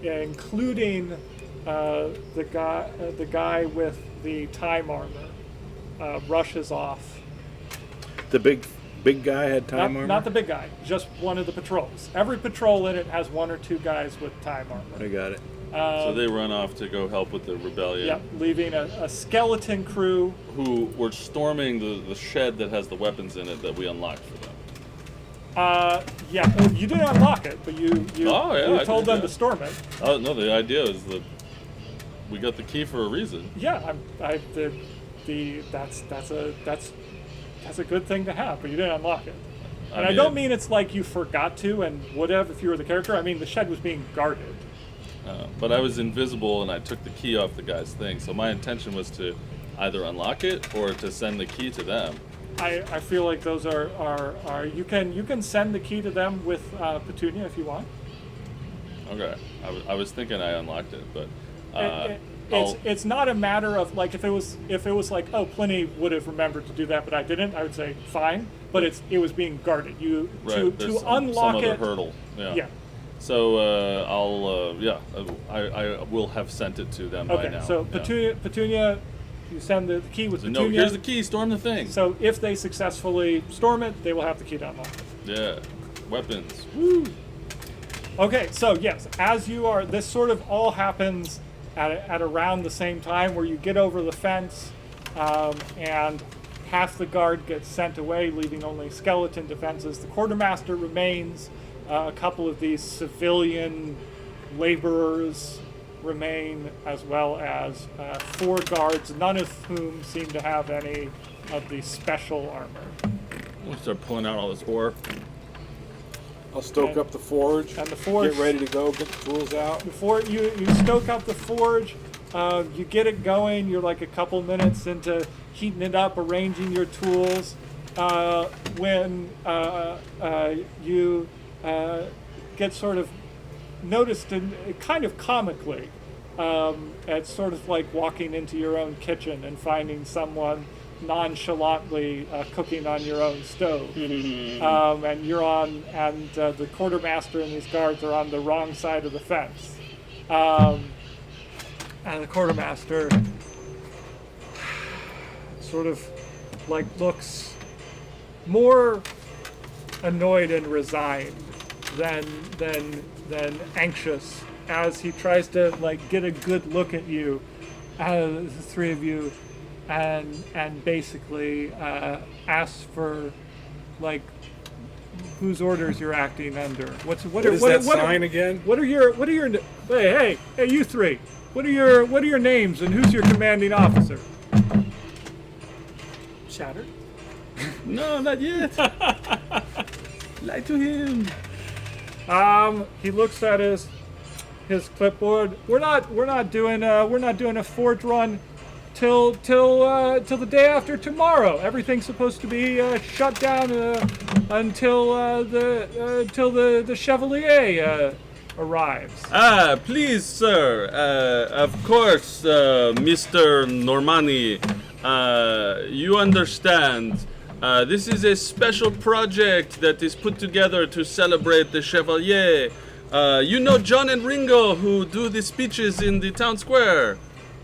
including the guy with the time armor, rushes off. The big guy had time armor? Not the big guy, just one of the patrols. Every patrol in it has one or two guys with time armor. I got it. So they run off to go help with the rebellion. Yep, leaving a skeleton crew. Who were storming the shed that has the weapons in it that we unlocked for them. Yeah, well, you didn't unlock it, but you Oh, yeah, I told did, them yeah. to storm it. Oh no, the idea is that we got the key for a reason. Yeah, that's that's a good thing to have, but you didn't unlock it. And I mean- don't mean it's like you forgot to and would have if you were the character. I mean the shed was being guarded. But I was invisible and I took the key off the guy's thing, so my intention was to either unlock it or to send the key to them. I feel like those are you can send the key to them with Petunia if you want. Okay, I was thinking I unlocked it, but It's not a matter of like if it was like, oh, Pliny would have remembered to do that, but I didn't. I would say fine, but it was being guarded. You right, there's to some unlock other it. hurdle. Yeah. Yeah. So I will have sent it to them by Okay. now. So yeah. Petunia, you send the key with So, Petunia. no, here's the key. Storm the thing. So if they successfully storm it, they will have the key to unlock it. Yeah. Weapons. Okay, so yes, as you are, this sort of all happens at around the same time where you get over the fence and half the guard gets sent away, leaving only skeleton defenses. The quartermaster remains. A couple of these civilian laborers remain, as well as 4 guards, none of whom seem to have any of the special armor. We'll start pulling out all this ore. I'll stoke And- up the forge. and the forge- Get ready to go. Get the tools out. Before you stoke up the forge, you get it going. You're like a couple minutes into heating it up, arranging your tools. When you get sort of noticed, and kind of comically, it's sort of like walking into your own kitchen and finding someone nonchalantly cooking on your own stove. And you're on, and the quartermaster and these guards are on the wrong side of the fence. And the quartermaster sort of like looks more annoyed and resigned than anxious as he tries to like get a good look at you, the 3 of you, and basically asks for like whose orders you're acting under. What What is that sign again? What are your hey you 3? What are your names and who's your commanding officer? Shattered. No, not yet. Lie to him. He looks at his clipboard. We're not doing a forge run till the day after tomorrow. Everything's supposed to be shut down until the Chevalier arrives. Please, sir. Of course, Mr. Normani. You understand. This is a special project that is put together to celebrate the Chevalier. You know John and Ringo, who do the speeches in the town square.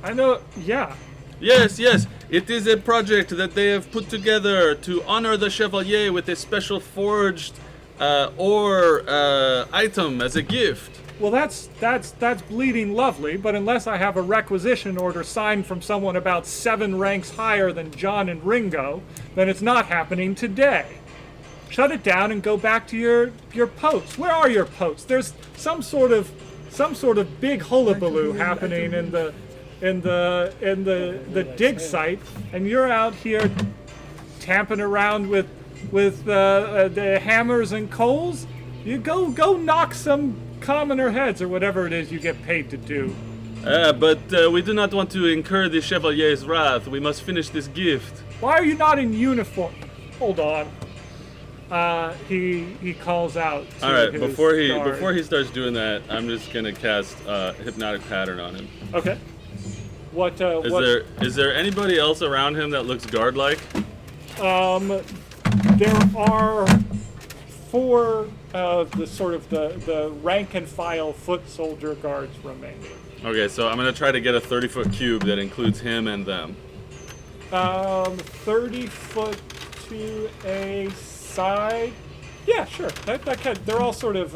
I know. Yeah. Yes, yes. It is a project that they have put together to honor the Chevalier with a special forged ore item as a gift. Well, that's bleeding lovely, but unless I have a requisition order signed from someone about 7 ranks higher than John and Ringo, then it's not happening today. Shut it down and go back to your posts. Where are your posts? There's some sort of big hullabaloo happening in the dig site, and you're out here tamping around with the hammers and coals. You go knock some commoner heads or whatever it is you get paid to do. But we do not want to incur the Chevalier's wrath. We must finish this gift. Why are you not in uniform? Hold on. He calls out to All right, his guard. before he starts doing that, I'm just gonna cast hypnotic pattern on him. Okay. What Is there anybody else around him that looks guard-like? there are 4 of the sort of the rank and file foot soldier guards remaining. Okay, so I'm gonna try to get a 30-foot cube that includes him and them. 30 foot to a side. Yeah, sure. That can, they're all sort of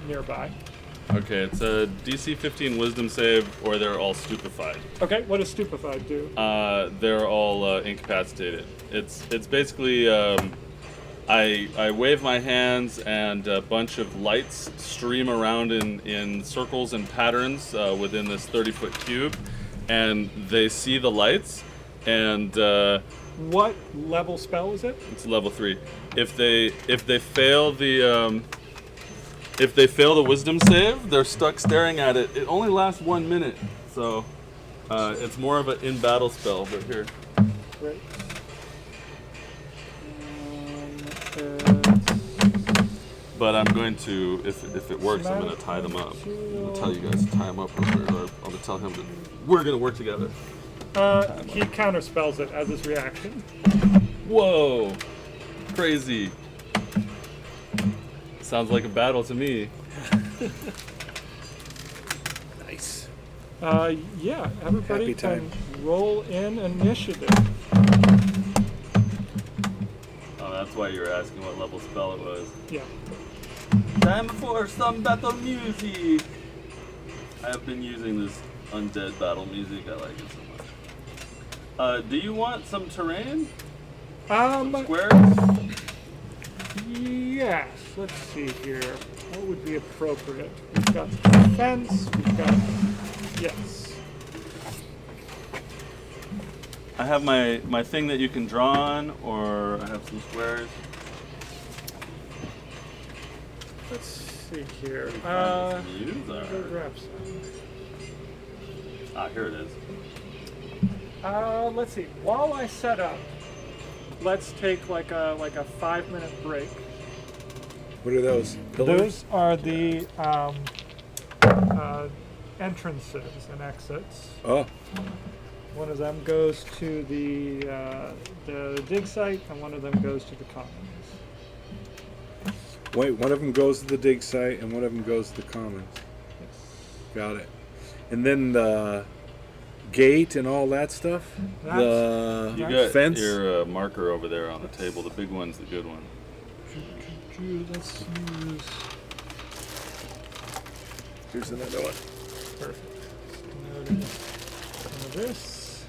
nearby. Okay, it's a DC 15 Wisdom save, or they're all stupefied. Okay, what does stupefied do? They're all incapacitated. It's basically I wave my hands and a bunch of lights stream around in circles and patterns within this 30-foot cube, and they see the lights and What level spell is it? it's level 3. If they fail the wisdom save, they're stuck staring at it. It only lasts 1 minute, so it's more of an in battle spell. But here, Great. but I'm going to, if it works, I'm going to tie them up. I'm going to tell you guys to tie them up, or I'm going to tell him that we're going to work together. He counterspells it as his reaction. Whoa, crazy. Sounds like a battle to me. Nice. Yeah, everybody Happy can time. roll in initiative. Oh, that's why you were asking what level spell it was. Yeah. Time for some battle music. I have been using this undead battle music. I like it so much. Do you want some terrain? Squares? Yes. Let's see here. What would be appropriate? We've got the fence. We've got yes. I have my thing that you can draw on, or I have some squares. Let's see here. Use Go or- grab some. here it is. Let's see. While I set up, let's take like a 5-minute break. What are those? Pillars? Those are the entrances and exits. Oh, One of them goes to the dig site, and one of them goes to the commons. wait. One of them goes to the dig site, and one of them goes to the commons. Got it. And then the gate and all that stuff. That's- You The got fence. your marker over there on the table. The big one's the good one. Let's use Here's another one. perfect. Noting some of this.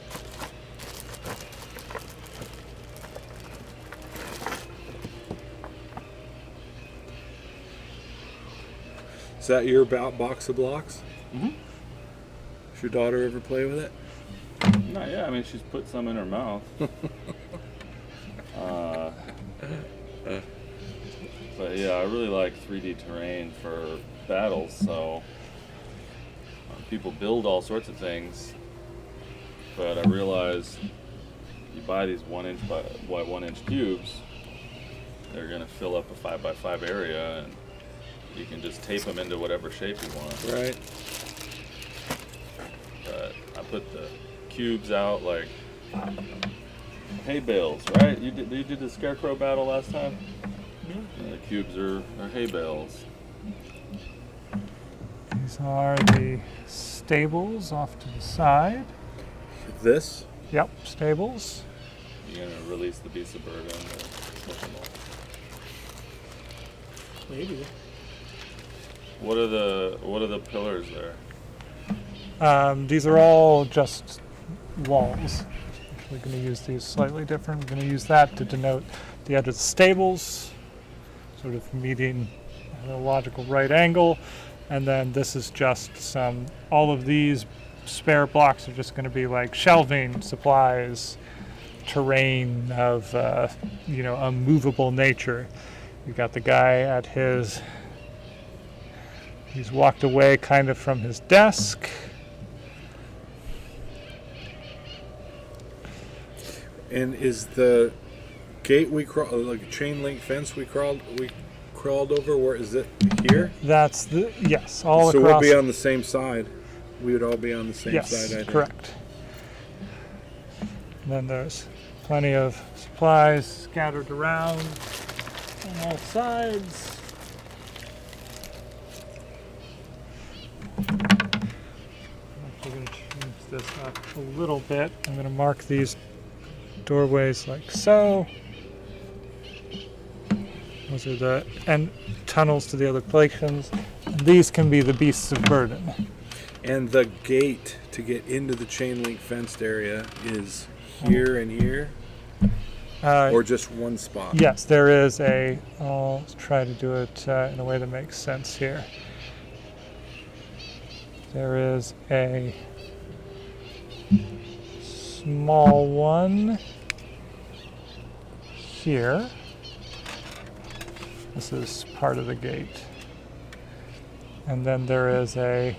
Is that your box of blocks? Mhm. Does your daughter ever play with it? No, yeah. I mean, she's put some in her mouth. But yeah, I really like 3D terrain for battles. So people build all sorts of things, but I realize you buy these 1 inch by 1 inch cubes, they're gonna fill up a 5x5 area, and you can just tape them into whatever shape you want. Right. But I put the cubes out like hay bales, right? You did the scarecrow battle last time? And the cubes are hay bales. These are the stables off to the side. This. Yep, stables. You're gonna release the beast of burden or smoke them all. Maybe. What are the pillars there? These are all just walls. We're going to use these slightly different. We're going to use that to denote the edge of the stables, sort of meeting at a logical right angle. And then this is just some, all of these spare blocks are just going to be like shelving, supplies, terrain of, a movable nature. We've got the guy at he's walked away kind of from his desk. And is the gate we crawled, like a chain link fence we crawled over? Where is it here? That's yes, all So across. we'll be on the same side. We would all be on the same yes, side. I think. correct. And then there's plenty of supplies scattered around on all sides. I'm actually going to change this up a little bit. I'm going to mark these doorways like so. Those are the end tunnels to the other places. And these can be the beasts of burden. And the gate to get into the chain link fenced area is here and here, or just one spot? Yes, there is a. I'll try to do it in a way that makes sense here. There is a small one here. This is part of the gate. And then there is a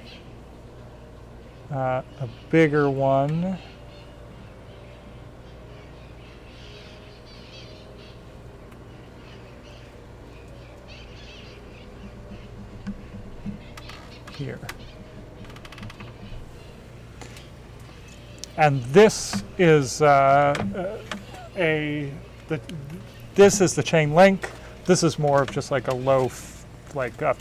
bigger one here. And this is this is the chain link. This is more of just like a loaf, like a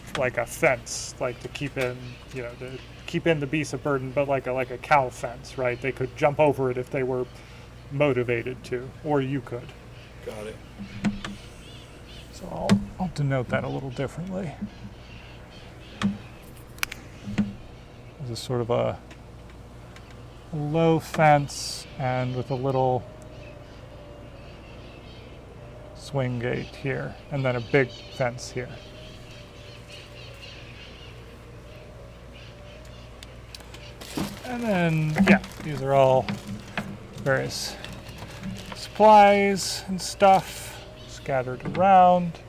fence, like to keep in, to keep in the beasts of burden, but like a cow fence, right? They could jump over it if they were motivated to, or you could. Got it. So I'll denote that a little differently. This is sort of a low fence and with a little swing gate here, and then a big fence here. And then, yeah, these are all various supplies and stuff scattered around.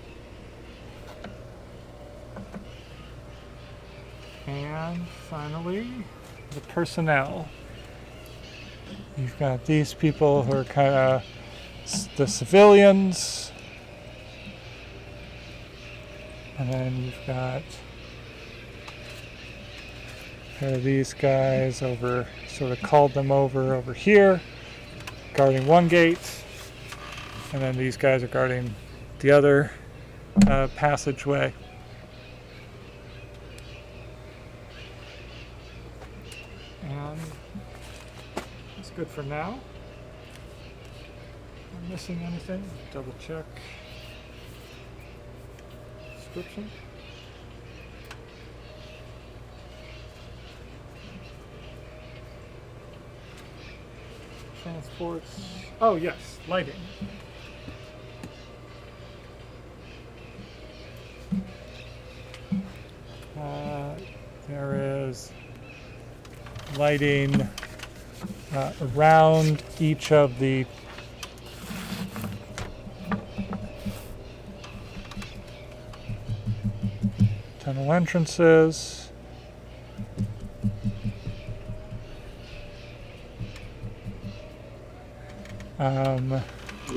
And finally, the personnel. You've got these people who are kind of the civilians. And then you've got a pair of these guys over, sort of called them over here, guarding one gate. And then these guys are guarding the other passageway. And that's good for now. Am I missing anything? Double check. Description. Transports. Oh yes, lighting. There is lighting around each of the tunnel entrances.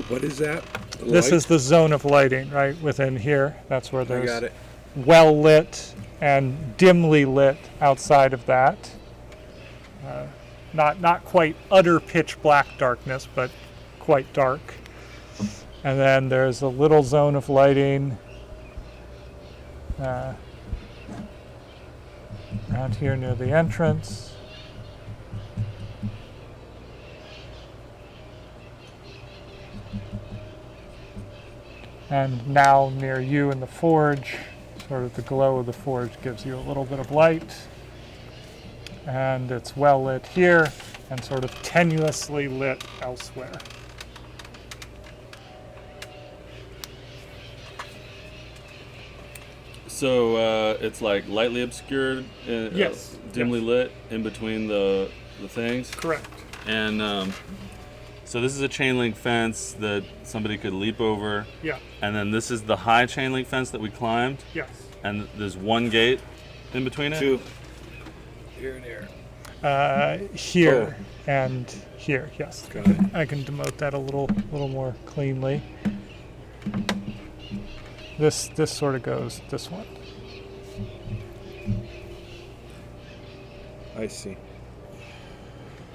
What is that? This is the zone of lighting, right within here. That's where I got there's it. well lit and dimly lit outside of that. Not quite utter pitch black darkness, but quite dark. And then there's a little zone of lighting around here near the entrance. And now near you in the forge, sort of the glow of the forge gives you a little bit of light. And it's well lit here and sort of tenuously lit elsewhere. So it's like lightly obscured, Yes, dimly yes. lit in between the things. Correct. And so this is a chain link fence that somebody could leap over. Yeah. And then this is the high chain link fence that we climbed. Yes. And there's one gate in between it. Two. Here and here. Here and here. Yes. Got it. I can demote that a little more cleanly. This sort of goes this one. I see.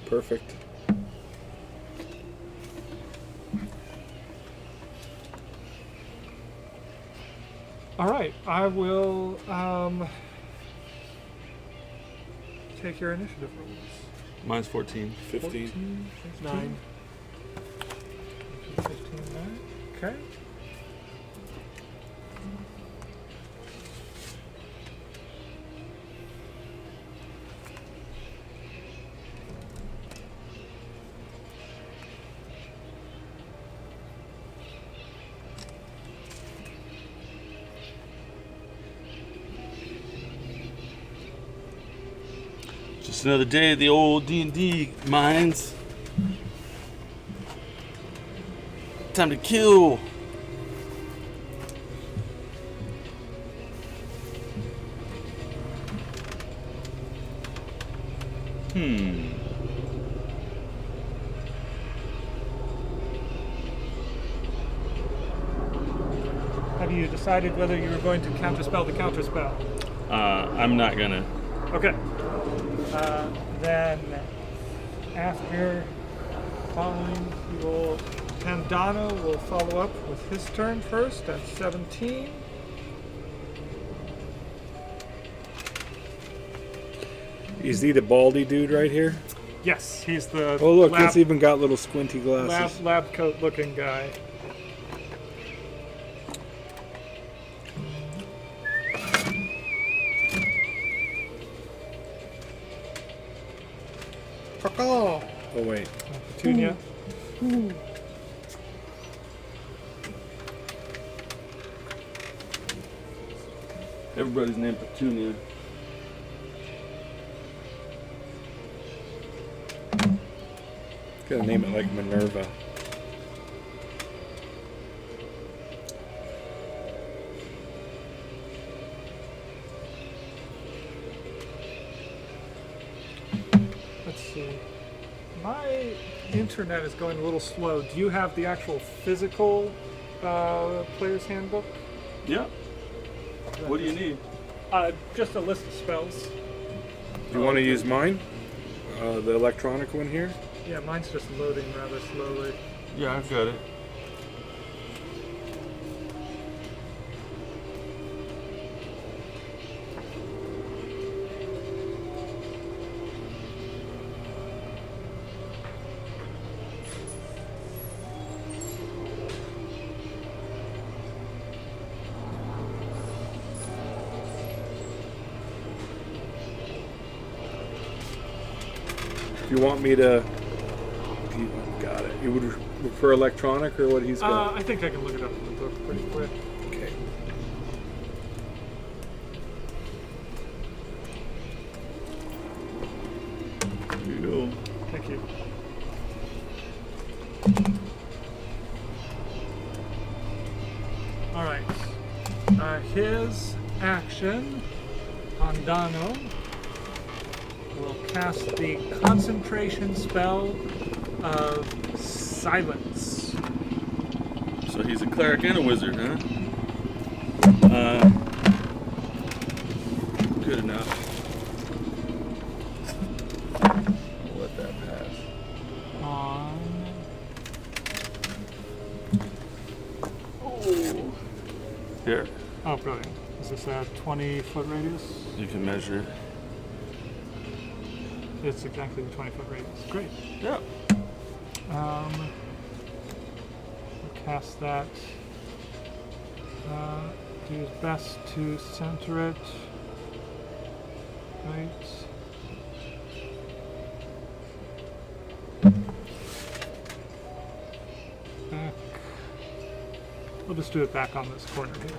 Perfect. All right, I will take your initiative rolls. Mine's 14. 15. 9. 15, 9. Okay. Just another day at the old D&D mines. Time to kill. Have you decided whether you were going to counterspell the counterspell? I'm not gonna. Okay. Then, after following, you will. Pandano will follow up with his turn first at 17. Is he the baldy dude right here? Yes, he's the Oh, look, lab, it's even got little squinty glasses. lab coat looking guy. Oh, wait. Petunia. Everybody's named Petunia. Gotta name it like Minerva. Let's see. My internet is going a little slow. Do you have the actual physical player's handbook? Yeah. What do you need? Just a list of spells. Do you want to use mine? The electronic one here? Yeah, mine's just loading rather slowly. Yeah, I've got it. If you want me to... You got it. You would prefer electronic or what he's got? I think I can look it up in the book pretty quick. Okay. Here you go. Thank you. All right. His action, Pandano, will cast the concentration spell of silence. So he's a cleric and a wizard, huh? Good enough. I'll let that pass. On. Here, Oh, brilliant. Is this a 20-foot radius? you can measure. It's exactly the 20-foot radius. Great. Yeah. We'll cast that. Do his best to center it. Right. Back. We'll just do it back on this corner here.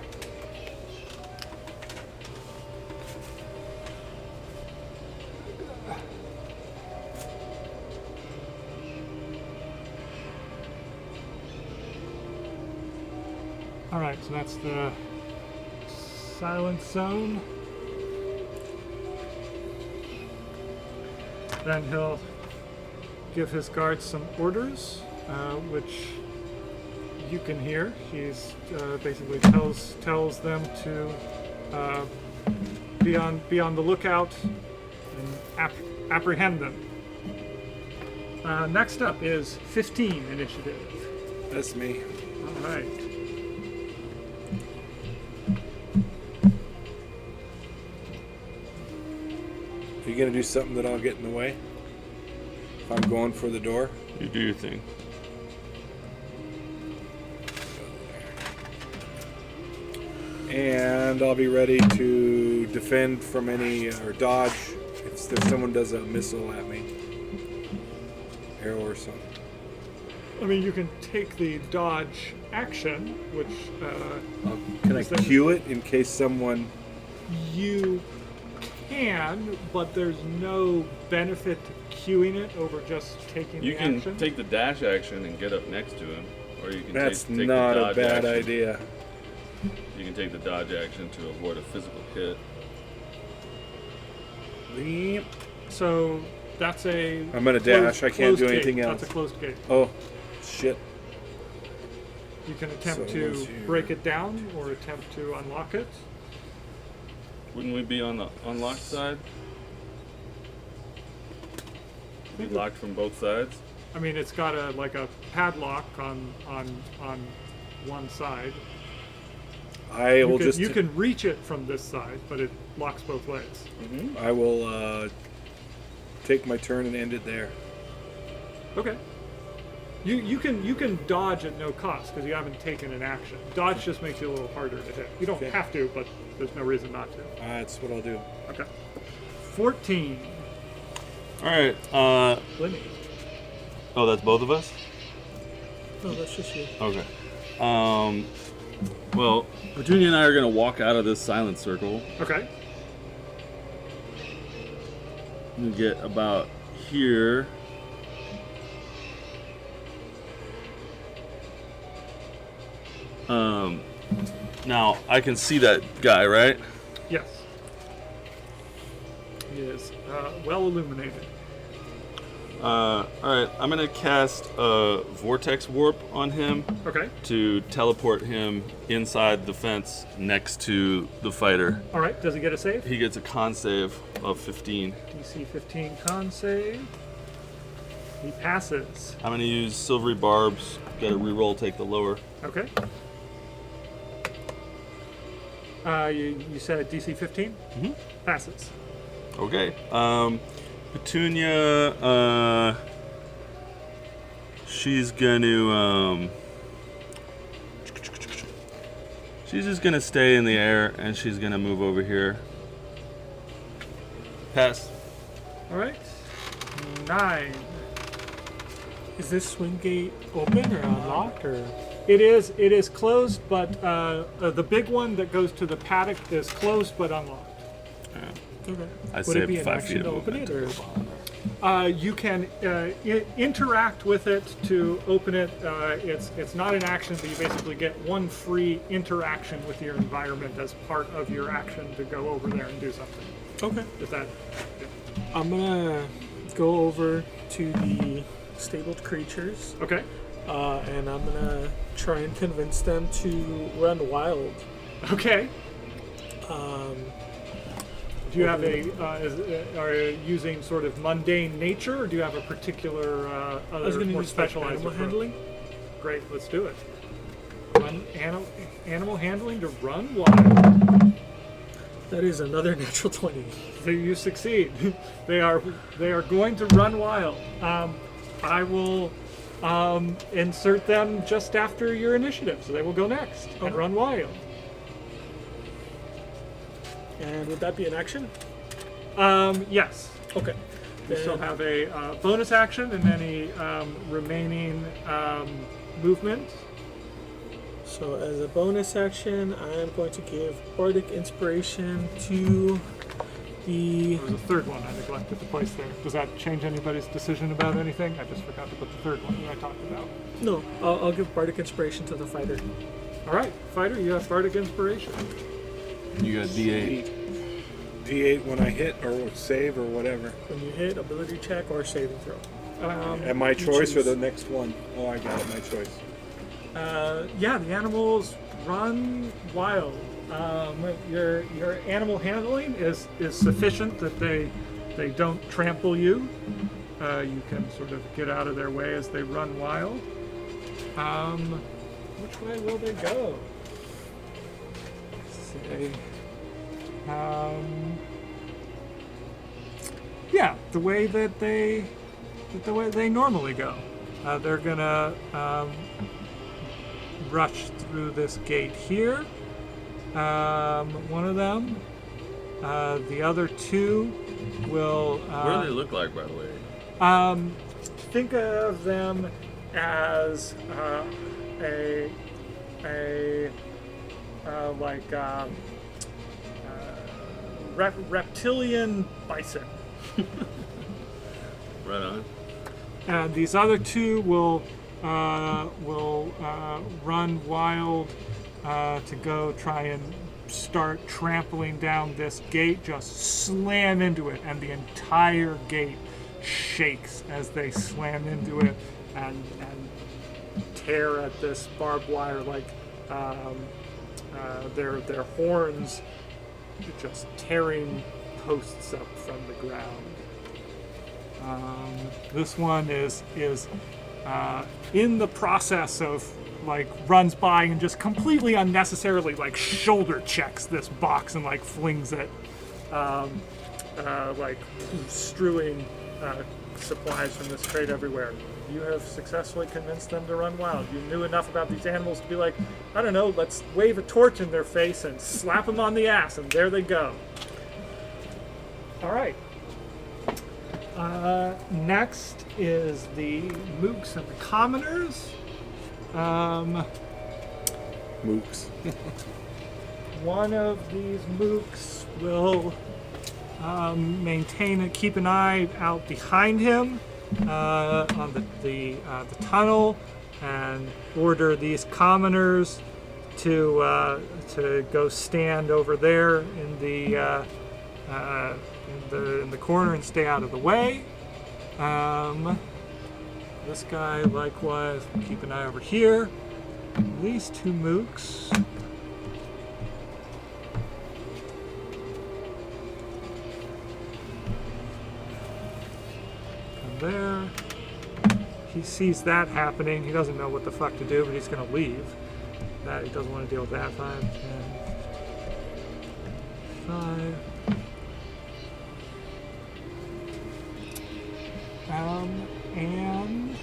Alright, so that's the silent zone. Then he'll give his guards some orders, which you can hear. He's basically tells them to be on the lookout and apprehend them. Next up is 15 initiative. That's me. All right. Are you going to do something that I'll get in the way? If I'm going for the door? You do your thing. And I'll be ready to defend from any, or dodge if someone does a missile at me. Arrow or something. I mean, you can take the dodge action, which Can I Is there- cue it in case someone... you can, but there's no benefit to queuing it over just taking You the can action. take the dash action and get up next to him. Or you can That's take the not a dodge bad action. idea. You can take the dodge action to avoid a physical hit. Leap. So that's a. I'm gonna dash. I can't closed do gate. anything else. That's a closed gate. Oh, shit. You can attempt So to what's here? break it down or attempt to unlock it. Wouldn't we be on the unlocked side? Be locked from both sides? I mean, it's got a like a padlock on one side. I You will can, just. you can reach it from this side, but it locks both ways. I will take my turn and end it there. Okay. You can dodge at no cost because you haven't taken an action. Dodge just makes you a little harder to hit. You don't Okay. have to, but there's no reason not to. That's what I'll do. Okay. 14. Alright, Lenny. oh, that's both of us? No, that's just you. Okay. Well, Petunia and I are gonna walk out of this silent circle Okay. and get about here. Now I can see that guy, right? Yes. He is well illuminated. Alright, I'm gonna cast a Vortex Warp on him Okay. to teleport him inside the fence next to the fighter. All right. Does he get a save? He gets a con save of 15. DC 15 con save. He passes. I'm gonna use Silvery Barbs. Got to reroll, take the lower. Okay. You said DC 15? Mhm. Passes. Okay. Petunia, she's gonna, she's just gonna stay in the air and she's gonna move over here. Pass. All right. 9. Is this swing gate open or unlocked or? It is closed, but the big one that goes to the paddock is closed but unlocked. Okay. I Would it be saved an 5 action feet to of open movement it, to or? go behind her. You can interact with it to open it. It's not an action, but you basically get one free interaction with your environment as part of your action to go over there and do something. Okay. Is that? I'm gonna go over to the stabled creatures, Okay. and I'm gonna try and convince them to run wild. Okay. Um, Do you have are you using sort of mundane nature, or do you have a particular I was other gonna more use like specialized animal approach? handling. Great, let's do it. Run animal handling to run wild. That is another natural 20. So you succeed. they are going to run wild. I will insert them just after your initiative, so they will go next and Okay. run wild. And would that be an action? Yes. Okay. You still have a bonus action and any remaining movement. So as a bonus action, I am going to give Bardic Inspiration to the... There was a third one I neglected to place there. Does that change anybody's decision about anything? I just forgot to put the third one that I talked about. No, I'll give Bardic Inspiration to the fighter. All right, fighter, you have Bardic Inspiration. You got D8. D8 when I hit or save or whatever. When you hit, ability check or saving throw. At my choice or choose. the next one? Oh, I got it. My choice. Yeah, the animals run wild. Your animal handling is sufficient that they don't trample you. You can sort of get out of their way as they run wild. Which way will they go? Let's see. Yeah, the way they normally go. They're gonna rush through this gate here. One of them. The other two will. What do they look like, by the way? Think of them as reptilian bison. Right on. And these other two will will run wild to go try and start trampling down this gate, just slam into it, and the entire gate shakes as they slam into it and tear at this barbed wire like their horns just tearing posts up from the ground. This one is in the process of like runs by and just completely unnecessarily like shoulder checks this box and like flings it, like strewing supplies from this crate everywhere. You have successfully convinced them to run wild. You knew enough about these animals to be like, I don't know, let's wave a torch in their face and slap them on the ass, and there they go. All right. Next is the mooks and the commoners. Mooks. One of these mooks will maintain and keep an eye out behind him on the tunnel, and order these commoners to go stand over there in the corner and stay out of the way. This guy likewise will keep an eye over here. These two mooks. Come there. He sees that happening. He doesn't know what the fuck to do, but he's going to leave. That he doesn't want to deal with that. 5, 10, 5. And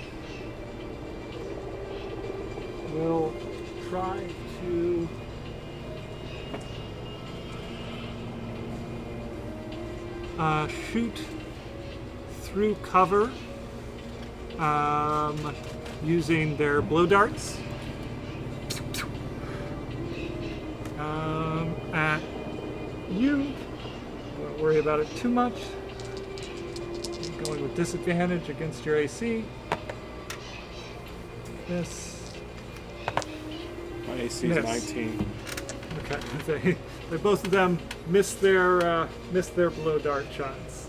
we'll try to shoot through cover using their blow darts at you. Don't worry about it too much. Going with disadvantage against your AC. This. My AC is Miss. 19. Okay. They both of them missed their blow dart shots.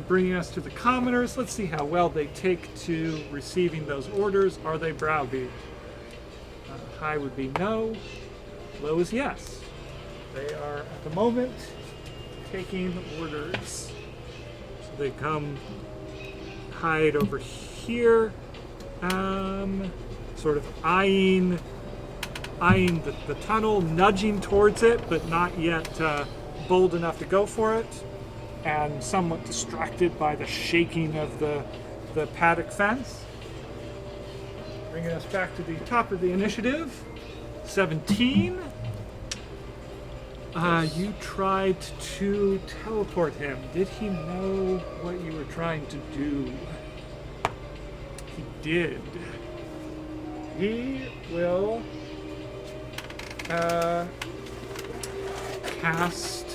Bringing us to the commoners. Let's see how well they take to receiving those orders. Are they browbeat? High would be no. Low is yes. They are at the moment taking orders. They come hide over here, sort of eyeing the tunnel, nudging towards it, but not yet bold enough to go for it, and somewhat distracted by the shaking of the paddock fence. Bringing us back to the top of the initiative, 17. You tried to teleport him. Did he know what you were trying to do? He did. He will cast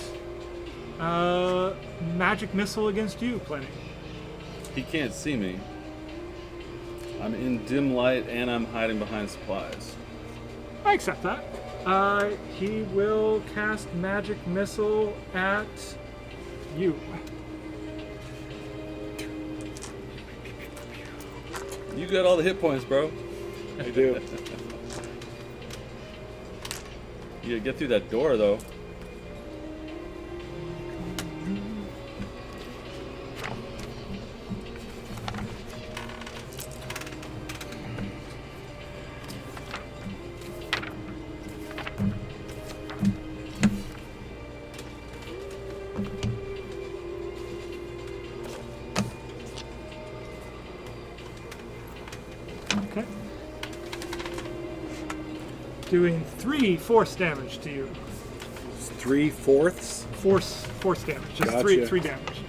magic missile against you, Plenty. He can't see me. I'm in dim light and I'm hiding behind supplies. I accept that. He will cast magic missile at you. You got all the hit points, bro. I do. You gotta get through that door, though. Okay. Doing 3 force damage to you. 3/4. Force damage. Just Gotcha. 3 damage.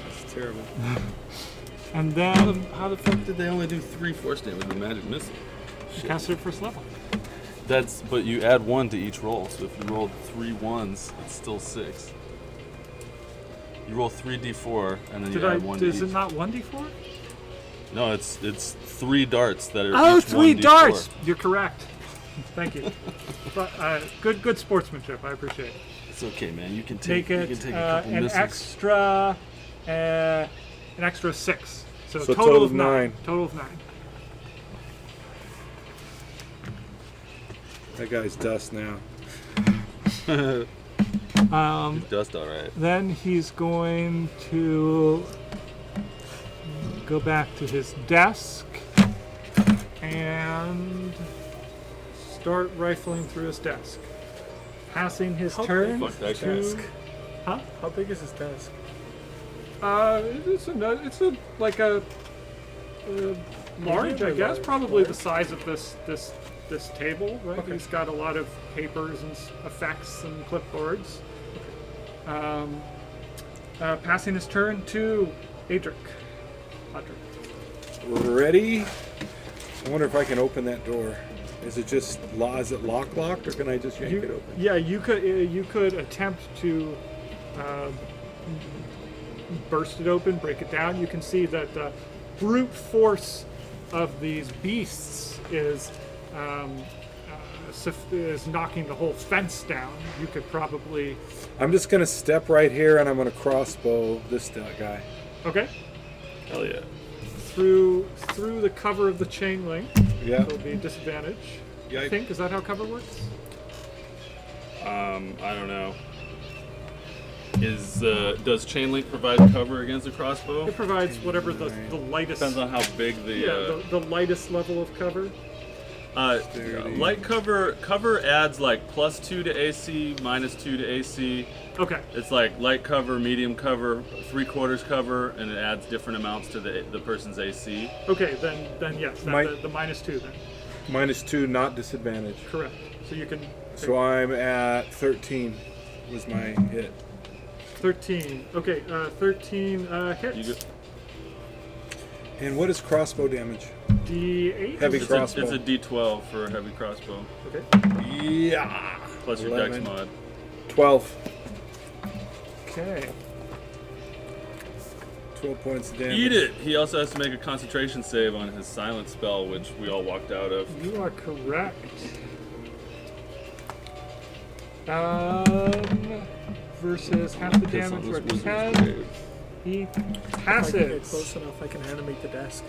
That's terrible. And then How the fuck did they only do 3 force damage with magic missile? cast it first level. But you add 1 to each roll, so if you rolled 3 1s, it's still 6. You roll 3d4, and then you add 1 to Is each. it not 1d4? No, it's 3 darts that are Oh, each 3 1d4. darts. You're correct. Thank you. But, good sportsmanship. I appreciate it. It's okay, man. You can Take take, it you can take a couple an misses. extra 6. So total of 9. Total of 9. That guy's dust now. Dust, all right. Then he's going to go back to his desk and start rifling through his desk. Passing his How turn Fuck that to... desk. Huh? How big is his desk? It's like a large, I Medium or guess, large? probably the Large? size of this table, right? Okay. He's got a lot of papers and effects and clipboards. Passing his turn to Adric. Ready? I wonder if I can open that door. Is it just is it locked, or can I just yank it open? Yeah, you could attempt to burst it open, break it down. You can see that the brute force of these beasts is knocking the whole fence down. You could probably... I'm just gonna step right here and I'm gonna crossbow this guy. Okay. Hell yeah. Through the cover of the chain link. Yeah. It'll be a disadvantage. I Yikes. think. Is that how cover works? I don't know. Does chain link provide cover against a crossbow? It provides whatever the lightest... Depends on how big the lightest level of cover. light cover adds like +2 to AC, -2 to AC. Okay. It's like light cover, medium cover, 3/4 cover, and it adds different amounts to the person's AC. Okay, then yes, My- the -2 then. -2, not disadvantage. Correct. So you can So I'm at 13 was my hit. 13. Okay, 13 hits. You go, And what is crossbow damage? D8. Heavy it's, crossbow. it's a D12 for a heavy crossbow, Okay. Yeah. plus your 11. dex mod. 12. Okay. 12 points of damage. Eat it! He also has to make a concentration save on his silent spell, which we all walked out of. You are correct. Versus half the Piss on damage this for wizard's 10. grave. He If I can get passes. close enough, I can animate the desk.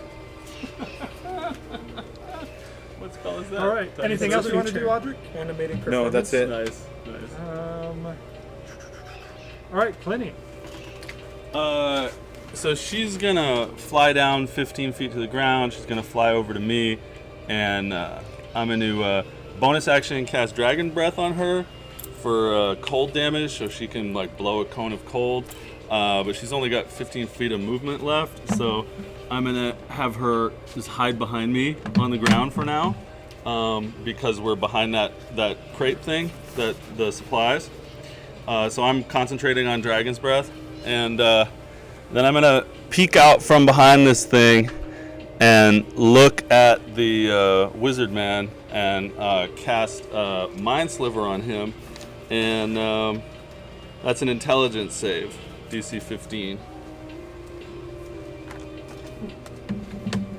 What spell is that? All right. Anything else you want to do, Audric? Animating performance. No, that's it. Nice, nice. All right, Pliny. So she's gonna fly down 15 feet to the ground. She's gonna fly over to me, and I'm gonna bonus action cast Dragon Breath on her for cold damage, so she can like blow a cone of cold. But she's only got 15 feet of movement left, so I'm gonna have her just hide behind me on the ground for now, because we're behind that crate thing, that the supplies. So I'm concentrating on Dragon's Breath, and then I'm gonna peek out from behind this thing and look at the wizard man and cast Mind Sliver on him, and that's an intelligence save, DC 15.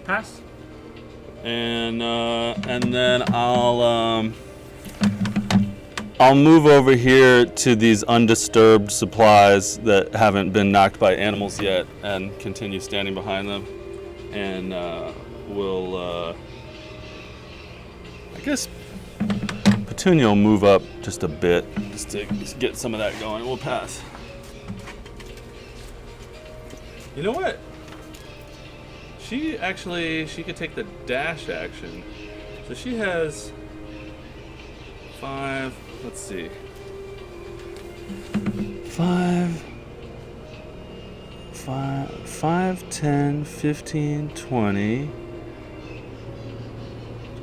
Pass. And then I'll move over here to these undisturbed supplies that haven't been knocked by animals yet, and continue standing behind them. And we'll, I guess, Petunia will move up just a bit, just to get some of that going. We'll pass. You know what? She could take the dash action. So she has 5, let's see. 5, 10, 15, 20,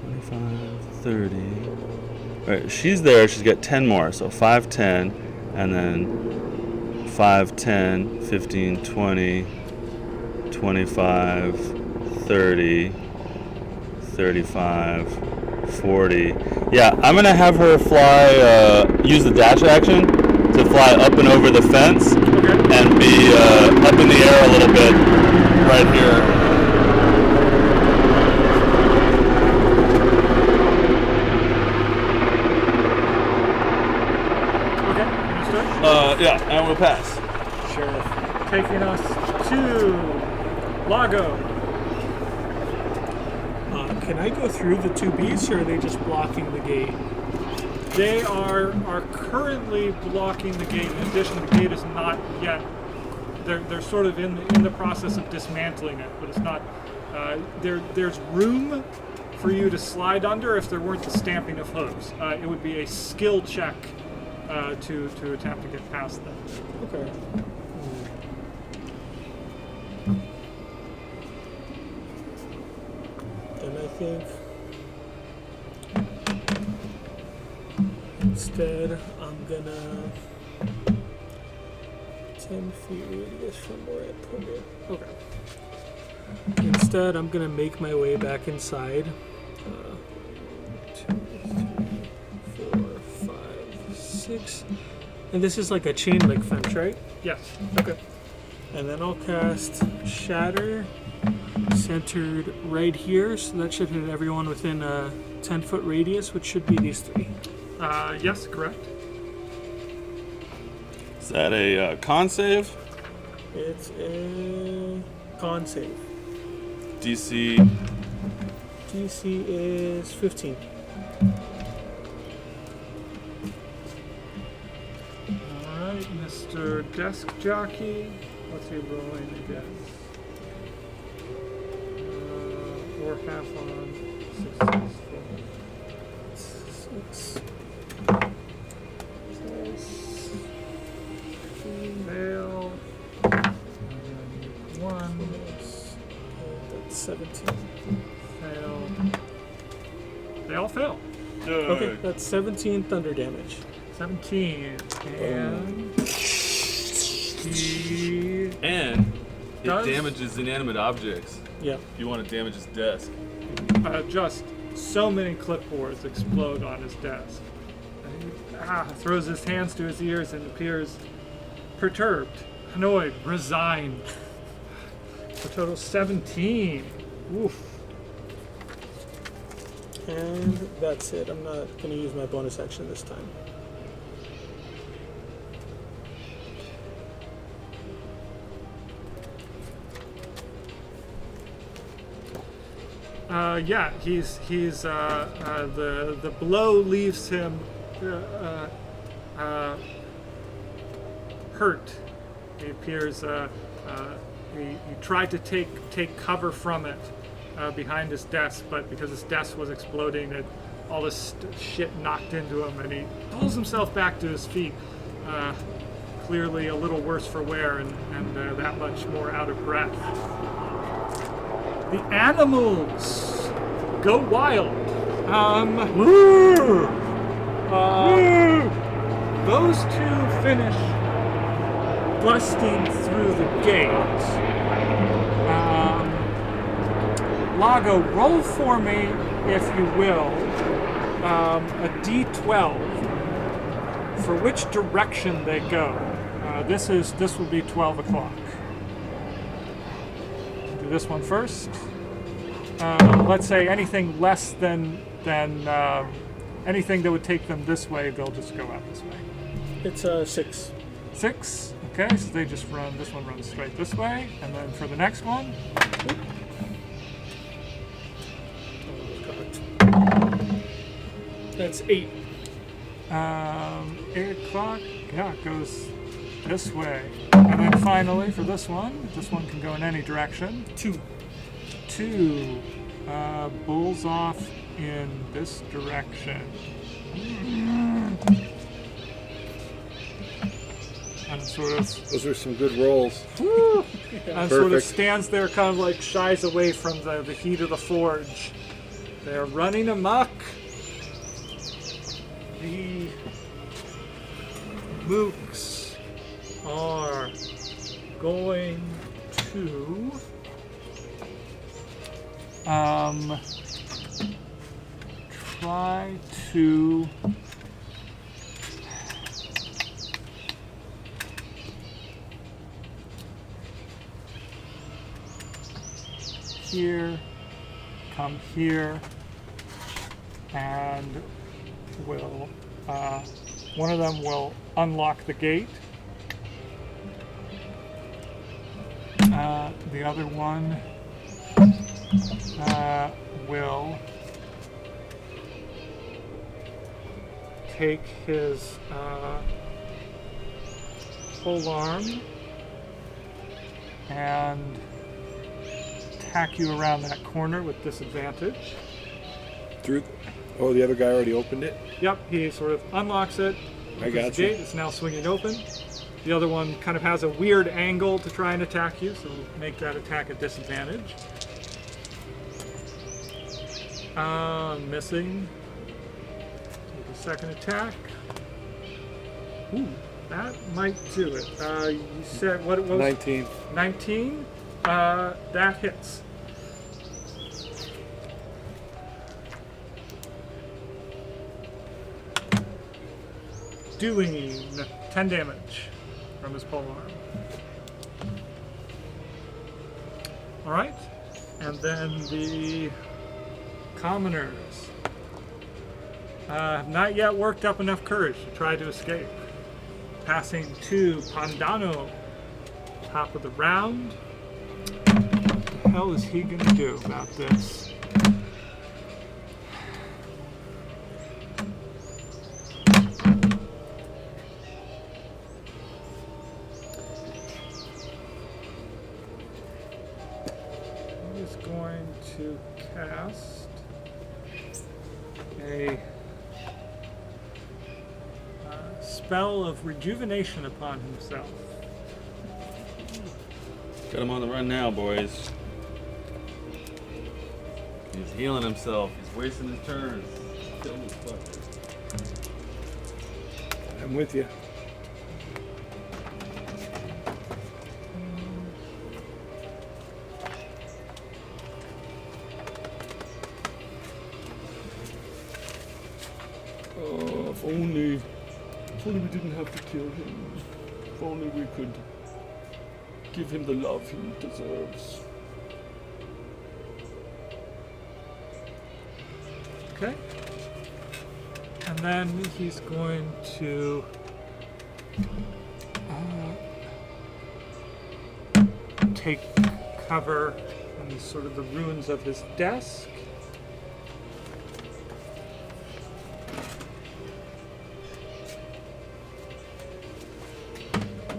25, 30. All right, she's there. She's got 10 more. So 5, 10, and then 5, 10, 15, 20, 25, 30, 35, 40. Yeah, I'm gonna have her fly, use the dash action to fly up and over the fence, and be up in the air a little bit right here. Yeah, and we'll pass. Sheriff. Taking us to Lago. Can I go through the two beasts, or are they just blocking the gate? They are currently blocking the gate. In addition, the gate is not yet. They're sort of in the process of dismantling it, but it's not. There's room for you to slide under if there weren't the stamping of hooves. It would be a skill check to attempt to get past them. Okay. Then I think instead I'm gonna 10 feet radius from where I put it. Okay. Instead, I'm gonna make my way back inside. 2, 3, 4, 5, 6. And this is like a chain link fence, right? Yes. Okay. And then I'll cast Shatter, centered right here, so that should hit everyone within a 10-foot radius, which should be these 3. Yes, correct. Is that a con save? It's a con save. DC. DC is 15. Alright, Mr. Desk Jockey. What's he rolling against? Or half on successful. 6. Fail. 1. That's 17. Fail. They all fail. Okay, that's 17 thunder damage. 17. And he And it Does- damages inanimate objects. Yeah. If you want to damage his desk. just so many clipboards explode on his desk. And he throws his hands to his ears and appears perturbed, annoyed, resigned. For a total 17. Oof. And that's it. I'm not going to use my bonus action this time. Yeah, he's the blow leaves him hurt. He appears he tried to take cover from it behind his desk, but because his desk was exploding, all this shit knocked into him, and he pulls himself back to his feet, clearly a little worse for wear and that much more out of breath. The animals go wild. Those two finish busting through the gate. Lago, roll for me, if you will, a d12 for which direction they go. This will be 12 o'clock. Do this one first. Let's say anything less than anything that would take them this way, they'll just go out this way. It's 6. 6. Okay, so they just run. This one runs straight this way, and then for the next one, That's 8. 8 o'clock. Yeah, it goes this way, and then finally for this one can go in any direction. 2. 2 bulls off in this direction. And sort of Those are some good rolls. and sort of Perfect. stands there, kind of like shies away from the heat of the forge. They're running amok. The mooks are going to try to here, come here, and will one of them will unlock the gate The other one will take his pole arm and attack you around that corner with disadvantage. Through. Oh, the other guy already opened it. Yep, he sort of unlocks it. I opens got the you. gate. It's now swinging open. The other one kind of has a weird angle to try and attack you, so make that attack a disadvantage. Missing. Take a second attack. Ooh, that might do it. You said what it was? 19. 19. That hits. Doing 10 damage from his pole arm. Alright, and then the commoners have not yet worked up enough courage to try to escape. Passing to Pandano, top of the round. What the hell is he gonna do about this? He's going to cast a spell of rejuvenation upon himself. Got him on the run now, boys. He's healing himself. He's wasting his turns. Kill this fucker. I'm with you. If only we didn't have to kill him. If only we could give him the love he deserves. Okay. And then he's going to take cover in sort of the ruins of his desk.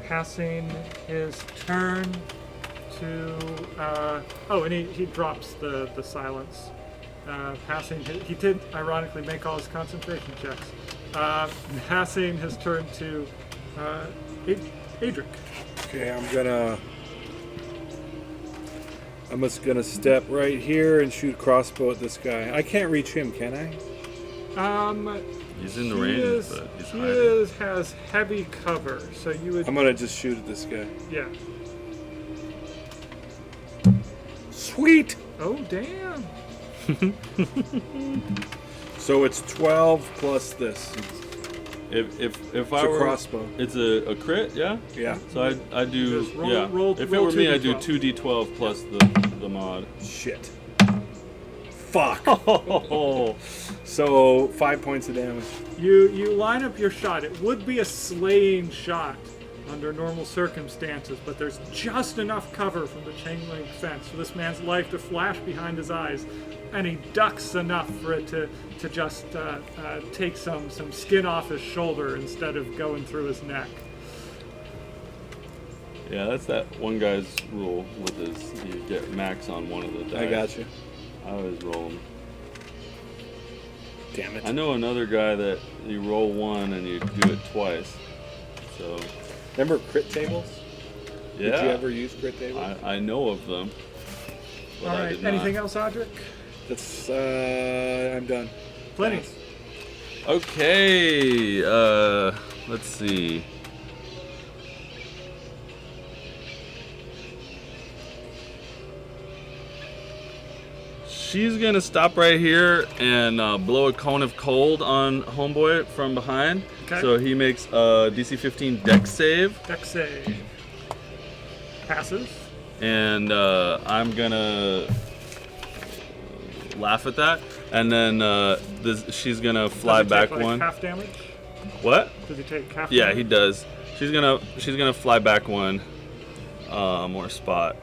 Passing his turn to and he drops the silence. Passing he did ironically make all his concentration checks. Passing his turn to Adric. Okay, I'm just gonna step right here and shoot crossbow at this guy. I can't reach him, can I? He's in the He range, but he's he hiding. has heavy cover, so you would I'm gonna just shoot at this guy. yeah. Sweet. Oh damn! So it's 12 plus this. If It's I a were crossbow. it's a crit, yeah. Yeah. So I do Just roll- yeah. roll- if roll it were me, I do 2d12. 2d12 plus the mod. Shit. Fuck. Oh, So 5 points of damage. You line up your shot. It would be a slaying shot under normal circumstances, but there's just enough cover from the chain link fence for this man's life to flash behind his eyes, and he ducks enough for it to just take some skin off his shoulder instead of going through his neck. yeah, that's that one guy's rule with his. You get max on one of the dice. I got you. I always roll them. Damn it. I know another guy that you roll one and you do it twice. So Remember crit tables? yeah, Did you ever use crit tables? I know of them. But All I right. did Anything not. else, Audric? That's I'm done. Plenty. Thanks. Okay, let's see. She's gonna stop right here and blow a cone of cold on Homeboy from behind. Okay. So he makes a DC 15 Dex save, Dex save. Passes. and I'm gonna laugh at that. And then she's gonna fly Does he back take, like, one. half damage? What? Does he take half Yeah, damage? he does. She's gonna fly back one, more spot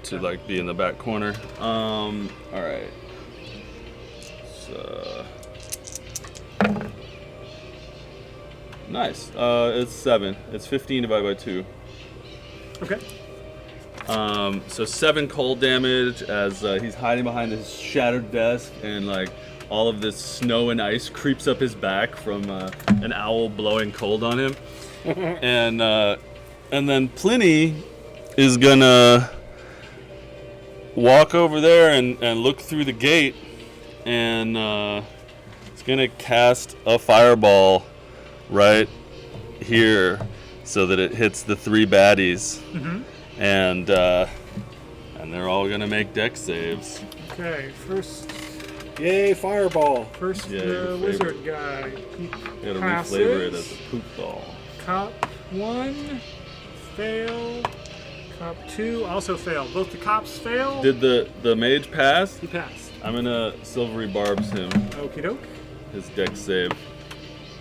to like be in the back corner. All right. So nice. It's 7. It's 15 divided by 2. Okay. So 7 cold damage as he's hiding behind his shattered desk, and like all of this snow and ice creeps up his back from an owl blowing cold on him. And then Pliny is gonna walk over there and look through the gate, and he's gonna cast a fireball right here so that it hits the 3 baddies. And they're all gonna make dex saves. Okay, first Yay, fireball. Yeah, the your wizard favorite. guy. He You gotta passes. reflavor it as a poop ball. Cop 1, fail. Cop 2, also fail. Both the cops fail. Did the mage pass? He passed. I'm gonna silvery barbs him. Okie doke. His dex save.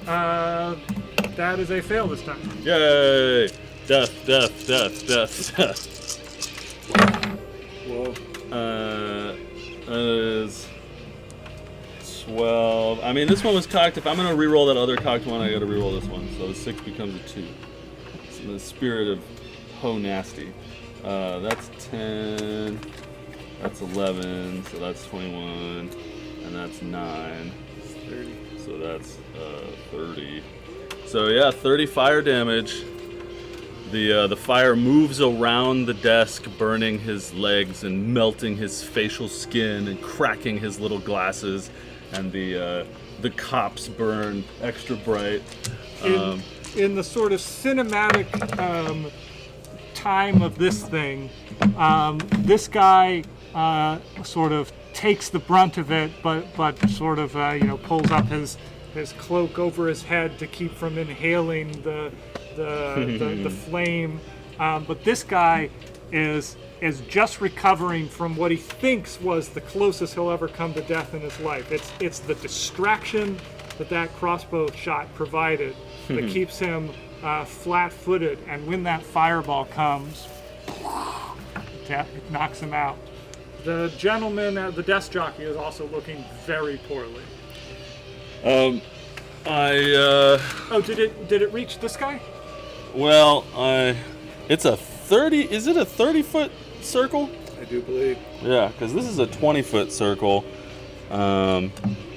That is a fail this time. Yay! Death, death, death, death, death. Whoa. That is 12. I mean, this one was cocked. If I'm gonna re-roll that other cocked one, I gotta re-roll this one. So 6 becomes a 2. It's in the spirit of ho nasty. That's 10. That's 11. So that's 21. And that's 9. 30. So that's 30. So yeah, 30 fire damage. The fire moves around the desk, burning his legs and melting his facial skin and cracking his little glasses, and the cops burn extra bright. In the sort of cinematic time of this thing, this guy sort of takes the brunt of it, but sort of pulls up his cloak over his head to keep from inhaling the flame. But this guy is just recovering from what he thinks was the closest he'll ever come to death in his life. It's the distraction that crossbow shot provided that keeps him flat-footed, and when that fireball comes, it knocks him out. The gentleman at the desk jockey is also looking very poorly. Oh, did it reach this guy? It's a 30. Is it a 30-foot circle? I do believe. Yeah, because this is a 20-foot circle. I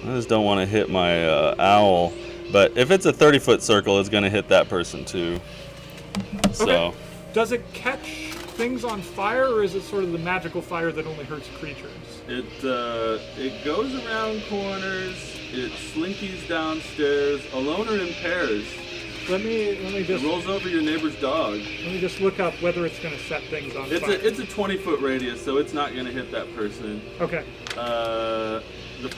just don't want to hit my owl. But if it's a 30-foot circle, it's going to hit that person too. So. Okay. Does it catch things on fire, or is it sort of the magical fire that only hurts creatures? It goes around corners. It slinkies downstairs, alone or in pairs. Let me It just rolls over your neighbor's dog. look up whether it's going to set things on fire. It's a 20-foot radius, so it's not going to hit that person. Okay.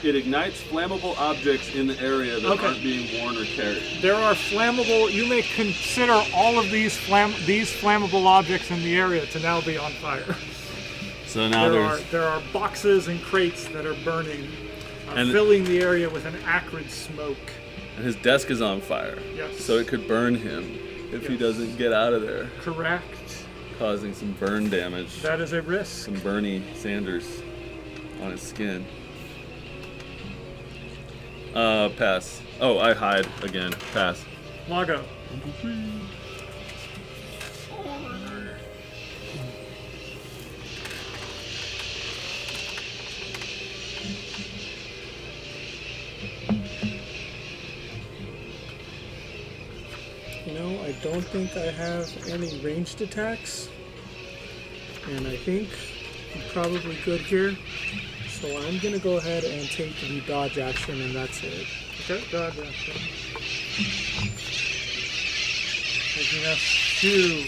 It ignites flammable objects in the area that Okay. aren't being worn or carried. There are flammable. You may consider all of these flammable objects in the area to now be on fire. So now There are boxes and crates that are burning, And- filling the area with an acrid smoke. and his desk is on fire. Yes. So it could burn him if he Yes. doesn't get out of there, Correct. causing some burn damage. That is a risk. Some Bernie Sanders on his skin. Pass. Oh, I hide again. Pass. Lago. I don't think I have any ranged attacks, and I think I'm probably good here. So I'm gonna go ahead and take the dodge action, and that's it. Okay, dodge action. Taking us to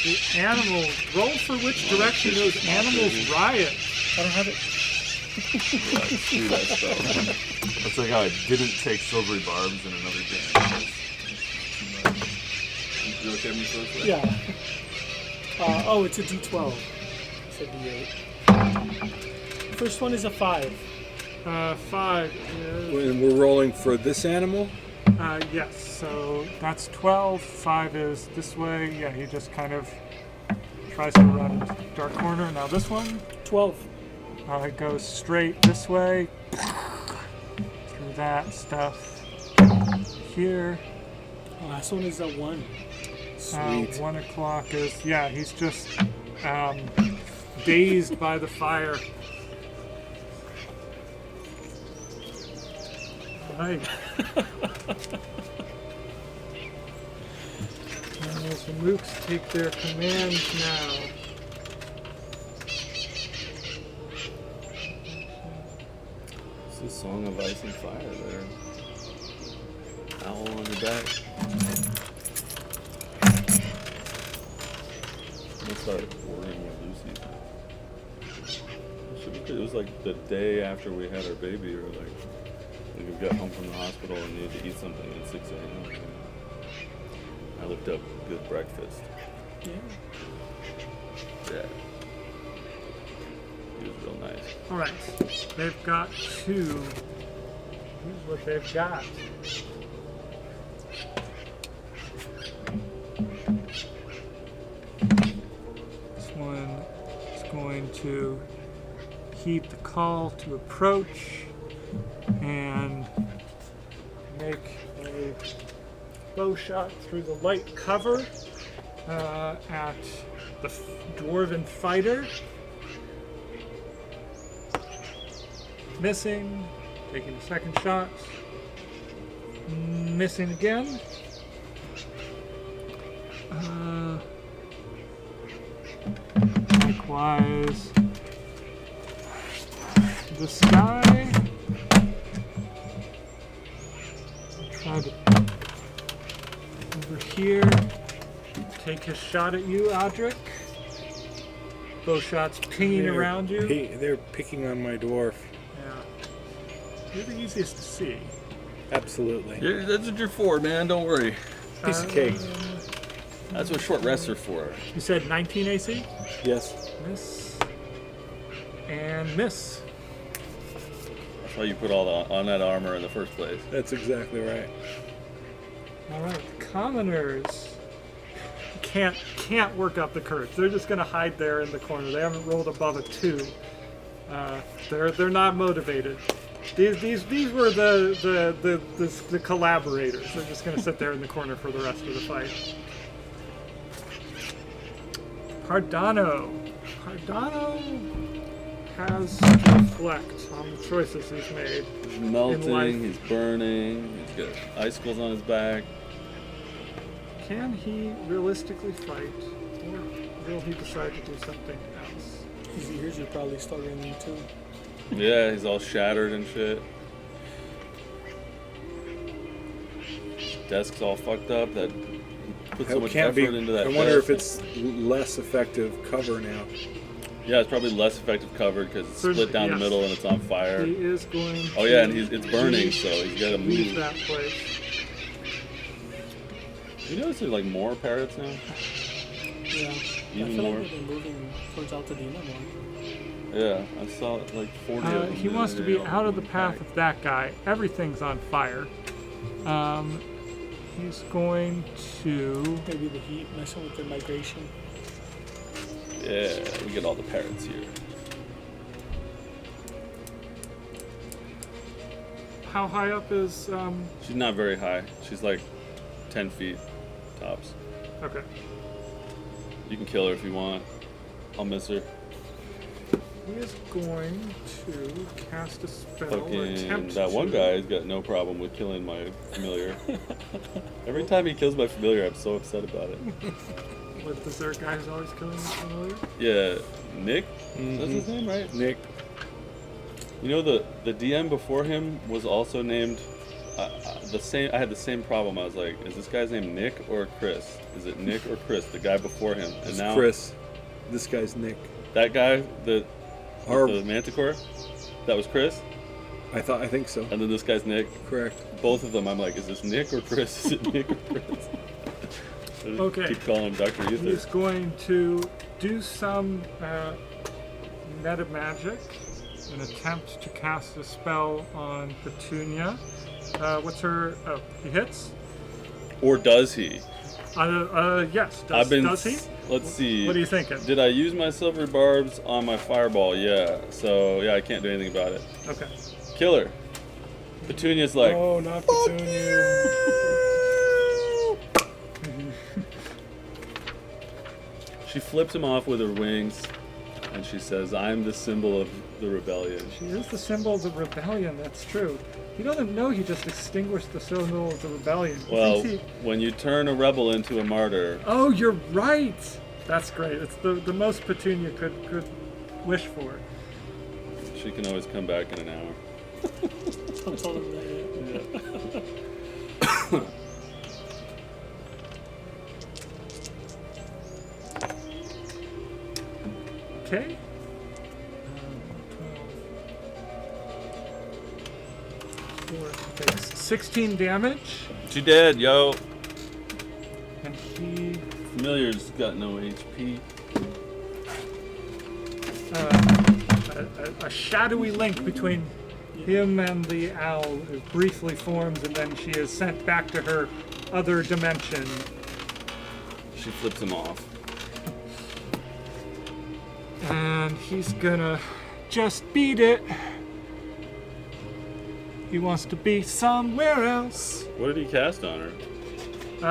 the animal. Roll for which direction those animals riot. I don't have it. That's like how I didn't take silvery barbs in another game. You okay with me first? Yeah. Oh, it's a D12. It's a D8. First one is a 5. 5 is, And we're rolling for this animal? yes, so that's 12. 5 is this way. Yeah, he just kind of tries to run dark corner. Now this one 12. goes straight this way through that stuff here. The last one is a 1. Sweet. 1 o'clock is he's just dazed by the fire. Right. And those mooks take their commands now. It's a song of ice and fire there. Owl on your back. I'm gonna start worrying with Lucy. It was like the day after we had our baby, or like we got home from the hospital and needed to eat something at 6 a.m. I looked up good breakfast. Yeah. Yeah. He was real nice. All right, they've got 2. Here's what they've got. This one is going to heed the call to approach and make a bow shot through the light cover at the dwarven fighter. Missing, taking a second shot, missing again. Likewise, this guy. Try to over here take his shot at you, Audric. Bow shots pinging around you. They're picking on my dwarf. Yeah. You're the easiest to see. Absolutely. Yeah, that's what you're for, man. Don't worry. Piece of cake. That's what short rests are for. You said 19 AC? Yes. Miss. And miss. That's why you put all on that armor in the first place. That's exactly right. Alright, commoners can't work up the courage. They're just gonna hide there in the corner. They haven't rolled above a 2. They're not motivated. These were the collaborators. They're just gonna sit there in the corner for the rest of the fight. Cardano has to reflect on the choices he's made. He's In life. melting, he's burning, he's got icicles on his back. Can he realistically fight, or will he decide to do something else? His ears are probably still ringing too. Yeah, he's all shattered and shit. Desk's all fucked up. That he put so much effort into that. I wonder desk. if it's less effective cover now. Yeah, it's probably less effective covered because it's There's- split down yes. the middle and it's on fire. He is going Oh yeah, and it's burning, so he's got to leave move. that place. You notice there's like more parrots now? Yeah. Even I feel more? like they've been moving towards Altadena more. Yeah, I saw like 40 of them. He the wants other to day be on out of the the path back. of that guy. Everything's on fire. He's going to. Maybe the heat messing with their migration. Yeah, we get all the parrots here. How high up is? She's not very high. She's like 10 feet tops. Okay. You can kill her if you want. I'll miss her. He is going to cast a spell or Fucking attempt that one to. guy's got no problem with killing my familiar. Every time he kills my familiar, I'm so upset about it. What dessert guy who's always killing his familiar? Yeah, Nick? That's his name, right? Nick. You know the DM before him was also named the same. I had the same problem. I was like, is this guy's name Nick or Chris? Is it Nick or Chris? The guy before him, and It's now Chris. This guy's Nick. that guy, the Our, Manticore, that was Chris, I think so. and then this guy's Nick. Correct. Both of them, I'm like, is this Nick or Chris? Is it Nick or Chris? I just Okay. keep calling him Dr. He's Ether. going to do some meta magic, an attempt to cast a spell on Petunia. What's her? Oh, he hits. Or does he? Yes. I've been Does he? let's see. What are you thinking? Did I use my silver barbs on my fireball? Yeah. So yeah, I can't do anything about it. Okay. Killer. Petunia's like, Oh, not Petunia. she flips him off with her wings, and she says, "I'm the symbol of the rebellion." She is the symbol of the rebellion, that's true. He doesn't know he just extinguished the symbol of the rebellion. He Well, thinks when you turn a rebel into a martyr, Oh, you're right! That's great. It's the most Petunia could wish for. she can always come back in an hour. Don't tell him that yet. Okay. 16 damage, She dead, yo. and he Familiar's got no HP. a shadowy link between him and the owl briefly forms, and then she is sent back to her other dimension. She flips him off. And he's gonna just beat it. He wants to be somewhere else. What did he cast on her?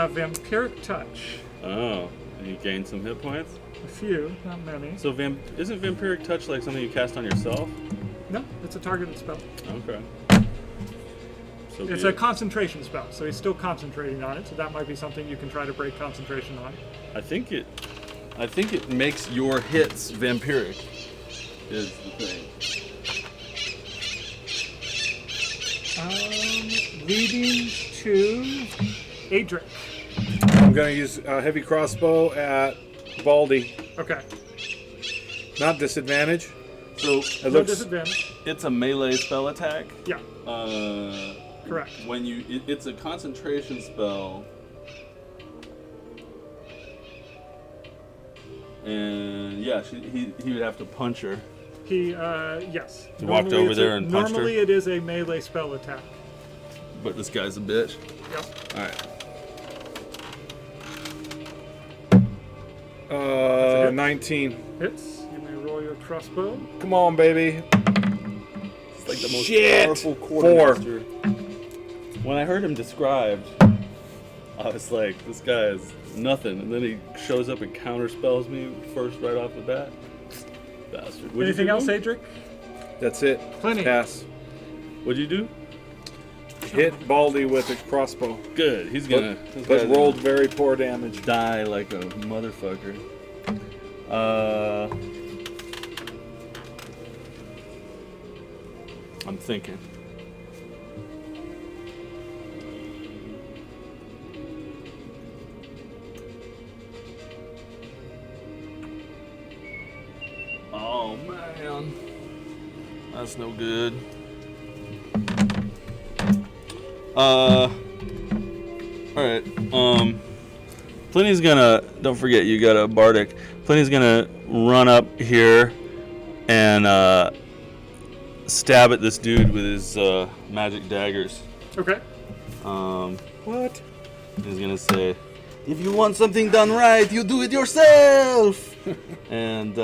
Vampiric touch. Oh, and he gained some hit points? A few, not many. So isn't Vampiric Touch like something you cast on yourself? No, it's a targeted spell. Okay. So It's be a it. concentration spell, so he's still concentrating on it. So that might be something you can try to break concentration on. I think it makes your hits vampiric. Is the thing. Leading to Adric. I'm gonna use a heavy crossbow at Baldy. Okay. Not disadvantage. So It No looks. disadvantage. it's a melee spell attack. Yeah, Uh, correct. when it's a concentration spell. And yeah, he would have to punch her. He, yes. He walked Normally over it's there and punched her? Normally it is a melee spell attack. But this guy's a bitch. Yep. Alright. 19. Hits. You may roll your crossbow. Come on, baby. It's like the most Shit! powerful 4. quartermaster. When I heard him described, I was like, this guy is nothing. And then he shows up and counterspells me first right off the bat. Bastard. What'd you Anything do? else, Adric? That's it. Plenty. Pass. What'd you do? Hit Baldy with a crossbow, Good. He's gonna. this but guy's rolled gonna very poor damage. die like a motherfucker. I'm thinking. Oh man, that's no good. All right. Plenty's gonna. Don't forget, you got a bardic. Plenty's gonna run up here and stab at this dude with his magic daggers. Okay. What? He's gonna say, "If you want something done right, you do it yourself." And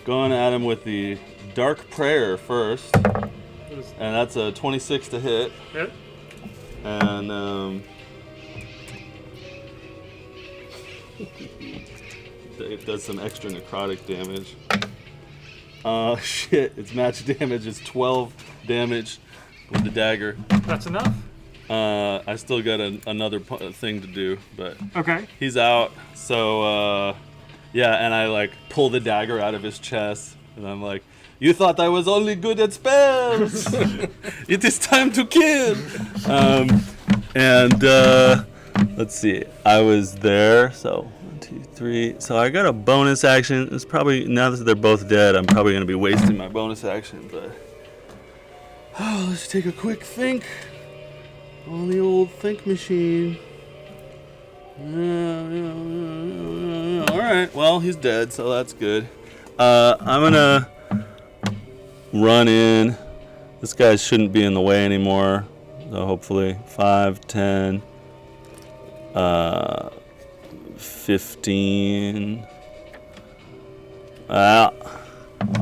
going at him with the dark prayer first, and that's a 26 to hit. Hit. And it does some extra necrotic damage. Shit, its match damage is 12 damage with the dagger. That's enough. I still got another thing to do, but Okay. he's out. So yeah, and I like pull the dagger out of his chest, and I'm like, "You thought I was only good at spells? It is time to kill." Let's see. I was there, so 1, 2, 3. So I got a bonus action. It's probably, now that they're both dead, I'm probably gonna be wasting my bonus action. But let's take a quick think on the old think machine. All right. Well, he's dead, so that's good. I'm gonna run in. This guy shouldn't be in the way anymore. So hopefully 5, 10, 15. I'll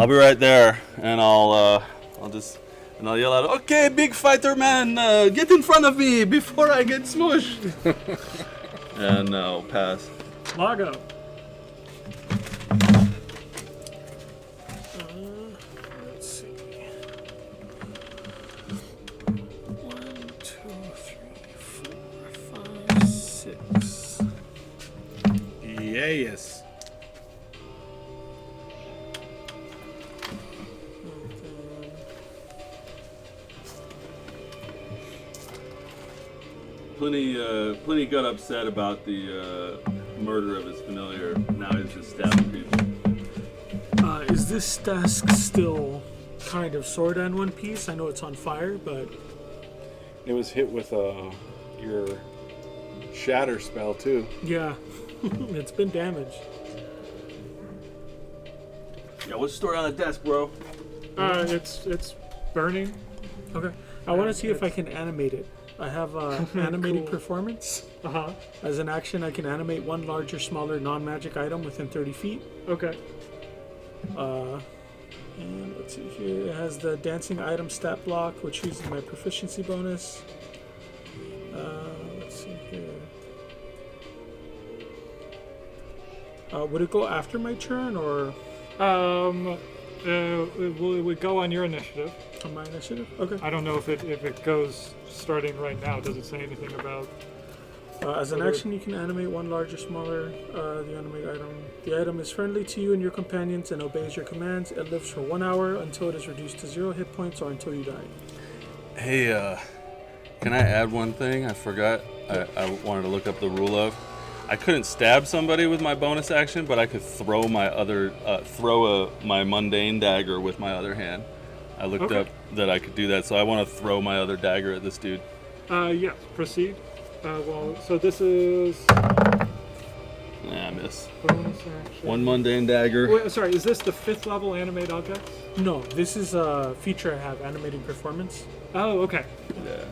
be right there, and I'll yell out, "Okay, big fighter man, get in front of me before I get smushed." And I'll pass. Lago. Let's see. 1, 2, 3, 4, 5, 6. Yes. Plenty got upset about the murder of his familiar. Now he's just stabbing people. Is this desk still kind of sort of in one piece? I know it's on fire, but It was hit with your shatter spell too. yeah, it's been damaged. Yeah, what's the story on the desk, bro? It's burning. Okay. I want to see if I can animate it. I have animating Cool. performance. Uh-huh. As an action, I can animate one larger, smaller, non-magic item within 30 feet. Okay. And let's see here. It has the dancing item stat block, which uses my proficiency bonus. Let's see here. Would it go after my turn or It would go on your initiative. on my initiative? Okay. I don't know if it goes starting right now. Does it say anything about? As an action, you can animate one larger, smaller, the animate item. The item is friendly to you and your companions and obeys your commands. It lives for 1 hour until it is reduced to 0 hit points or until you die. Hey, can I add one thing? I forgot. I wanted to look up the rule of. I couldn't stab somebody with my bonus action, but I could throw my mundane dagger with my other hand. I looked Okay. up that I could do that, so I want to throw my other dagger at this dude. Yes. Proceed. So this is Nah, I miss. bonus action. One mundane dagger. Wait, sorry, is this the 5th level animate objects? No, this is a feature I have, animating performance. Oh, okay. Yeah.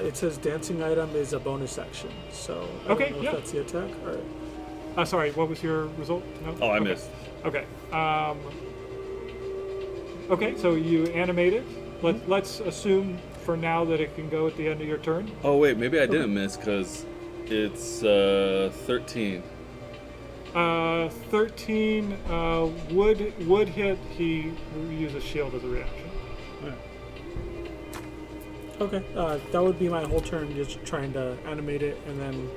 It says dancing item is a bonus action, so I Okay, don't know yeah. if that's the attack. All right. Sorry, what was your result? No? Oh, I Okay. missed. Okay. Okay, so you animate it. Let's assume for now that it can go at the end of your turn. Oh wait, maybe I didn't miss because it's 13. 13 would hit. He uses shield as a reaction. Okay, that would be my whole turn, just trying to animate it, and then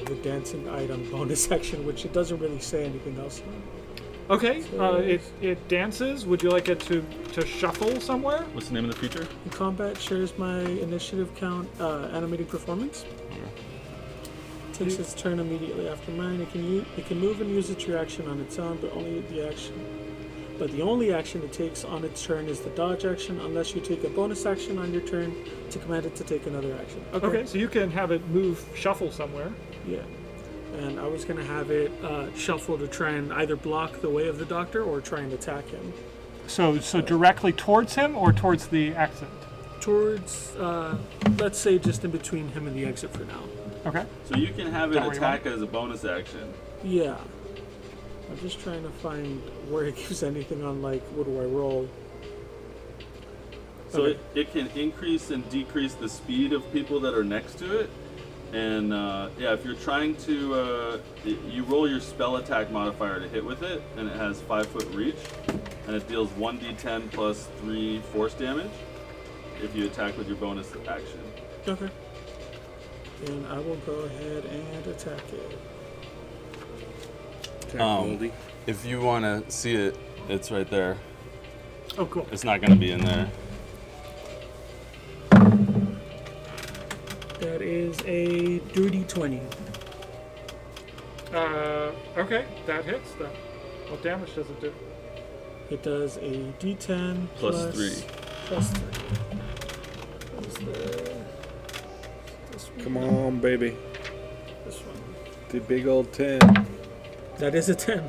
the dancing item bonus action, which it doesn't really say anything else. Okay. So- It dances. Would you like it to shuffle somewhere? What's the name of the feature? In combat, shares my initiative count, animating performance. Takes its turn immediately after mine. It can move and use its reaction on its own, but the only action it takes on its turn is the dodge action, unless you take a bonus action on your turn to command it to take another action. Okay, so you can have it move, shuffle somewhere. Yeah. And I was gonna have it shuffle to try and either block the way of the doctor or try and attack him. So directly towards him or towards the exit? Towards, let's say just in between him and the exit for now. Okay. So you can have it That what you attack as a bonus action. Yeah. I'm just trying to find where it gives anything on, like, what do I roll? So Okay. it can increase and decrease the speed of people that are next to it. And if you're trying to, you roll your spell attack modifier to hit with it, and it has 5-foot reach, and it deals 1d10 plus 3 force damage if you attack with your bonus action. Okay. Then I will go ahead and attack it. Goldie. If you want to see it, it's right there. Oh, cool. It's not going to be in there. That is a dirty 20. Okay, that hits then. What damage does it do? It does a D10 Plus 3. Plus 3. What's this one? Come on, baby. This one. The big old 10. That is a 10.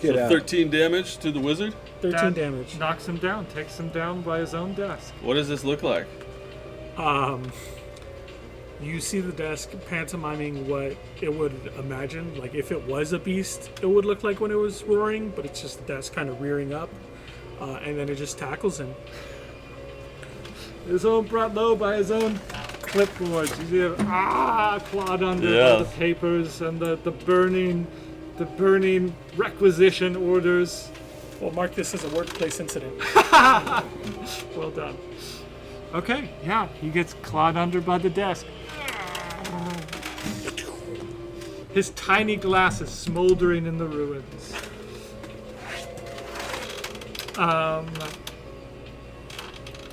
Get So out. 13 damage to the wizard? 13 That damage. Knocks him down, takes him down by his own desk. What does this look like? You see the desk pantomiming what it would imagine, like if it was a beast, it would look like when it was roaring, but it's just the desk kind of rearing up, and then it just tackles him. His own brought low by his own clipboards. You see him clawed under by Yeah. the papers and the burning requisition orders. Well, mark this as a workplace incident. Well done. Okay, yeah, he gets clawed under by the desk. His tiny glass is smoldering in the ruins.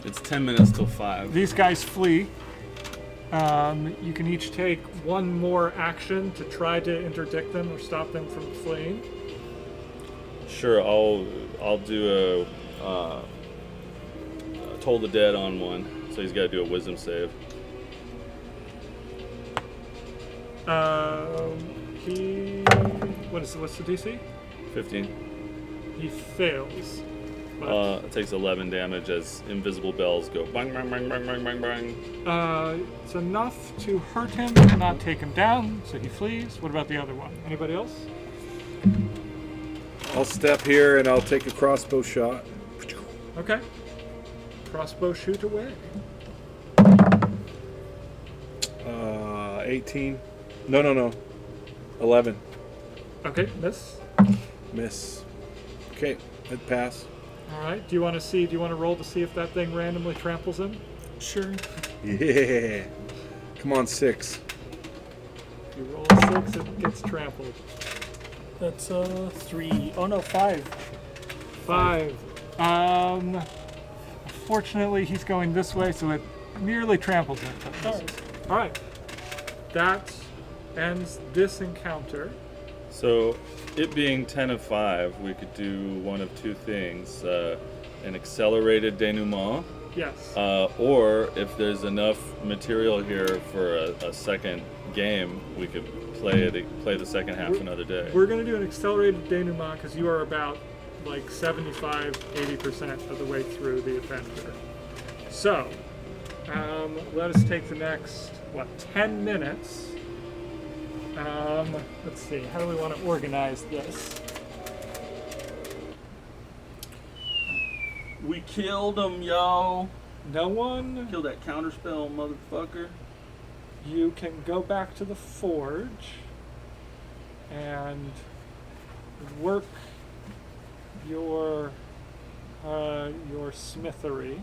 It's 10 minutes till 5. These guys flee. You can each take one more action to try to interdict them or stop them from fleeing. Sure, I'll do a Toll the Dead on one, so he's got to do a wisdom save. What's the DC? 15. He fails. But, It takes 11 damage as invisible bells go bang, bang, bang, bang, bang, bang, bang. it's enough to hurt him, but not take him down, so he flees. What about the other one? Anybody else? I'll step here and I'll take a crossbow shot. Okay. Crossbow shoot away. 18. No. 11. Okay, miss. Miss. Okay, I'd pass. All right. Do you want to roll to see if that thing randomly tramples him? Sure. Yeah. Come on, 6. If you roll a 6, it gets trampled. That's 3. Oh no, 5. 5. Fortunately, he's going this way, so it nearly tramples him. All right. That ends this encounter. So, it being 10 of 5, we could do one of two things. An accelerated denouement, Yes. or if there's enough material here for a second game, we could play the second half another day. We're going to do an accelerated denouement because you are about like 75-80% of the way through the adventure. So, let us take the next, 10 minutes. Let's see, how do we want to organize this? We killed him, yo! No one, Kill that counterspell, motherfucker. you can go back to the forge and work your smithery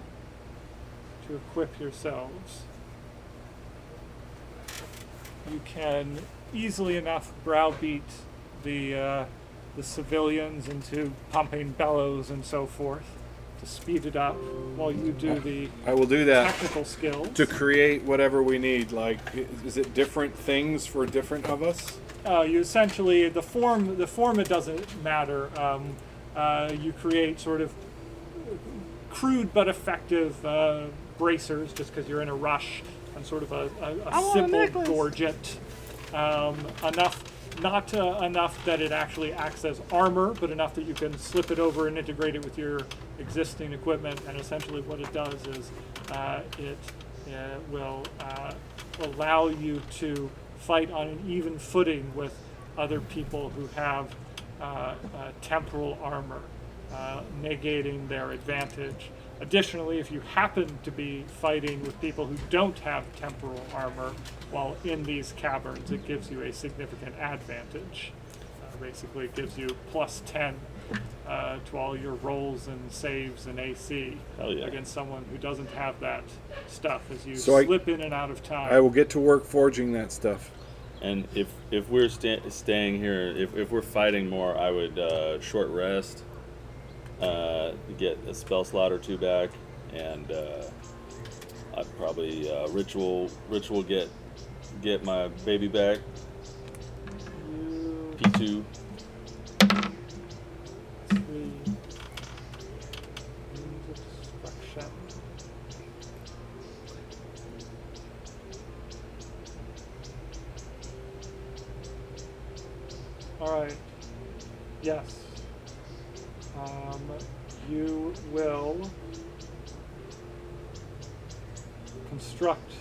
to equip yourselves. You can easily enough browbeat the civilians into pumping bellows and so forth to speed it up while you do the I will do that technical skills. to create whatever we need. Like, is it different things for different of us? You essentially the form it doesn't matter. You create sort of crude but effective bracers just because you're in a rush and sort of a simple gorget. Enough that it actually acts as armor, but enough that you can slip it over and integrate it with your existing equipment. And essentially, what it does is it will allow you to fight on an even footing with other people who have temporal armor, negating their advantage. Additionally, if you happen to be fighting with people who don't have temporal armor while in these caverns, it gives you a significant advantage. Basically, it gives you plus 10 to all your rolls and saves and AC Hell yeah. against someone who doesn't have that stuff as you So slip in and out of time. I will get to work forging that stuff. And if we're staying here, if we're fighting more, I would short rest, get a spell slot or 2 back, and I'd probably ritual get my baby back. You P2. 3 means of destruction. All right. Yes. You will construct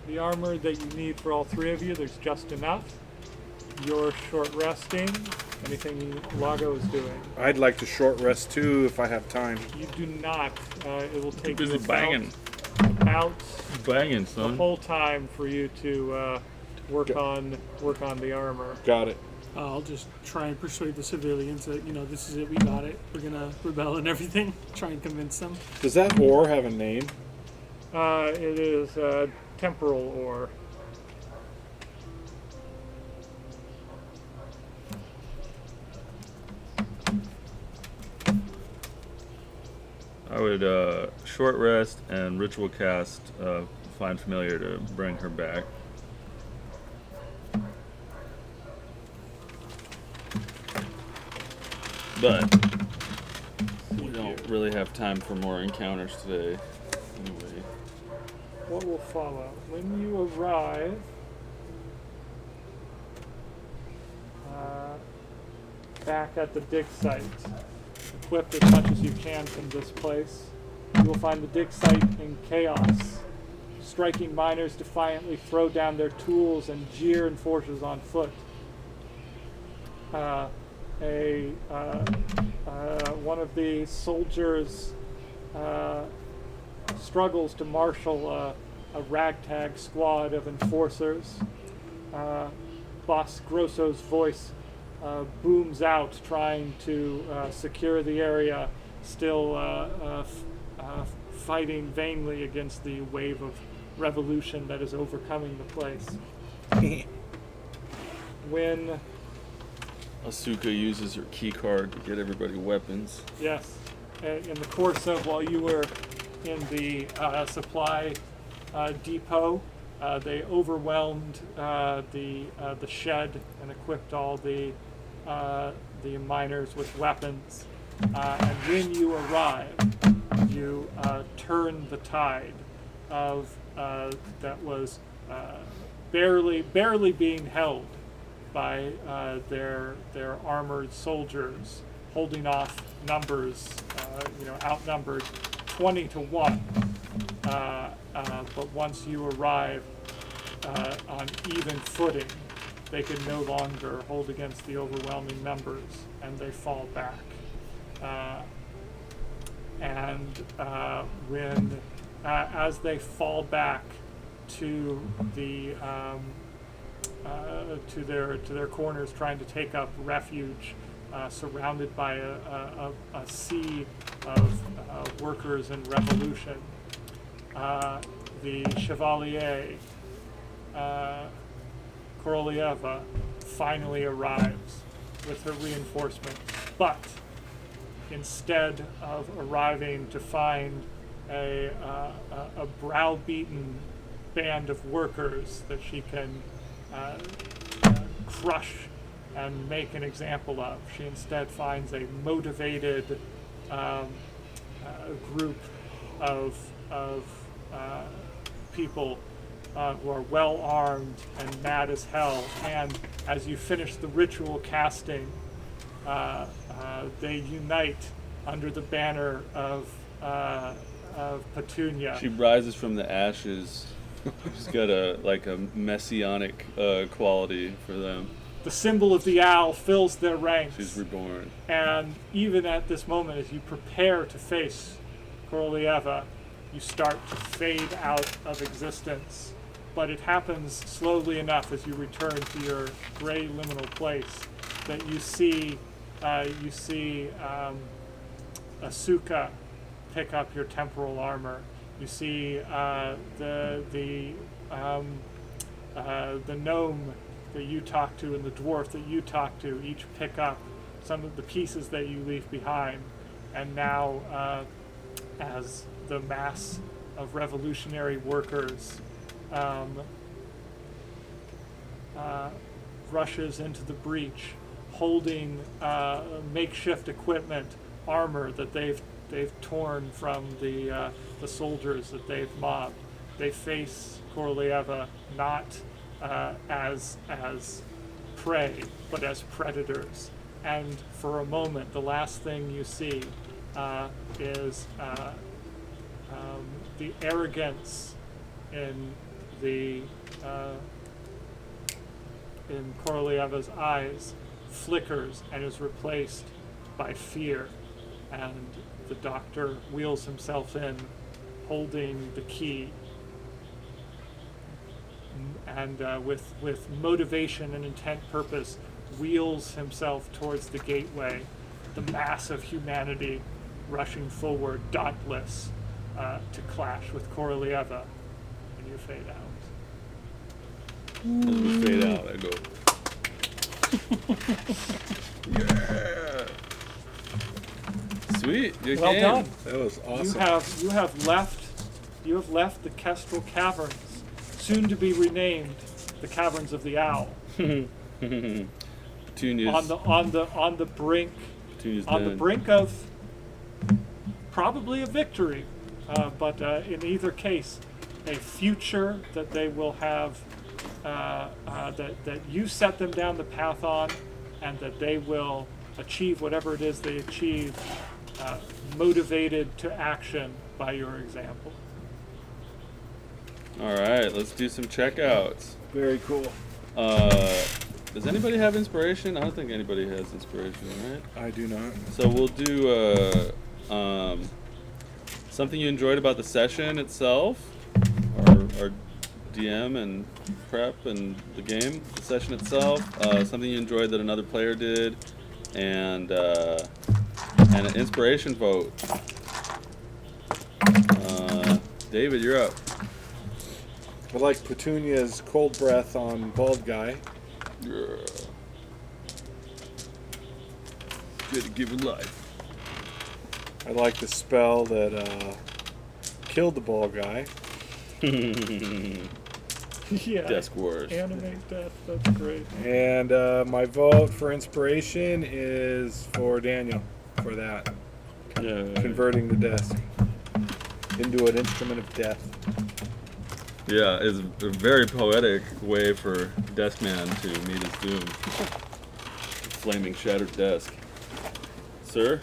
the armor that you need for all three of you. There's just enough. You're short resting. Anything Lago is doing. I'd like to short rest too if I have time. You do not. It will take busy you banging. about Banging, the son. whole time for you to work on the armor. Got it. I'll just try and persuade the civilians that, this is it, we got it. We're gonna rebel and everything. Try and convince them. Does that ore have a name? It is temporal ore. I would short rest and ritual cast find familiar to bring her back. But we don't really have time for more encounters today. Anyway. What will follow? When you arrive, back at the dig site, equipped as much as you can from this place, you will find the dig site in chaos. Striking miners defiantly throw down their tools and jeer enforcers on foot. One of the soldiers struggles to marshal a ragtag squad of enforcers. Boss Grosso's voice booms out, trying to secure the area, still fighting vainly against the wave of revolution that is overcoming the place. When Asuka uses her key card to get everybody weapons. Yes, in the course of while you were in the supply depot, they overwhelmed the shed and equipped all the miners with weapons. And when you arrive, you turn the tide of that was barely being held by their armored soldiers, holding off numbers, outnumbered 20 to 1. But once you arrive on even footing, they can no longer hold against the overwhelming numbers, and they fall back. As they fall back to the to their corners, trying to take up refuge, surrounded by a sea of workers in revolution, the Chevalier Korolyeva finally arrives with her reinforcements, but instead of arriving to find a browbeaten band of workers that she can crush and make an example of, she instead finds a motivated group of people who are well armed and mad as hell. And as you finish the ritual casting, they unite under the banner of Petunia. She rises from the ashes. She's got a messianic quality for them. The symbol of the owl fills their ranks. She's reborn. And even at this moment, as you prepare to face Korolyeva, you start to fade out of existence. But it happens slowly enough as you return to your gray liminal place that you see Asuka pick up your temporal armor. You see the gnome that you talk to and the dwarf that you talk to each pick up some of the pieces that you leave behind. And now, as the mass of revolutionary workers rushes into the breach, holding makeshift equipment, armor that they've torn from the soldiers that they've mobbed. They face Korolyeva not as prey, but as predators. And for a moment, the last thing you see is the arrogance in the in Korolyeva's eyes flickers and is replaced by fear, and the doctor wheels himself in, holding the key, and with motivation and intent purpose, wheels himself towards the gateway, the mass of humanity rushing forward, dauntless, to clash with Korolyeva, and you fade out. As we fade out, I go. Yeah. Sweet. Good Well game. done. That was awesome. You have left the Kestrel Caverns, soon to be renamed the Caverns of the Owl, Petunia's, on the brink Petunia's on the dead. brink of probably a victory, but in either case, a future that they will have, that you set them down the path on, and that they will achieve whatever it is they achieve, motivated to action by your example. All right, let's do some checkouts. Very cool. Does anybody have inspiration? I don't think anybody has inspiration, right? I do not. So we'll do something you enjoyed about the session itself, our DM and prep and the game, the session itself. Something you enjoyed that another player did, and an inspiration vote. David, you're up. I like Petunia's cold breath on bald guy. Yeah. Good to give it life. I like the spell that killed the bald guy. Yeah. Desk Wars. Animate death. That's great. And my vote for inspiration is for Daniel for that. Yeah. Converting the desk into an instrument of death. Yeah, it's a very poetic way for Deskman to meet his doom. Flaming shattered desk. Sir?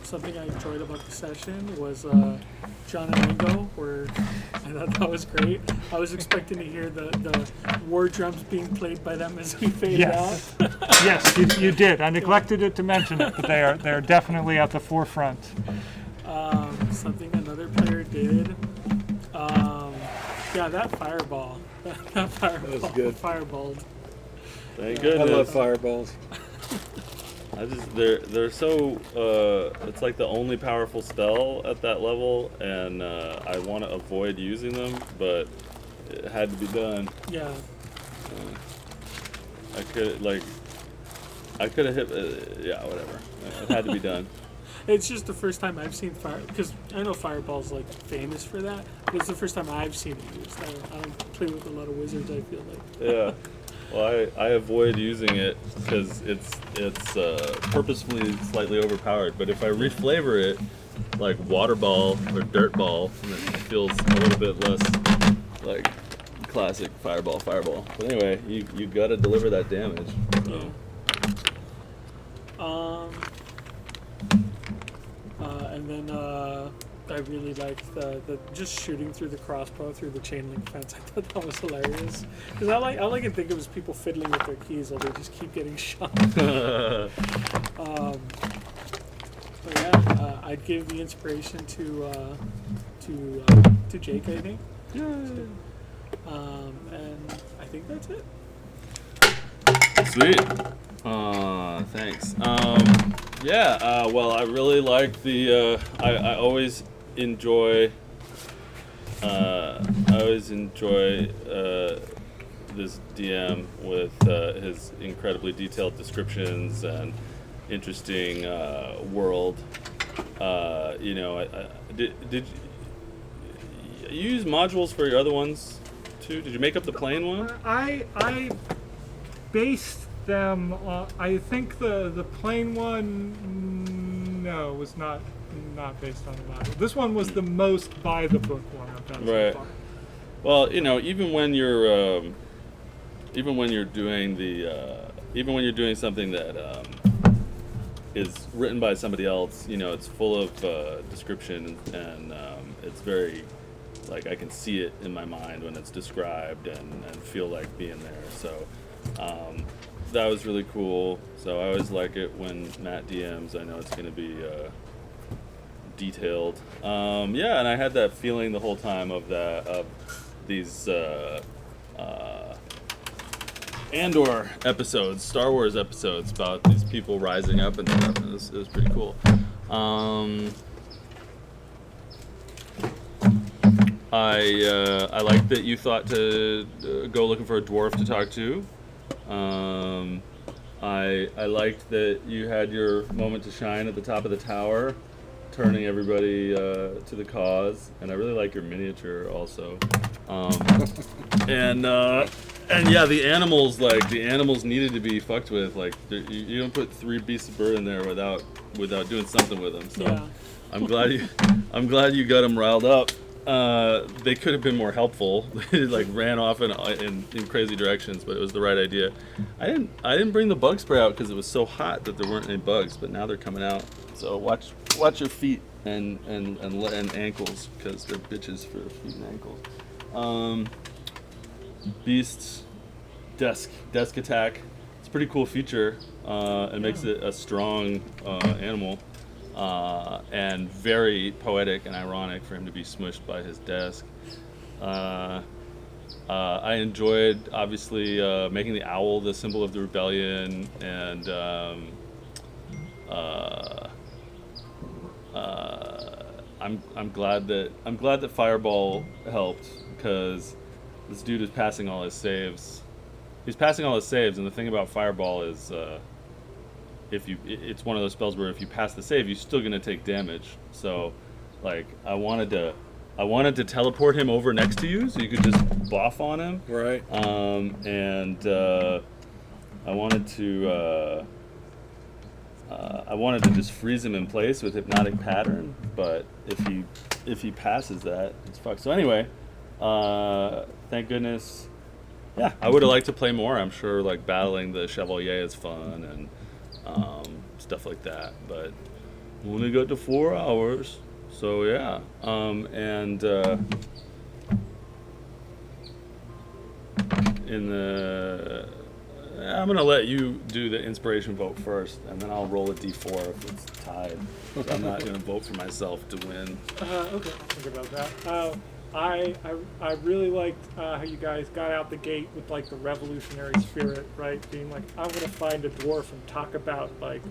Something I enjoyed about the session was John and Ringo, where I thought that was great. I was expecting to hear the war drums being played by them as we fade out. Yes, you did. I neglected to mention it, but they're definitely at the forefront. Something another player did. Yeah, that fireball. That fireball. was good. Fireballed. Thank I goodness. love fireballs. They're so it's like the only powerful spell at that level, and I want to avoid using them, but it had to be done. Yeah. I could have hit yeah, whatever. It had to be done. It's just the first time I've seen fire, because I know Fireball's like famous for that, but it's the first time I've seen it used. I don't play with a lot of wizards, I feel like. Yeah. Well, I avoid using it because it's purposefully slightly overpowered. But if I reflavor it like water ball or dirt ball, then it feels a little bit less like classic fireball. But anyway, you gotta deliver that damage. So. And then I really liked the just shooting through the crossbow through the chain link fence. I thought that was hilarious. Because all I can think of is people fiddling with their keys while they just keep getting shot. But yeah, I'd give the inspiration to Jake, I think. And I think that's it. Sweet. Thanks. Yeah, well, I really like the, I always enjoy, this DM with his incredibly detailed descriptions and interesting world. You know, did you use modules for your other ones too? Did you make up the plane one? I based them on, I think the plain one, no, was not based on the model. This one was the most by the book one I've done Right. so far. Well, you know, even when you're doing something that is written by somebody else, you know, it's full of description and it's very like I can see it in my mind when it's described and feel like being there. So that was really cool. So I always like it when Matt DMs. I know it's going to be detailed. Yeah, and I had that feeling the whole time of these Andor episodes, Star Wars episodes about these people rising up and stuff. It was pretty cool. I like that you thought to go looking for a dwarf to talk to. I liked that you had your moment to shine at the top of the tower, turning everybody to the cause, and I really like your miniature also. And yeah, the animals needed to be fucked with. Like you don't put 3 beasts of burden there without doing something with them. So Yeah. I'm glad you got them riled up. They could have been more helpful. They like ran off in crazy directions, but it was the right idea. I didn't bring the bug spray out because it was so hot that there weren't any bugs, but now they're coming out. So watch your feet and ankles, because they're bitches for feet and ankles. Beasts, desk attack. It's a pretty cool feature. It makes it a strong animal. And very poetic and ironic for him to be smushed by his desk. I enjoyed, obviously, making the owl the symbol of the rebellion, and I'm glad that Fireball helped, because this dude is passing all his saves. He's passing all his saves, and the thing about Fireball is, it's one of those spells where if you pass the save, you're still gonna take damage. So, like, I wanted to teleport him over next to you, so you could just boff on him. Right. And I wanted to just freeze him in place with Hypnotic Pattern, but if he passes that, it's fucked. So anyway, thank goodness. Yeah, I would have liked to play more. I'm sure like battling the Chevalier is fun and stuff like that, but we only got to 4 hours, so yeah. I'm gonna let you do the inspiration vote first, and then I'll roll a d4 if it's tied. So I'm not gonna vote for myself to win. Okay, I'll think about that. I really liked how you guys got out the gate with like the revolutionary spirit, right? Being like, I'm gonna find a dwarf and talk about like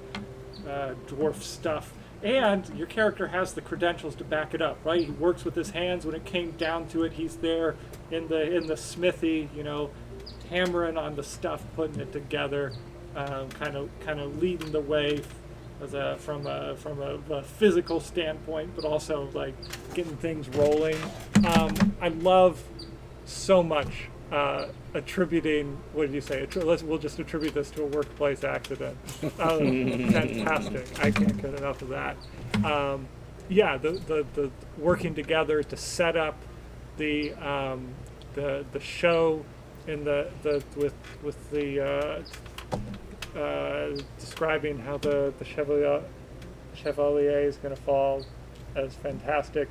dwarf stuff. And your character has the credentials to back it up, right? He works with his hands. When it came down to it, he's there in the smithy, hammering on the stuff, putting it together, kind of leading the way from a physical standpoint, but also like getting things rolling. I love so much attributing. What did you say? We'll just attribute this to a workplace accident. Fantastic! I can't get enough of that. Yeah, the working together to set up the show in with the describing how the Chevalier is going to fall as fantastic.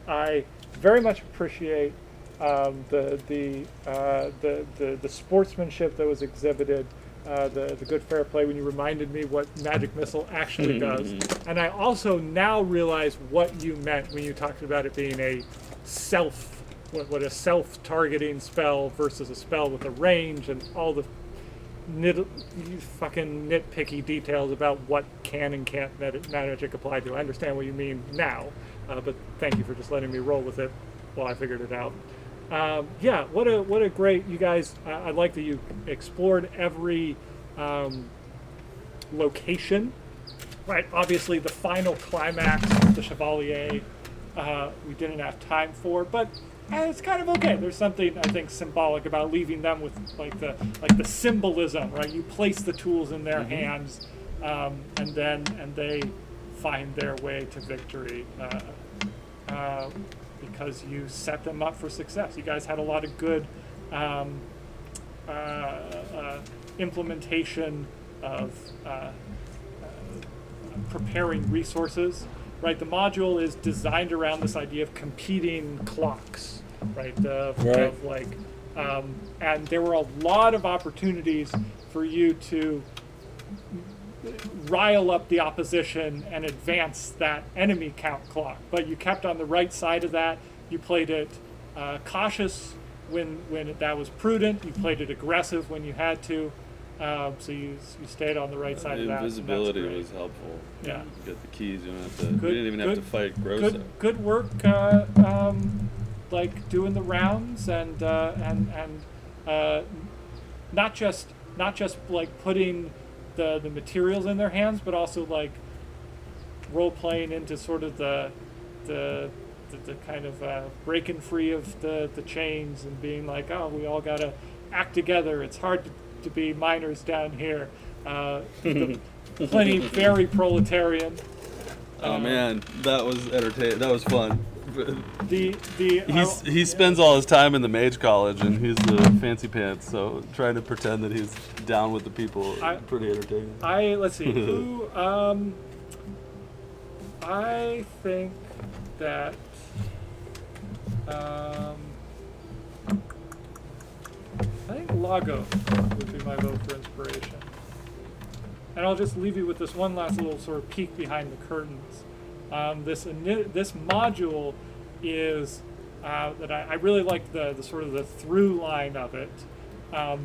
I very much appreciate the sportsmanship that was exhibited, the good fair play when you reminded me what Magic Missile actually does, and I also now realize what you meant when you talked about it being a what a self-targeting spell versus a spell with a range and all the fucking nitpicky details about what can and can't magic apply to. I understand what you mean now, but thank you for just letting me roll with it while I figured it out. Yeah, what a great, you guys. I like that you explored every location. Right, obviously the final climax, the Chevalier, we didn't have time for, but it's kind of okay. There's something, I think, symbolic about leaving them with like the symbolism, right? You place the tools in their hands, and they find their way to victory because you set them up for success. You guys had a lot of good implementation of preparing resources, right? The module is designed around this idea of competing clocks, right? Right. Of like, and there were a lot of opportunities for you to rile up the opposition and advance that enemy count clock. But you kept on the right side of that. You played it cautious when that was prudent. You played it aggressive when you had to. So you stayed on the right side of that. and that's Invisibility great. was helpful. Yeah. You get the keys. You don't have to. Good- we didn't even have to good- fight Grossa. Good work, like doing the rounds and not just like putting the materials in their hands, but also like role playing into sort of the kind of breaking free of the chains and being like, oh, we all gotta act together. It's hard to be miners down here. Plenty very proletarian. Oh man, that was entertaining. That was fun. He spends all his time in the mage college, and he's the fancy pants. So trying to pretend that he's down with the people, pretty entertaining. Let's see who. I think that. I think Lago would be my vote for inspiration. And I'll just leave you with this one last little sort of peek behind the curtains. This module is that I really like the sort of the through line of it. The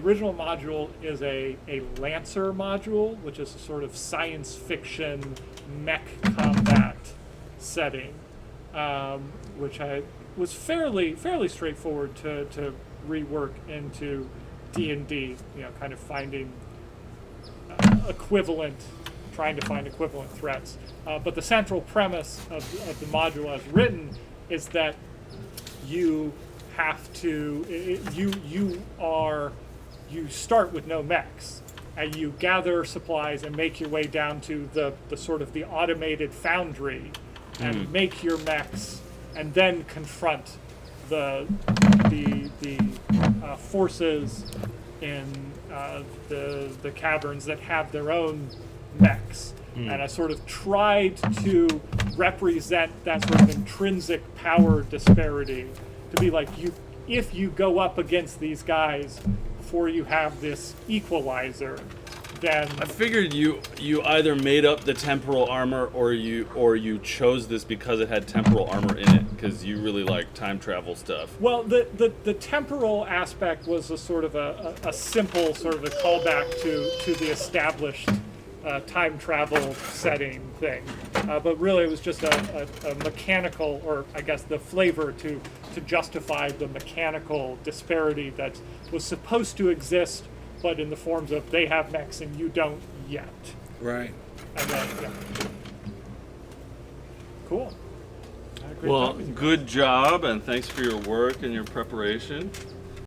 original module is a Lancer module, which is a sort of science fiction mech combat setting, which was fairly straightforward to rework into D&D. You know, kind of finding trying to find equivalent threats. But the central premise of the module as written is that you have to, you start with no mechs, and you gather supplies and make your way down to the sort of the automated foundry and make your mechs, and then confront the forces in the caverns that have their own mechs. And I sort of tried to represent that sort of intrinsic power disparity to be like, if you go up against these guys before you have this equalizer, then I figured you either made up the temporal armor or you chose this because it had temporal armor in it because you really like time travel stuff. well, the temporal aspect was a sort of a simple sort of a callback to the established time travel setting thing, but really it was just a mechanical, or I guess the flavor to justify the mechanical disparity that was supposed to exist, but in the forms of they have mechs and you don't yet. Right. And then, yeah. Cool. I had a great Well, time with you. good job, and thanks for your work and your preparation.